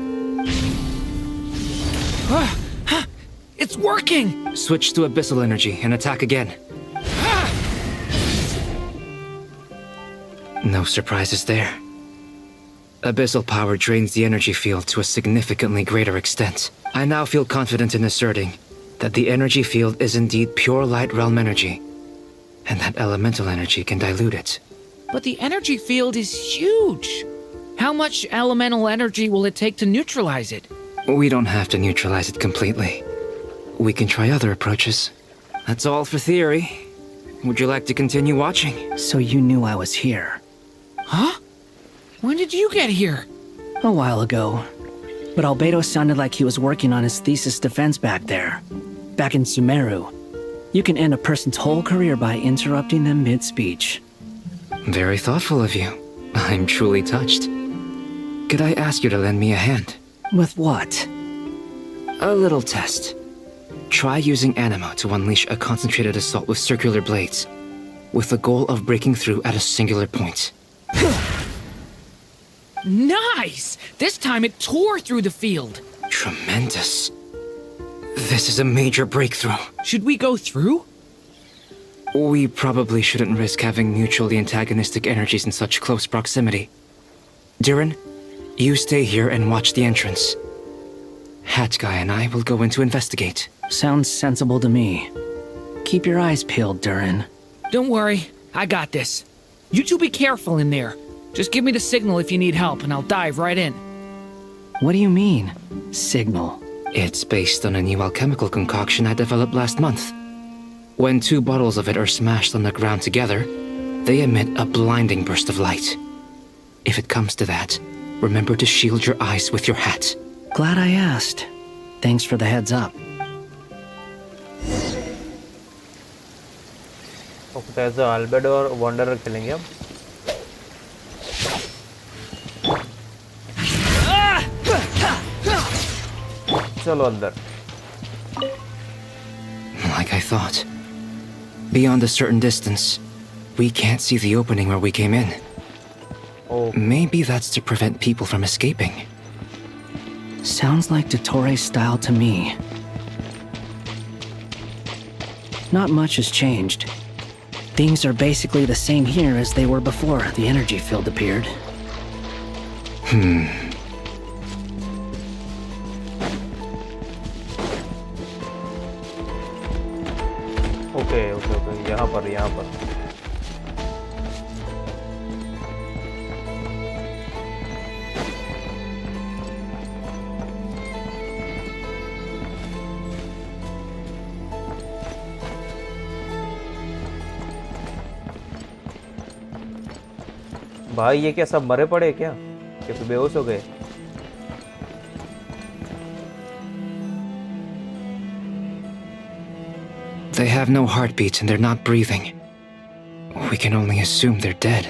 It's working! Switch to abyssal energy and attack again. No surprises there. Abyssal power drains the energy field to a significantly greater extent. I now feel confident in asserting that the energy field is indeed pure light realm energy, and that elemental energy can dilute it. But the energy field is huge. How much elemental energy will it take to neutralize it? We don't have to neutralize it completely. We can try other approaches. That's all for theory. Would you like to continue watching? So you knew I was here. Huh? When did you get here? A while ago. But Albedo sounded like he was working on his thesis defense back there. Back in Sumeru. You can end a person's whole career by interrupting them mid-speech. Very thoughtful of you. I'm truly touched. Could I ask you to lend me a hand? With what? A little test. Try using Animo to unleash a concentrated assault with circular blades, with the goal of breaking through at a singular point. Nice! This time it tore through the field. Tremendous. This is a major breakthrough. Should we go through? We probably shouldn't risk having mutually antagonistic energies in such close proximity. Durin, you stay here and watch the entrance. Hat Guy and I will go in to investigate. Sounds sensible to me. Keep your eyes peeled, Durin. Don't worry, I got this. You two be careful in there. Just give me the signal if you need help and I'll dive right in. What do you mean, signal? It's based on a new alchemical concoction I developed last month. When 2 bottles of it are smashed on the ground together, they emit a blinding burst of light. If it comes to that, remember to shield your eyes with your hat. Glad I asked. Thanks for the heads up. तो as albedo और wanderer खेलेंगे हम। चलो अंदर। Like I thought. Beyond a certain distance, we can't see the opening where we came in. Oh. Maybe that's to prevent people from escaping. Sounds like Dottore's style to me. Not much has changed. Things are basically the same here as they were before the energy field appeared. Okay okay okay, यहाँ पर यहाँ पर। भाई ये क्या सब मरे पड़े क्या? क्या फिर बेहोश हो गए? They have no heartbeats and they're not breathing. We can only assume they're dead.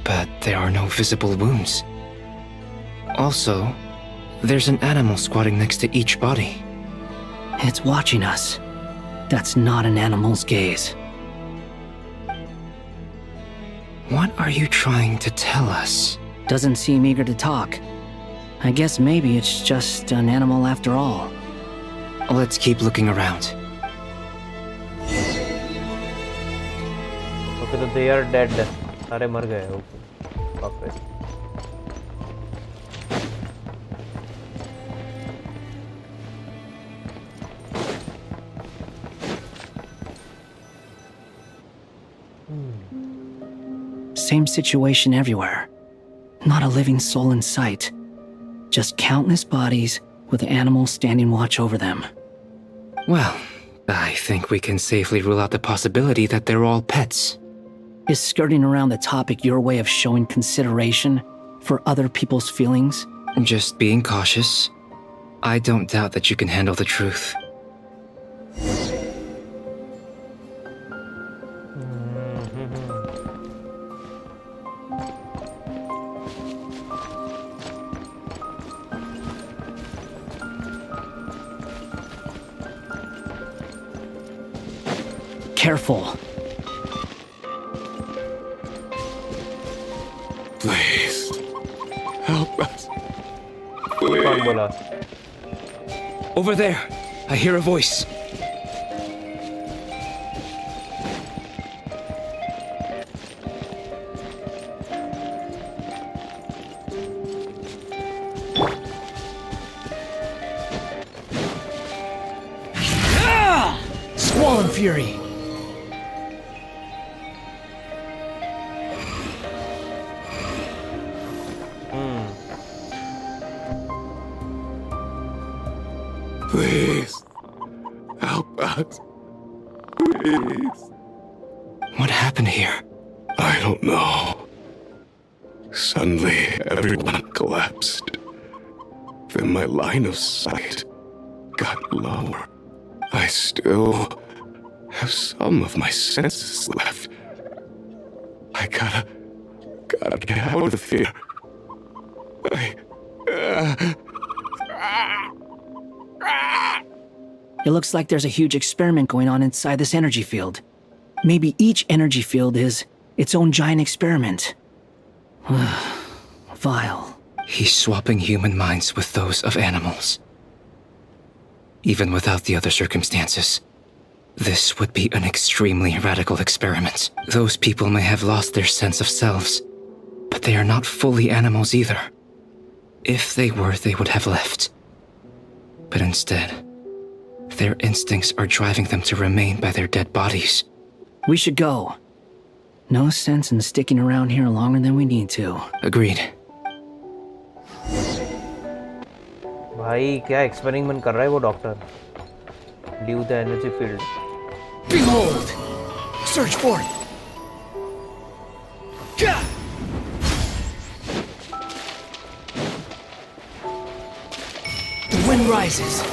But there are no visible wounds. Also, there's an animal squatting next to each body. It's watching us. That's not an animal's gaze. What are you trying to tell us? Doesn't seem eager to talk. I guess maybe it's just an animal after all. Let's keep looking around. Okay तो they are dead. सारे मर गए। Okay बाप रे। Same situation everywhere. Not a living soul in sight. Just countless bodies with animals standing watch over them. Well, I think we can safely rule out the possibility that they're all pets. Is skirting around the topic your way of showing consideration for other people's feelings? Just being cautious. I don't doubt that you can handle the truth. Careful. Please, help us. कौन बोला? Over there, I hear a voice. Squall and Fury. Please, help us. Please. What happened here? I don't know. Suddenly, everyone collapsed. Then my line of sight got lower. I still have some of my senses left. I gotta get out of here. It looks like there's a huge experiment going on inside this energy field. Maybe each energy field is its own giant experiment. Vile. He's swapping human minds with those of animals. Even without the other circumstances, this would be an extremely radical experiment. Those people may have lost their sense of selves, but they are not fully animals either. If they were, they would have left. But instead, their instincts are driving them to remain by their dead bodies. We should go. No sense in sticking around here longer than we need to. Agreed. भाई क्या experiment कर रहा है वो doctor? Leave the energy field. Behold! Search for it! Gah! The wind rises.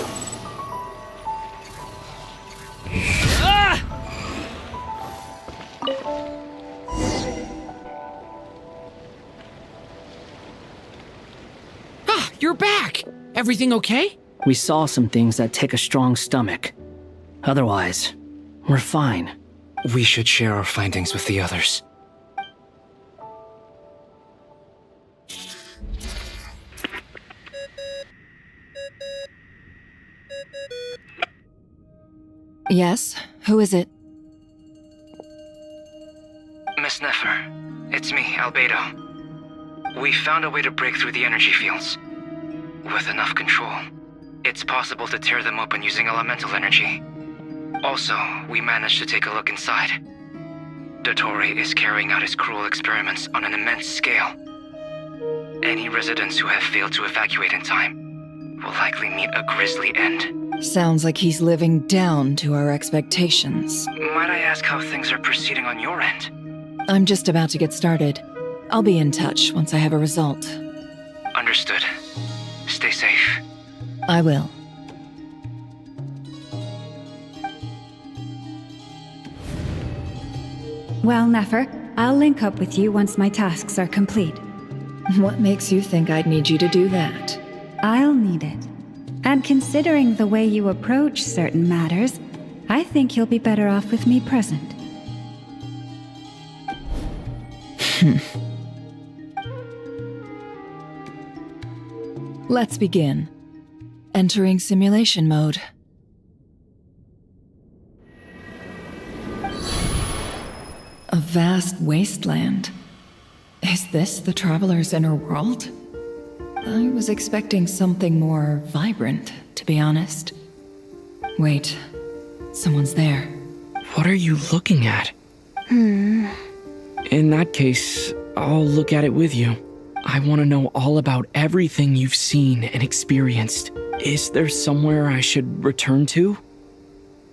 You're back! Everything okay? We saw some things that take a strong stomach. Otherwise, we're fine. We should share our findings with the others. Yes? Who is it? Miss Nefer, it's me, Albedo. We found a way to break through the energy fields. With enough control, it's possible to tear them open using elemental energy. Also, we managed to take a look inside. Dottore is carrying out his cruel experiments on an immense scale. Any residents who have failed to evacuate in time will likely meet a grisly end. Sounds like he's living down to our expectations. Might I ask how things are proceeding on your end? I'm just about to get started. I'll be in touch once I have a result. Understood. Stay safe. I will. Well, Nefer, I'll link up with you once my tasks are complete. What makes you think I'd need you to do that? I'll need it. And considering the way you approach certain matters, I think you'll be better off with me present. Let's begin. Entering simulation mode. A vast wasteland. Is this the Traveler's inner world? I was expecting something more vibrant, to be honest. Wait, someone's there. What are you looking at? In that case, I'll look at it with you. I want to know all about everything you've seen and experienced. Is there somewhere I should return to?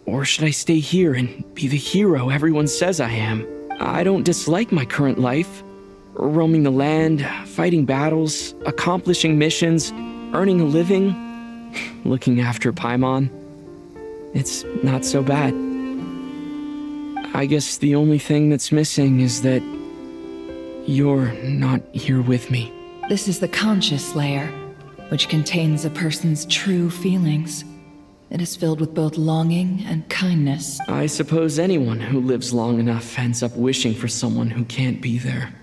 Or should I stay here and be the hero everyone says I am? I don't dislike my current life. Roaming the land, fighting battles, accomplishing missions, earning a living, looking after Paimon. It's not so bad. I guess the only thing that's missing is that you're not here with me. This is the conscious layer, which contains a person's true feelings. It is filled with both longing and kindness. I suppose anyone who lives long enough ends up wishing for someone who can't be there.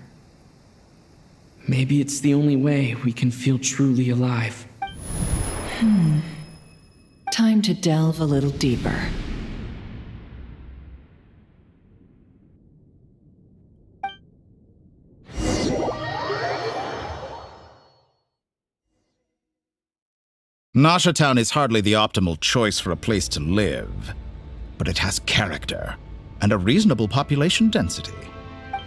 Maybe it's the only way we can feel truly alive. Time to delve a little deeper. Nasha Town is hardly the optimal choice for a place to live, but it has character and a reasonable population density.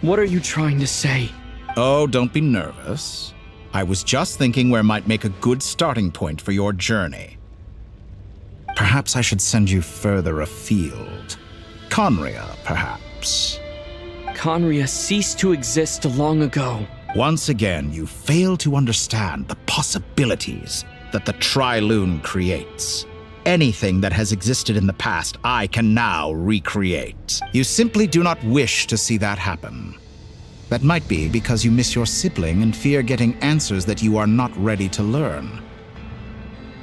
What are you trying to say? Oh, don't be nervous. I was just thinking where might make a good starting point for your journey. Perhaps I should send you further afield. Conria, perhaps. Conria ceased to exist long ago. Once again, you fail to understand the possibilities that the Tri-Lune creates. Anything that has existed in the past, I can now recreate. You simply do not wish to see that happen. That might be because you miss your sibling and fear getting answers that you are not ready to learn.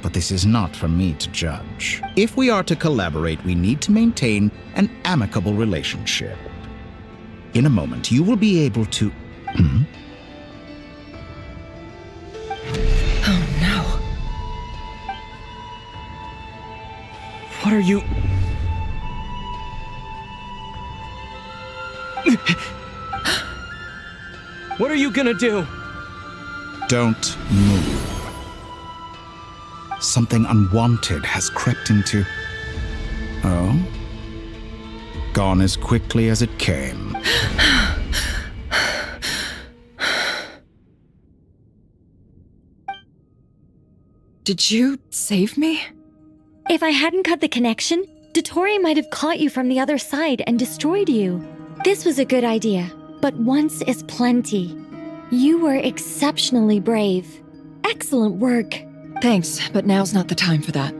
But this is not for me to judge. If we are to collaborate, we need to maintain an amicable relationship. In a moment, you will be able to... Oh no. What are you... What are you gonna do? Don't move. Something unwanted has crept into... Oh? Gone as quickly as it came. Did you save me? If I hadn't cut the connection, Dottore might have caught you from the other side and destroyed you. This was a good idea, but once is plenty. You were exceptionally brave. Excellent work. Thanks, but now's not the time for that.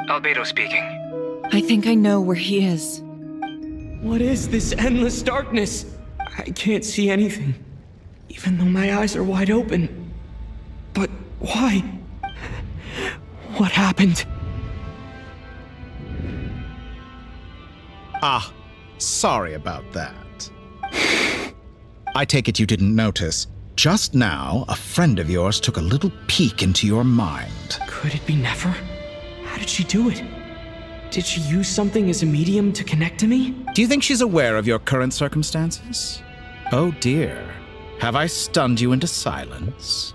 Albedo speaking. I think I know where he is. What is this endless darkness? I can't see anything, even though my eyes are wide open. But why? What happened? Ah, sorry about that. I take it you didn't notice. Just now, a friend of yours took a little peek into your mind. Could it be Nefer? How did she do it? Did she use something as a medium to connect to me? Do you think she's aware of your current circumstances? Oh dear. Have I stunned you into silence?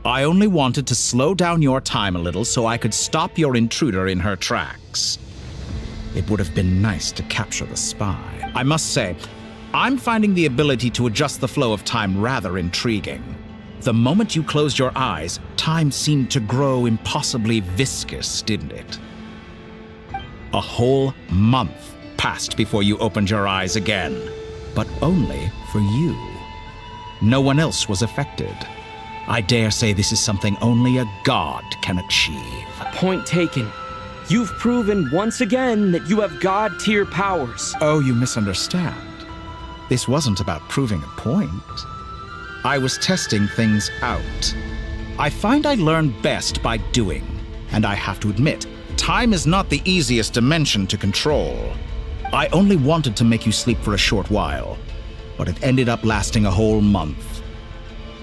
I only wanted to slow down your time a little so I could stop your intruder in her tracks. It would have been nice to capture the spy. I must say, I'm finding the ability to adjust the flow of time rather intriguing. The moment you closed your eyes, time seemed to grow impossibly viscous, didn't it? A whole month passed before you opened your eyes again, but only for you. No one else was affected. I dare say this is something only a god can achieve. Point taken. You've proven once again that you have god-tier powers. Oh, you misunderstand. This wasn't about proving a point. I was testing things out. I find I learn best by doing, and I have to admit, time is not the easiest dimension to control. I only wanted to make you sleep for a short while, but it ended up lasting a whole month.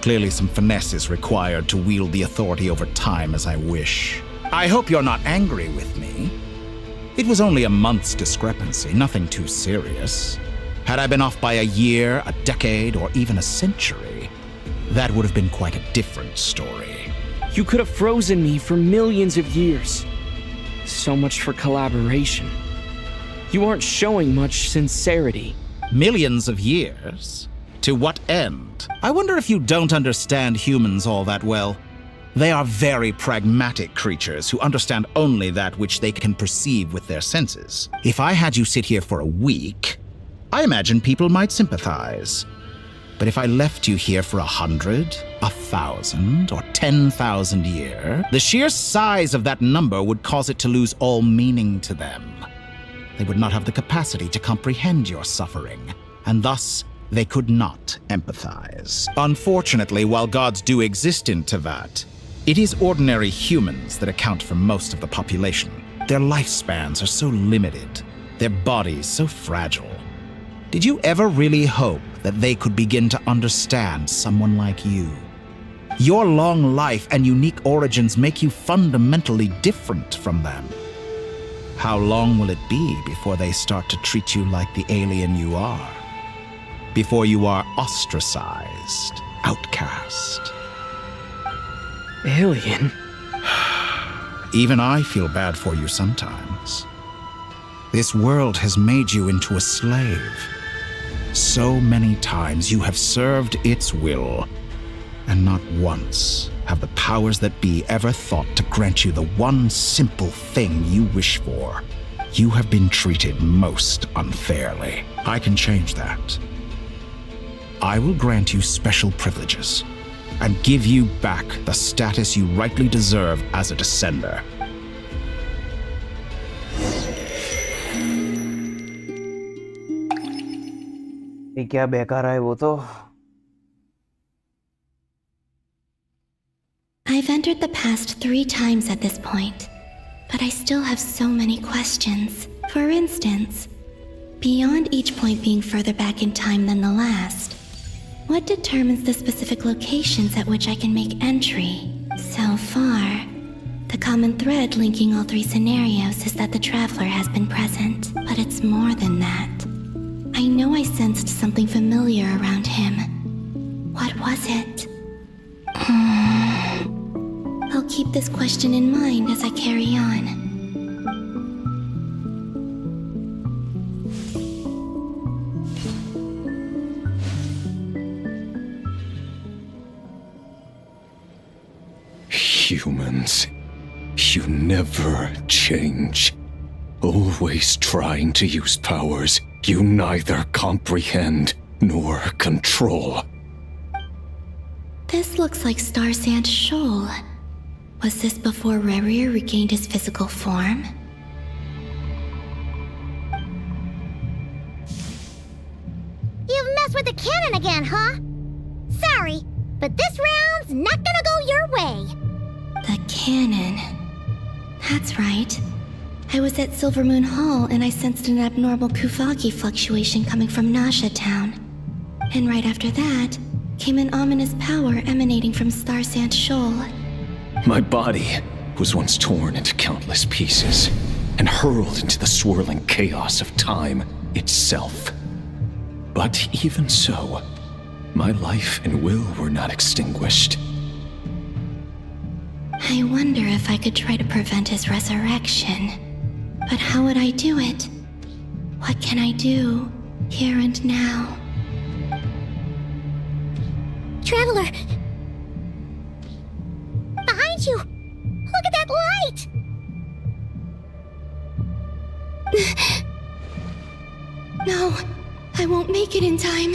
Clearly some finesse is required to wield the authority over time as I wish. I hope you're not angry with me. It was only a month's discrepancy, nothing too serious. Had I been off by a year, a decade, or even a century, that would have been quite a different story. You could have frozen me for millions of years. So much for collaboration. You aren't showing much sincerity. Millions of years? To what end? I wonder if you don't understand humans all that well. They are very pragmatic creatures who understand only that which they can perceive with their senses. If I had you sit here for a week, I imagine people might sympathize. But if I left you here for 100, 1,000, or 10,000 years, the sheer size of that number would cause it to lose all meaning to them. They would not have the capacity to comprehend your suffering, and thus they could not empathize. Unfortunately, while gods do exist in Tevat, it is ordinary humans that account for most of the population. Their lifespans are so limited, their bodies so fragile. Did you ever really hope that they could begin to understand someone like you? Your long life and unique origins make you fundamentally different from them. How long will it be before they start to treat you like the alien you are? Before you are ostracized, outcast? Alien? Even I feel bad for you sometimes. This world has made you into a slave. So many times you have served its will, and not once have the powers that be ever thought to grant you the one simple thing you wish for. You have been treated most unfairly. I can change that. I will grant you special privileges and give you back the status you rightly deserve as a descender. ये क्या बेकार है वो तो I've entered the past 3 times at this point, but I still have so many questions. For instance, beyond each point being further back in time than the last, what determines the specific locations at which I can make entry? So far, the common thread linking all 3 scenarios is that the Traveler has been present, but it's more than that. I know I sensed something familiar around him. What was it? I'll keep this question in mind as I carry on. Humans, you never change. Always trying to use powers you neither comprehend nor control. This looks like Star Sand Shoal. Was this before Rerir regained his physical form? for the cannon again, huh? Sorry, but this round's not gonna go your way. The cannon. That's right. I was at Silvermoon Hall and I sensed an abnormal Kuvaki fluctuation coming from Nasha Town. And right after that, came an ominous power emanating from Star Sand Shoal. My body was once torn into countless pieces and hurled into the swirling chaos of time itself. But even so, my life and will were not extinguished. I wonder if I could try to prevent his resurrection. But how would I do it? What can I do, here and now? Traveler! Behind you! Look at that light! No, I won't make it in time.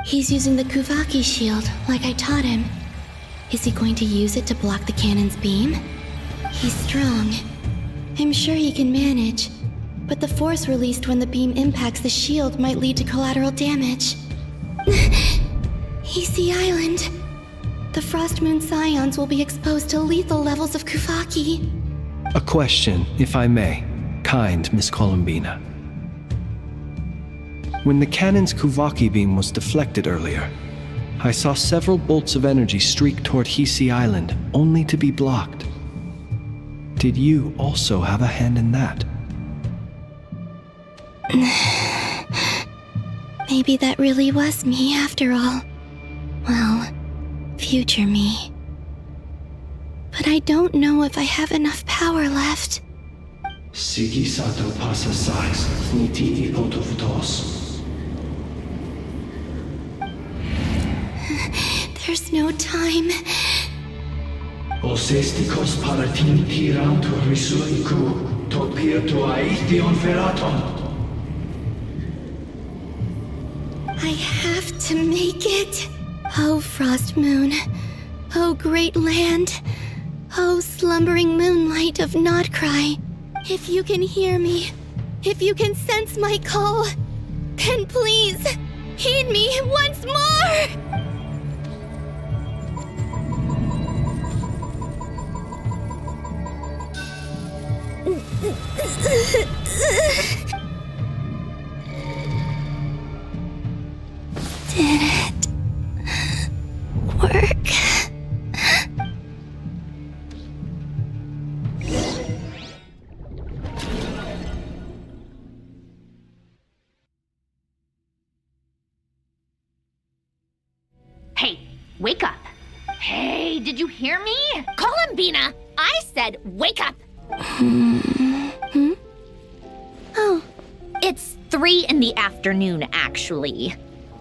He's using the Kuvaki shield, like I taught him. Is he going to use it to block the cannon's beam? He's strong. I'm sure he can manage. But the force released when the beam impacts the shield might lead to collateral damage. EC Island. The Frostmoon Scions will be exposed to lethal levels of Kuvaki. A question, if I may, kind Miss Columbina. When the cannon's Kuvaki beam was deflected earlier, I saw several bolts of energy streak toward Hisi Island, only to be blocked. Did you also have a hand in that? Maybe that really was me after all. Well, future me. But I don't know if I have enough power left. Sigi sato pasa sais, niti ipotovtos. There's no time. Osestikos paratin tirantur risuiku, topirto aithion feraton. I have to make it. Oh, Frost Moon. Oh, great land. Oh, slumbering moonlight of Nodcry. If you can hear me, if you can sense my call, then please, heed me once more! Did it work? Hey, wake up. Hey, did you hear me? Columbina, I said wake up. Oh. It's 3 in the afternoon, actually.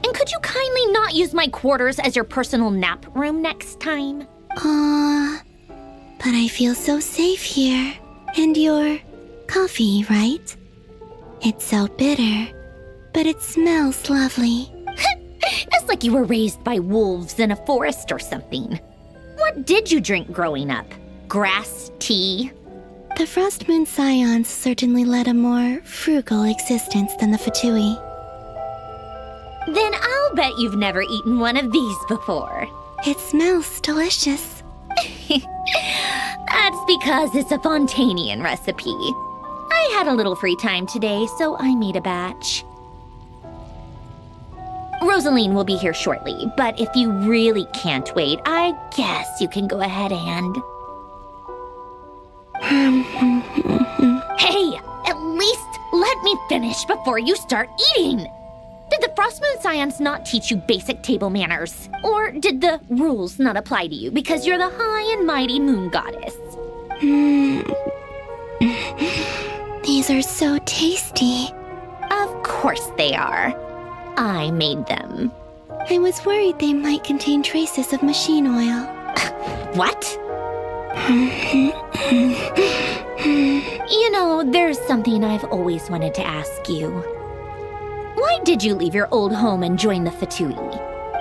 And could you kindly not use my quarters as your personal nap room next time? But I feel so safe here. And your coffee, right? It's so bitter, but it smells lovely. It's like you were raised by wolves in a forest or something. What did you drink growing up? Grass tea? The Frostmoon Scions certainly led a more frugal existence than the Fatui. Then I'll bet you've never eaten one of these before. It smells delicious. That's because it's a Fontanian recipe. I had a little free time today, so I made a batch. Rosaline will be here shortly, but if you really can't wait, I guess you can go ahead and... Hey, at least let me finish before you start eating! Did the Frostmoon Scions not teach you basic table manners? Or did the rules not apply to you because you're the high and mighty moon goddess? These are so tasty. Of course they are. I made them. I was worried they might contain traces of machine oil. What? You know, there's something I've always wanted to ask you. Why did you leave your old home and join the Fatui?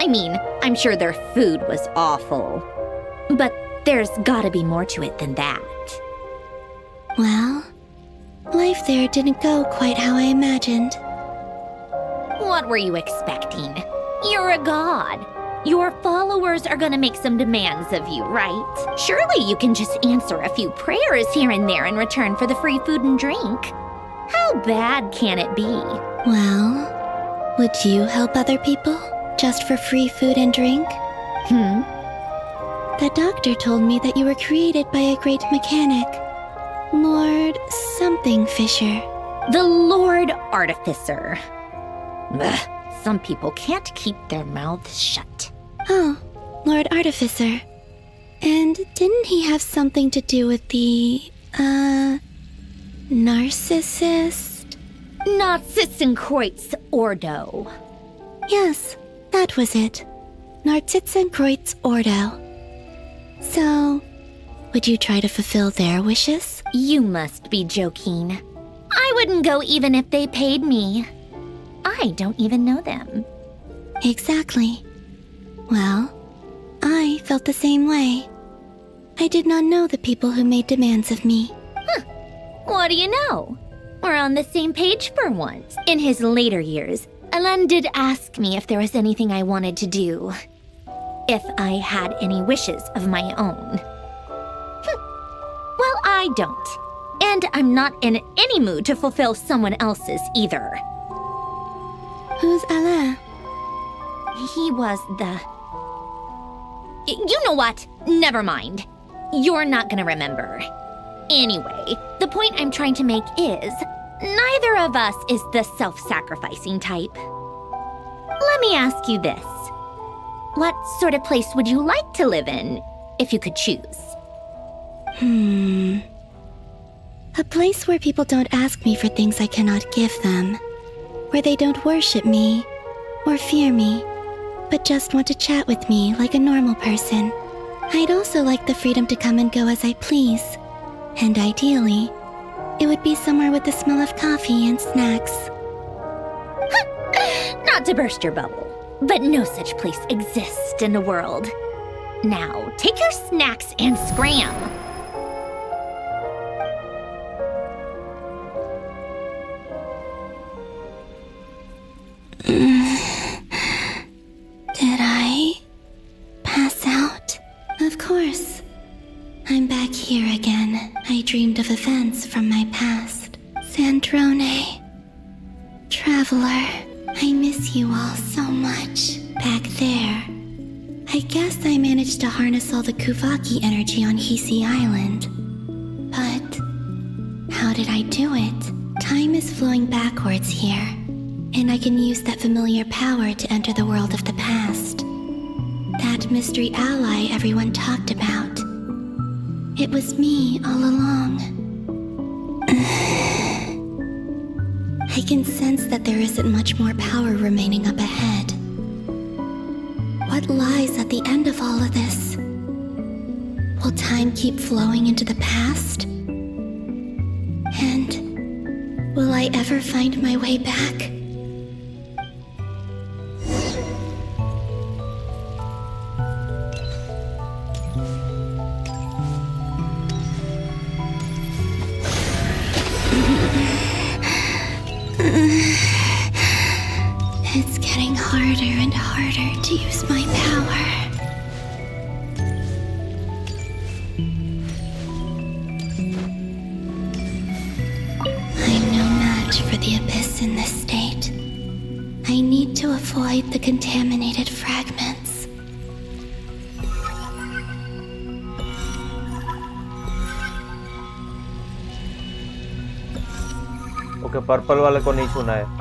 I mean, I'm sure their food was awful. But there's gotta be more to it than that. Well, Life there didn't go quite how I imagined. What were you expecting? You're a god. Your followers are gonna make some demands of you, right? Surely you can just answer a few prayers here and there in return for the free food and drink. How bad can it be? Well, would you help other people just for free food and drink? The doctor told me that you were created by a great mechanic, Lord something Fisher. The Lord Artificer. Ugh, some people can't keep their mouths shut. Oh, Lord Artificer. And didn't he have something to do with the, narcissist? Narcissenkreuz Ordo. Yes, that was it. Narcissenkreuz Ordo. So, would you try to fulfill their wishes? You must be joking. I wouldn't go even if they paid me. I don't even know them. Exactly. Well, I felt the same way. I did not know the people who made demands of me. What do you know? We're on the same page for once. In his later years, Alan did ask me if there was anything I wanted to do. If I had any wishes of my own. Well, I don't. And I'm not in any mood to fulfill someone else's either. Who's Alain? He was the... You know what? Never mind. You're not gonna remember. Anyway, the point I'm trying to make is, neither of us is the self-sacrificing type. Let me ask you this. What sort of place would you like to live in, if you could choose? A place where people don't ask me for things I cannot give them. Where they don't worship me, or fear me, but just want to chat with me like a normal person. I'd also like the freedom to come and go as I please. And ideally, it would be somewhere with the smell of coffee and snacks. Not to burst your bubble, but no such place exists in the world. Now, take your snacks and scram. Did I pass out? Of course. I'm back here again. I dreamed of events from my past. Sandrone. Traveler. I miss you all so much. Back there. I guess I managed to harness all the Kuvaki energy on Hisi Island. But how did I do it? Time is flowing backwards here, and I can use that familiar power to enter the world of the past. That mystery ally everyone talked about. It was me all along. I can sense that there isn't much more power remaining up ahead. What lies at the end of all of this? Will time keep flowing into the past? And will I ever find my way back? It's getting harder and harder to use my power. I'm no match for the abyss in this state. I need to avoid the contaminated fragments. Okay purple वाले को नहीं छूना है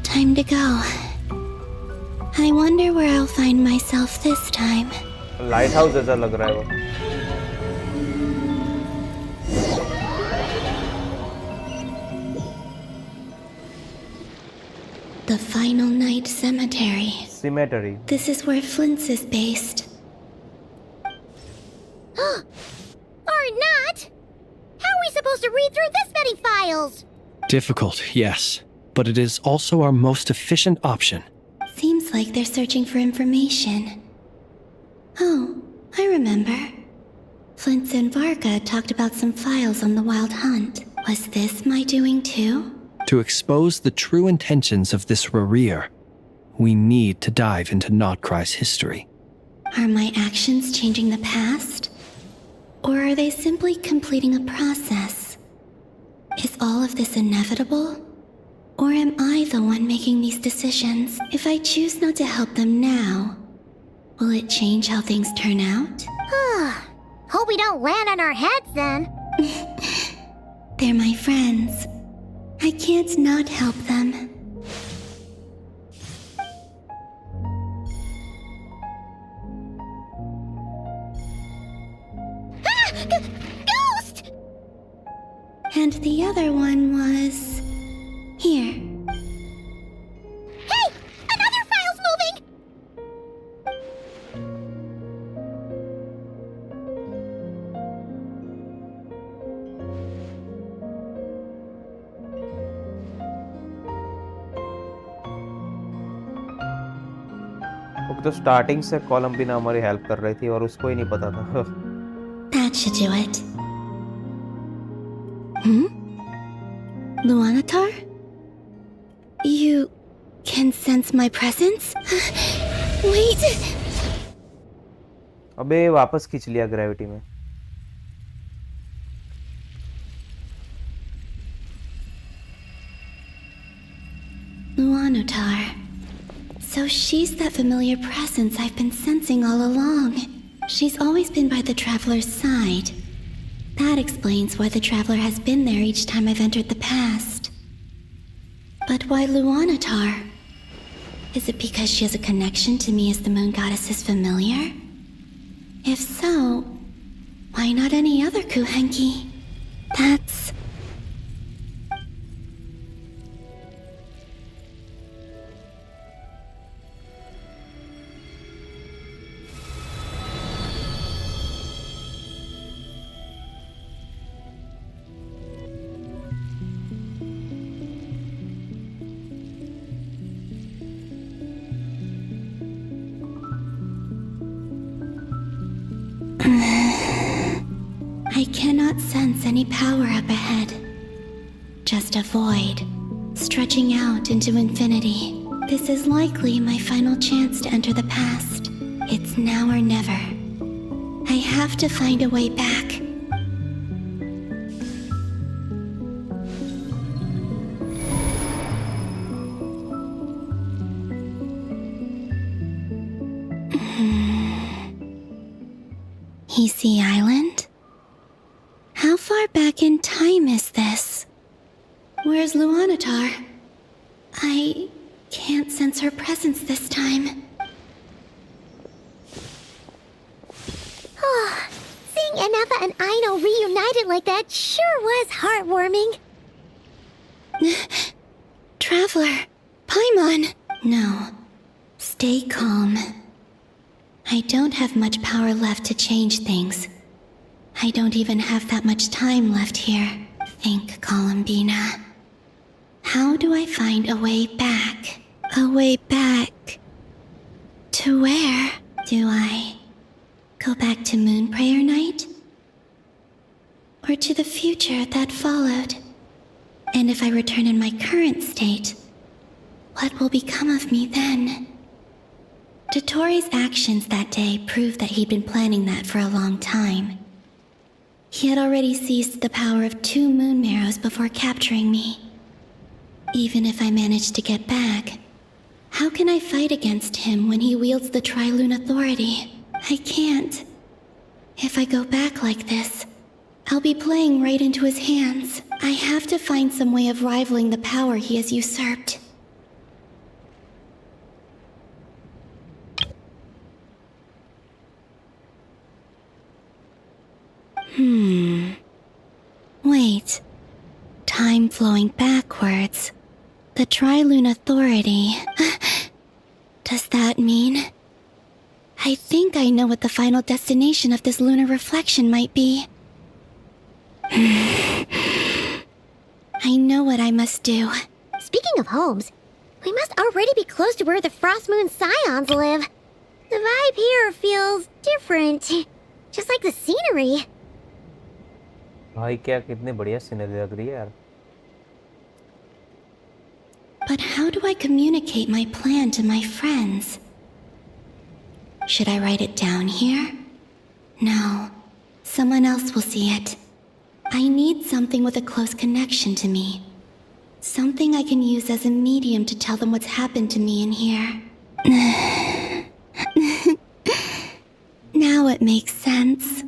Time to go. I wonder where I'll find myself this time. Light house जैसा लग रहा है वो The Final Night Cemetery. Cemetery. This is where Flint's is based. Or not? How are we supposed to read through this many files? Difficult, yes. but it is also our most efficient option. Seems like they're searching for information. Oh, I remember. Flint and Varga talked about some files on the Wild Hunt. Was this my doing too? To expose the true intentions of this Rarir, we need to dive into Notcry's history. Are my actions changing the past? Or are they simply completing a process? Is all of this inevitable? Or am I the one making these decisions? If I choose not to help them now, will it change how things turn out? Hope we don't land on our heads then. They're my friends. I can't not help them. Ghost! And the other one was... here. Hey! Another file's moving! तो starting से column भी ना हमारी help कर रही थी और उसको ही नहीं पता था. That should do it. Luanatar? You can sense my presence? Wait! अबे वापस खींच लिया ग्रेविटी में. Luanatar. So she's that familiar presence I've been sensing all along. She's always been by the Traveler's side. That explains why the Traveler has been there each time I've entered the past. But why Luanatar? Is it because she has a connection to me as the Moon Goddess's familiar? If so, why not any other Kuhenki? That's... I cannot sense any power up ahead. Just a void, stretching out into infinity. This is likely my final chance to enter the past. It's now or never. I have to find a way back. Hisi Island? How far back in time is this? Where's Luanatar? I can't sense her presence this time. Oh, seeing Enefa and Aino reunited like that sure was heartwarming. Traveler, Paimon. No, stay calm. I don't have much power left to change things. I don't even have that much time left here. Think, Columbina. How do I find a way back? A way back... to where? Do I go back to Moon Prayer Night? Or to the future that followed? And if I return in my current state, what will become of me then? Dotori's actions that day proved that he'd been planning that for a long time. He had already seized the power of 2 Moon Marrows before capturing me. Even if I managed to get back, how can I fight against him when he wields the Tri-Lune Authority? I can't. If I go back like this, I'll be playing right into his hands. I have to find some way of rivaling the power he has usurped. Wait. Time flowing backwards. The Tri-Lune Authority. Does that mean... I think I know what the final destination of this lunar reflection might be. I know what I must do. Speaking of homes, we must already be close to where the Frost Moon Scions live. The vibe here feels different, just like the scenery. भाई क्या कितनी बढ़िया scenery लग रही है यार. But how do I communicate my plan to my friends? Should I write it down here? No. Someone else will see it. I need something with a close connection to me. Something I can use as a medium to tell them what's happened to me in here. Now it makes sense.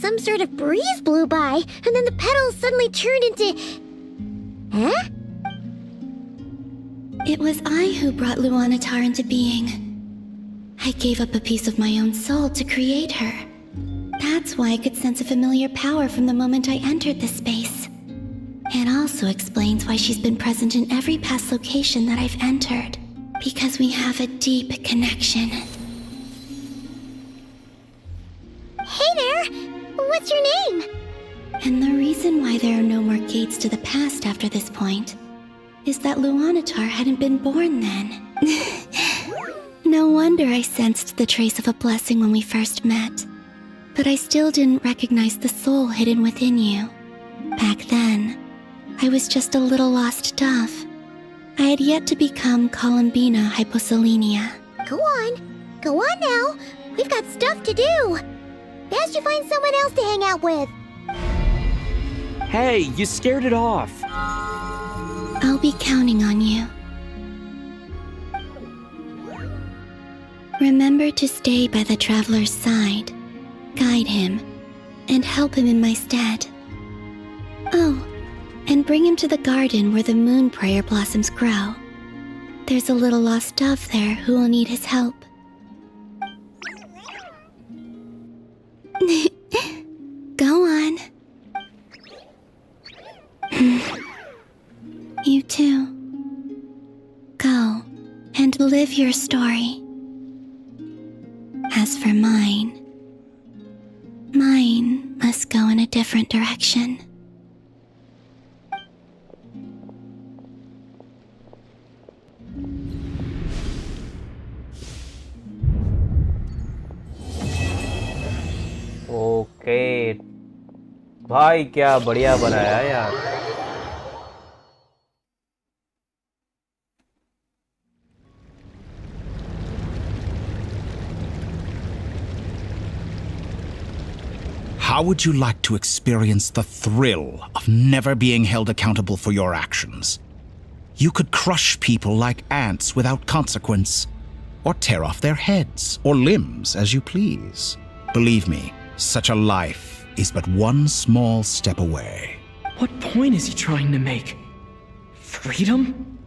Some sort of breeze blew by, and then the petals suddenly turned into... Huh? It was I who brought Luanatar into being. I gave up a piece of my own soul to create her. That's why I could sense a familiar power from the moment I entered this space. It also explains why she's been present in every past location that I've entered. Because we have a deep connection. Hey there! What's your name? And the reason why there are no more gates to the past after this point is that Luanatar hadn't been born then. No wonder I sensed the trace of a blessing when we first met. But I still didn't recognize the soul hidden within you. Back then, I was just a little lost dove. I had yet to become Columbina Hyposelenia. Go on now. We've got stuff to do. Best you find someone else to hang out with. Hey, you scared it off. I'll be counting on you. Remember to stay by the traveler's side, guide him, and help him in my stead. Oh, and bring him to the garden where the moon prayer blossoms grow. There's a little lost dove there who will need his help. Go on. You too. Go and live your story. As for mine must go in a different direction. Okay भाई क्या बढ़िया बनाया है यार. How would you like to experience the thrill of never being held accountable for your actions? You could crush people like ants without consequence, or tear off their heads or limbs as you please. Believe me, such a life is but one small step away. What point is he trying to make? Freedom?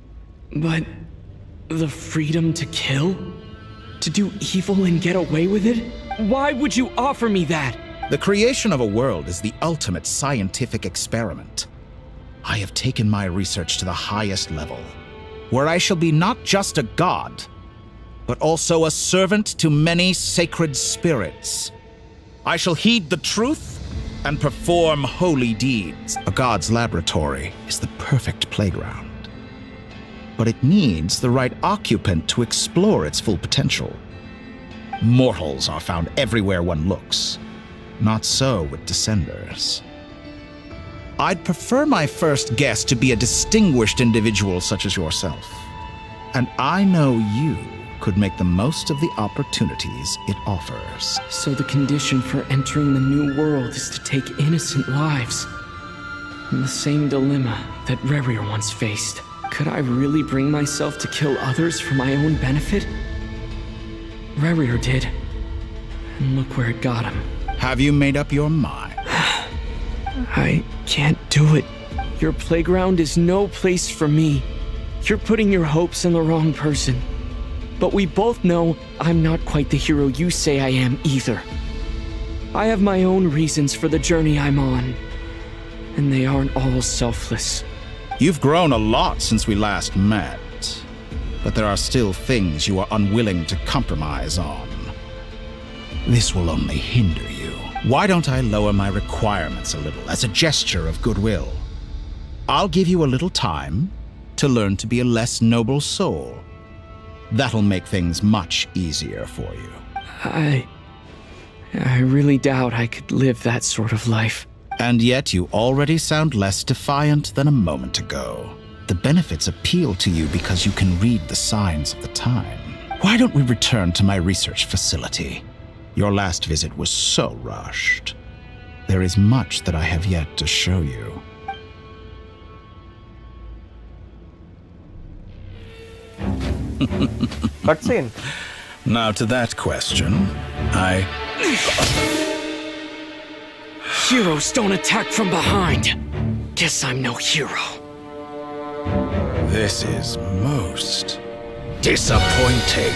But the freedom to kill? To do evil and get away with it? Why would you offer me that? The creation of a world is the ultimate scientific experiment. I have taken my research to the highest level, where I shall be not just a god, but also a servant to many sacred spirits. I shall heed the truth and perform holy deeds. A god's laboratory is the perfect playground, but it needs the right occupant to explore its full potential. Mortals are found everywhere one looks. Not so with Descenders. I'd prefer my first guest to be a distinguished individual such as yourself. And I know you could make the most of the opportunities it offers. So the condition for entering the new world is to take innocent lives. The same dilemma that Rerir once faced. Could I really bring myself to kill others for my own benefit? Rerir did. And look where it got him. Have you made up your mind? I can't do it. Your playground is no place for me. You're putting your hopes in the wrong person. But we both know I'm not quite the hero you say I am either. I have my own reasons for the journey I'm on, and they aren't all selfless. You've grown a lot since we last met, but there are still things you are unwilling to compromise on. This will only hinder you. Why don't I lower my requirements a little as a gesture of goodwill? I'll give you a little time to learn to be a less noble soul. That'll make things much easier for you. I really doubt I could live that sort of life. And yet you already sound less defiant than a moment ago. The benefits appeal to you because you can read the signs of the time. Why don't we return to my research facility? Your last visit was so rushed. There is much that I have yet to show you. Cutscene. Now to that question, Heroes don't attack from behind. Guess I'm no hero. This is most disappointing.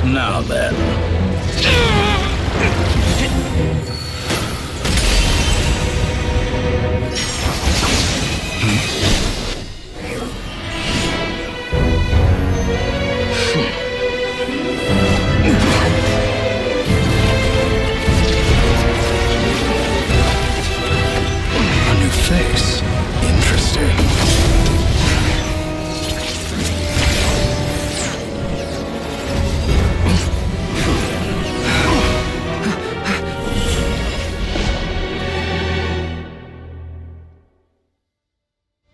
Now then. A new face. Interesting.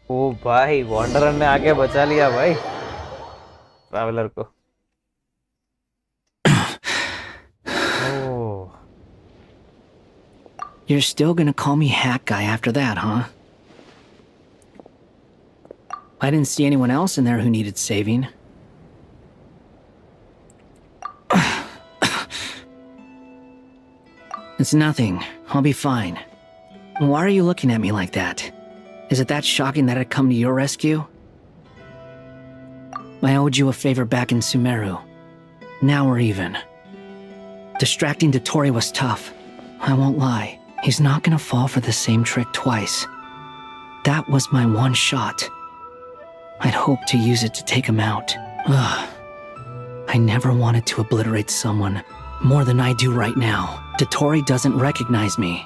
ओ भाई wanderer ने आके बचा लिया भाई traveller को। Oh. You're still gonna call me Hat Guy after that, huh? I didn't see anyone else in there who needed saving. It's nothing. I'll be fine. Why are you looking at me like that? Is it that shocking that I'd come to your rescue? I owed you a favor back in Sumeru. Now we're even. Distracting Dottore was tough. I won't lie. He's not gonna fall for the same trick twice. That was my one shot. I'd hoped to use it to take him out. Ugh. I never wanted to obliterate someone more than I do right now. Dottore doesn't recognize me.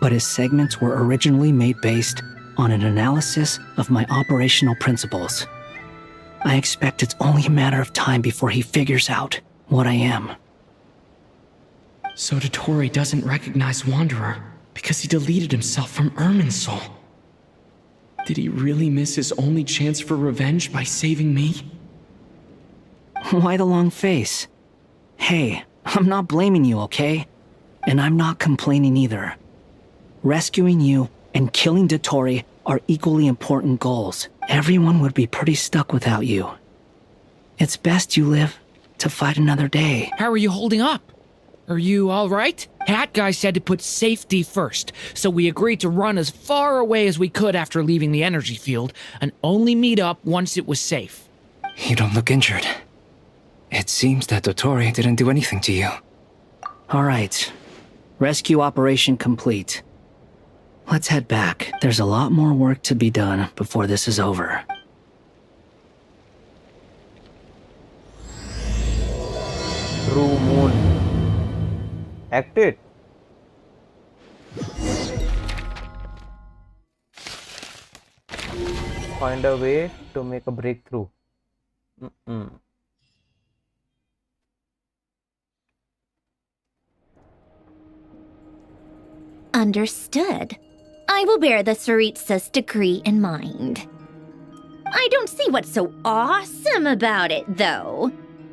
But his segments were originally made based on an analysis of my operational principles. I expect it's only a matter of time before he figures out what I am. So Dottore doesn't recognize Wanderer because he deleted himself from Irminsul. Did he really miss his only chance for revenge by saving me? Why the long face? Hey, I'm not blaming you, okay? And I'm not complaining either. Rescuing you and killing Dottore are equally important goals. Everyone would be pretty stuck without you. It's best you live to fight another day. How are you holding up? Are you all right? Hat Guy said to put safety first, so we agreed to run as far away as we could after leaving the energy field and only meet up once it was safe. You don't look injured. It seems that Dottore didn't do anything to you. All right. Rescue operation complete. Let's head back. There's a lot more work to be done before this is over. True Moon. Acted. find a way to make a breakthrough. Understood. I will bear the Tsaritsa's decree in mind. I don't see what's so awesome about it, though.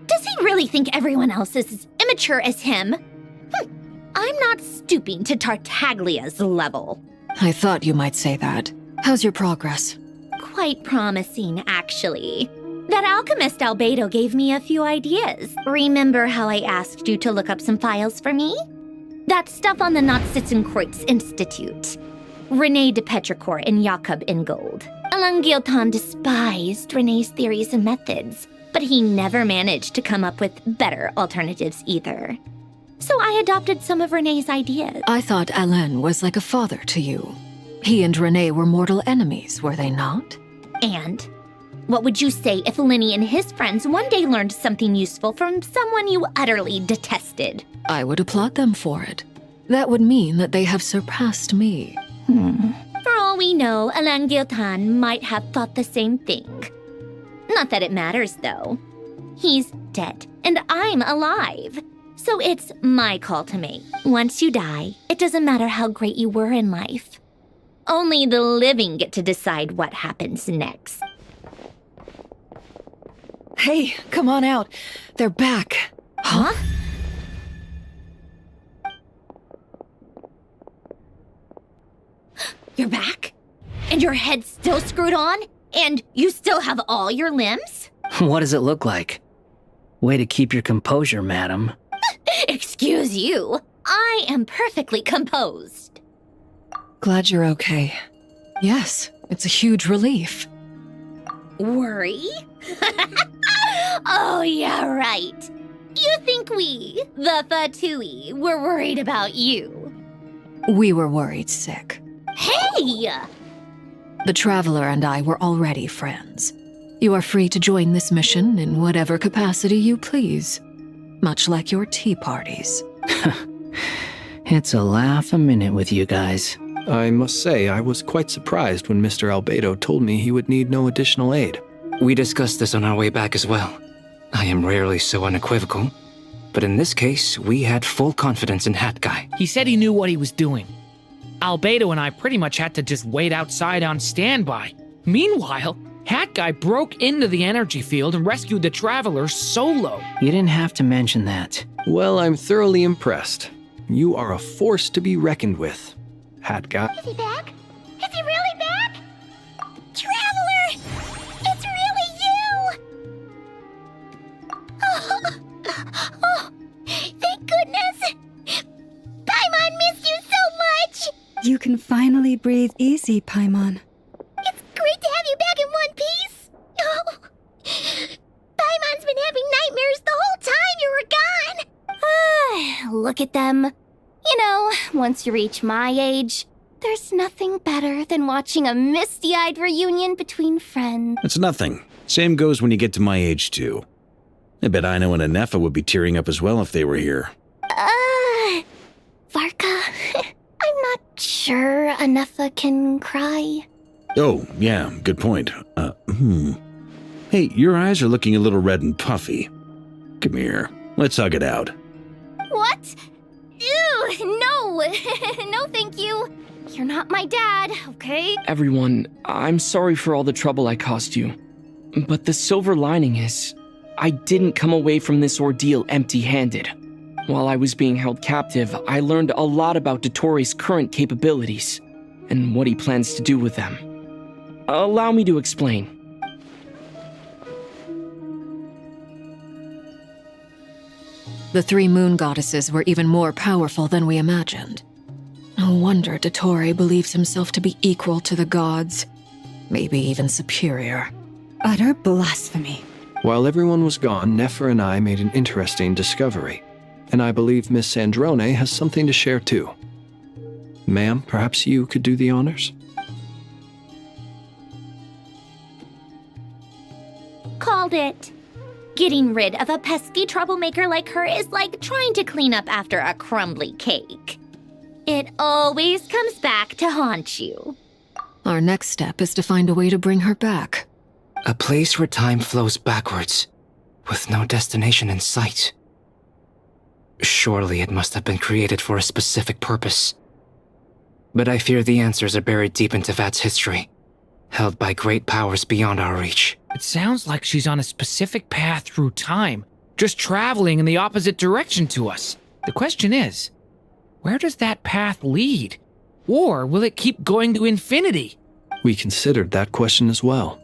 Does he really think everyone else is as immature as him? I'm not stooping to Tartaglia's level. I thought you might say that. How's your progress? Quite promising, actually. That alchemist Albedo gave me a few ideas. Remember how I asked you to look up some files for me? That stuff on the Nazi-Kreuz Institute. René de Petrichor and Jakob Ingold. Alain Guillotin despised René's theories and methods, but he never managed to come up with better alternatives either. So I adopted some of René's ideas. I thought Alain was like a father to you. He and René were mortal enemies, were they not? And what would you say if Lenny and his friends one day learned something useful from someone you utterly detested? I would applaud them for it. That would mean that they have surpassed me. For all we know, Alain Guillotin might have thought the same thing. Not that it matters, though. He's dead, and I'm alive. So it's my call to make. Once you die, it doesn't matter how great you were in life. Only the living get to decide what happens next. Hey, come on out. They're back. Huh? You're back? And your head's still screwed on? And you still have all your limbs? What does it look like? Way to keep your composure, madam. Excuse you. I am perfectly composed. Glad you're okay. Yes, it's a huge relief. Worry? Oh, yeah, right. You think we, the Fatui, were worried about you? We were worried sick. Hey! The Traveler and I were already friends. You are free to join this mission in whatever capacity you please. Much like your tea parties. It's a laugh a minute with you guys. I must say, I was quite surprised when Mr. Albedo told me he would need no additional aid. We discussed this on our way back as well. I am rarely so unequivocal, but in this case, we had full confidence in Hat Guy. He said he knew what he was doing. Albedo and I pretty much had to just wait outside on standby. Meanwhile, Hat Guy broke into the energy field and rescued the Traveler solo. You didn't have to mention that. Well, I'm thoroughly impressed. You are a force to be reckoned with, Hat Guy. Is he back? Is he really back? Traveler! It's really you! Oh, thank goodness! Paimon missed you so much! You can finally breathe easy, Paimon. It's great to have you back in one piece! Oh, Paimon's been having nightmares the whole time you were gone! Look at them. You know, once you reach my age, there's nothing better than watching a misty-eyed reunion between friends. It's nothing. Same goes when you get to my age, too. I bet Ino and Anefa would be tearing up as well if they were here. Varka, I'm not sure Anefa can cry. Oh, yeah, good point. Hey, your eyes are looking a little red and puffy. Come here, let's hug it out. What? Ew, no! No, thank you. You're not my dad, okay? Everyone, I'm sorry for all the trouble I caused you. But the silver lining is, I didn't come away from this ordeal empty-handed. While I was being held captive, I learned a lot about Dottoro's current capabilities, and what he plans to do with them. Allow me to explain. The three moon goddesses were even more powerful than we imagined. No wonder Dottore believes himself to be equal to the gods, maybe even superior. Utter blasphemy. While everyone was gone, Nefer and I made an interesting discovery, and I believe Miss Sandrone has something to share too. Ma'am, perhaps you could do the honors? Called it. Getting rid of a pesky troublemaker like her is like trying to clean up after a crumbly cake. It always comes back to haunt you. Our next step is to find a way to bring her back. A place where time flows backwards, with no destination in sight. Surely it must have been created for a specific purpose. But I fear the answers are buried deep in Tevat's history, held by great powers beyond our reach. It sounds like she's on a specific path through time, just traveling in the opposite direction to us. The question is, where does that path lead? Or will it keep going to infinity? We considered that question as well.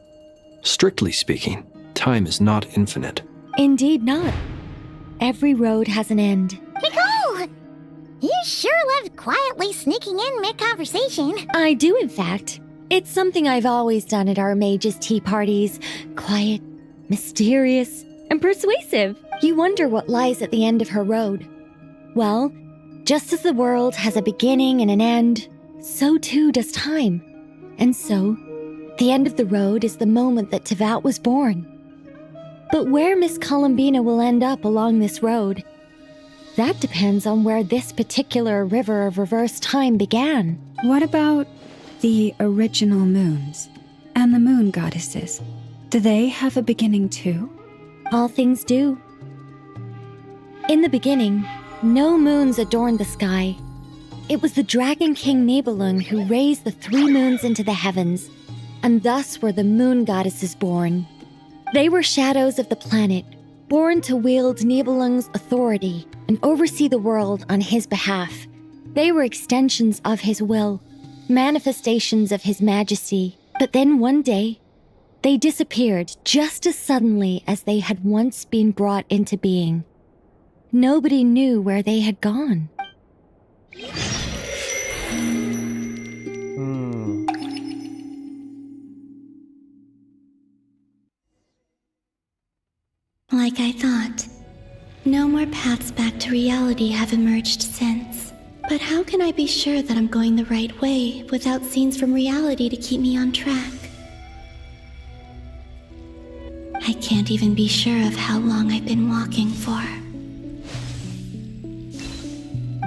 Strictly speaking, time is not infinite. Indeed not. Every road has an end. Nicole! You sure love quietly sneaking in mid-conversation. I do, in fact. It's something I've always done at our mages' tea parties. Quiet, mysterious, and persuasive. You wonder what lies at the end of her road. Well, just as the world has a beginning and an end, so too does time. And so, the end of the road is the moment that Tevat was born. But where Miss Columbina will end up along this road, that depends on where this particular river of reverse time began. What about the original moons and the moon goddesses? Do they have a beginning too? All things do. In the beginning, no moons adorned the sky. It was the Dragon King Nibelung who raised the 3 moons into the heavens, and thus were the moon goddesses born. They were shadows of the planet, born to wield Nibelung's authority and oversee the world on his behalf. They were extensions of his will, manifestations of his majesty. But then one day, they disappeared just as suddenly as they had once been brought into being. Nobody knew where they had gone. Like I thought, no more paths back to reality have emerged since. But how can I be sure that I'm going the right way without scenes from reality to keep me on track? I can't even be sure of how long I've been walking for.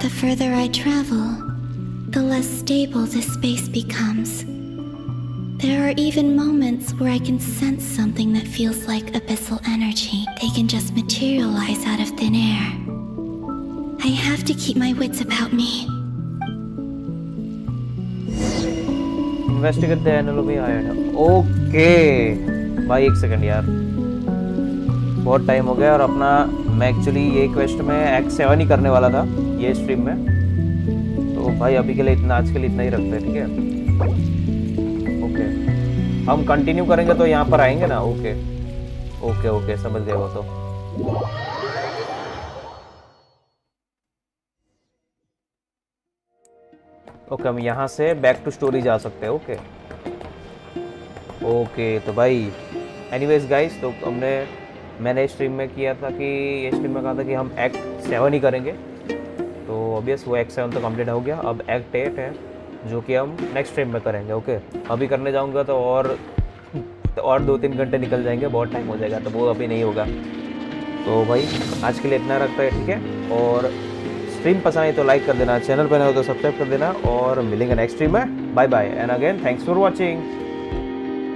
The further I travel, the less stable this space becomes. There are even moments where I can sense something that feels like abyssal energy. They can just materialize out of thin air. I have to keep my wits about me. Investigate the anomaly item. Okay. भाई एक second यार, बहुत time हो गया और अपना मैं actually ये क्वेस्ट में एक्ट 7 ही करने वाला था ये स्ट्रीम में, तो भाई अभी के लिए इतना, आज के लिए इतना ही रखते हैं, ठीक है? ओके, हम कंटिन्यू करेंगे तो यहाँ पर आएंगे ना? ओके ओके ओके, समझ गए वो तो। ओके, हम यहाँ से बैक टू स्टोरी जा सकते हैं। ओके ओके, तो भाई एनीवेज गाइस, तो मैंने स्ट्रीम में किया था कि ये स्ट्रीम में कहा था कि हम एक्ट 7 ही करेंगे, तो ऑब्वियस वो एक्ट 7 तो कंप्लीट हो गया। अब एक्ट 8 है जो कि हम नेक्स्ट स्ट्रीम में करेंगे। ओके, अभी करने जाऊंगा तो और 2-3 घंटे निकल जाएंगे, बहुत टाइम हो जाएगा, तो वो अभी नहीं होगा। तो भाई आज के लिए इतना रखता है, ठीक है? और स्ट्रीम पसंद आई तो लाइक कर देना, चैनल पर नए हो तो सब्सक्राइब कर देना, और मिलेंगे नेक्स्ट स्ट्रीम में। Bye bye and again thanks for watching.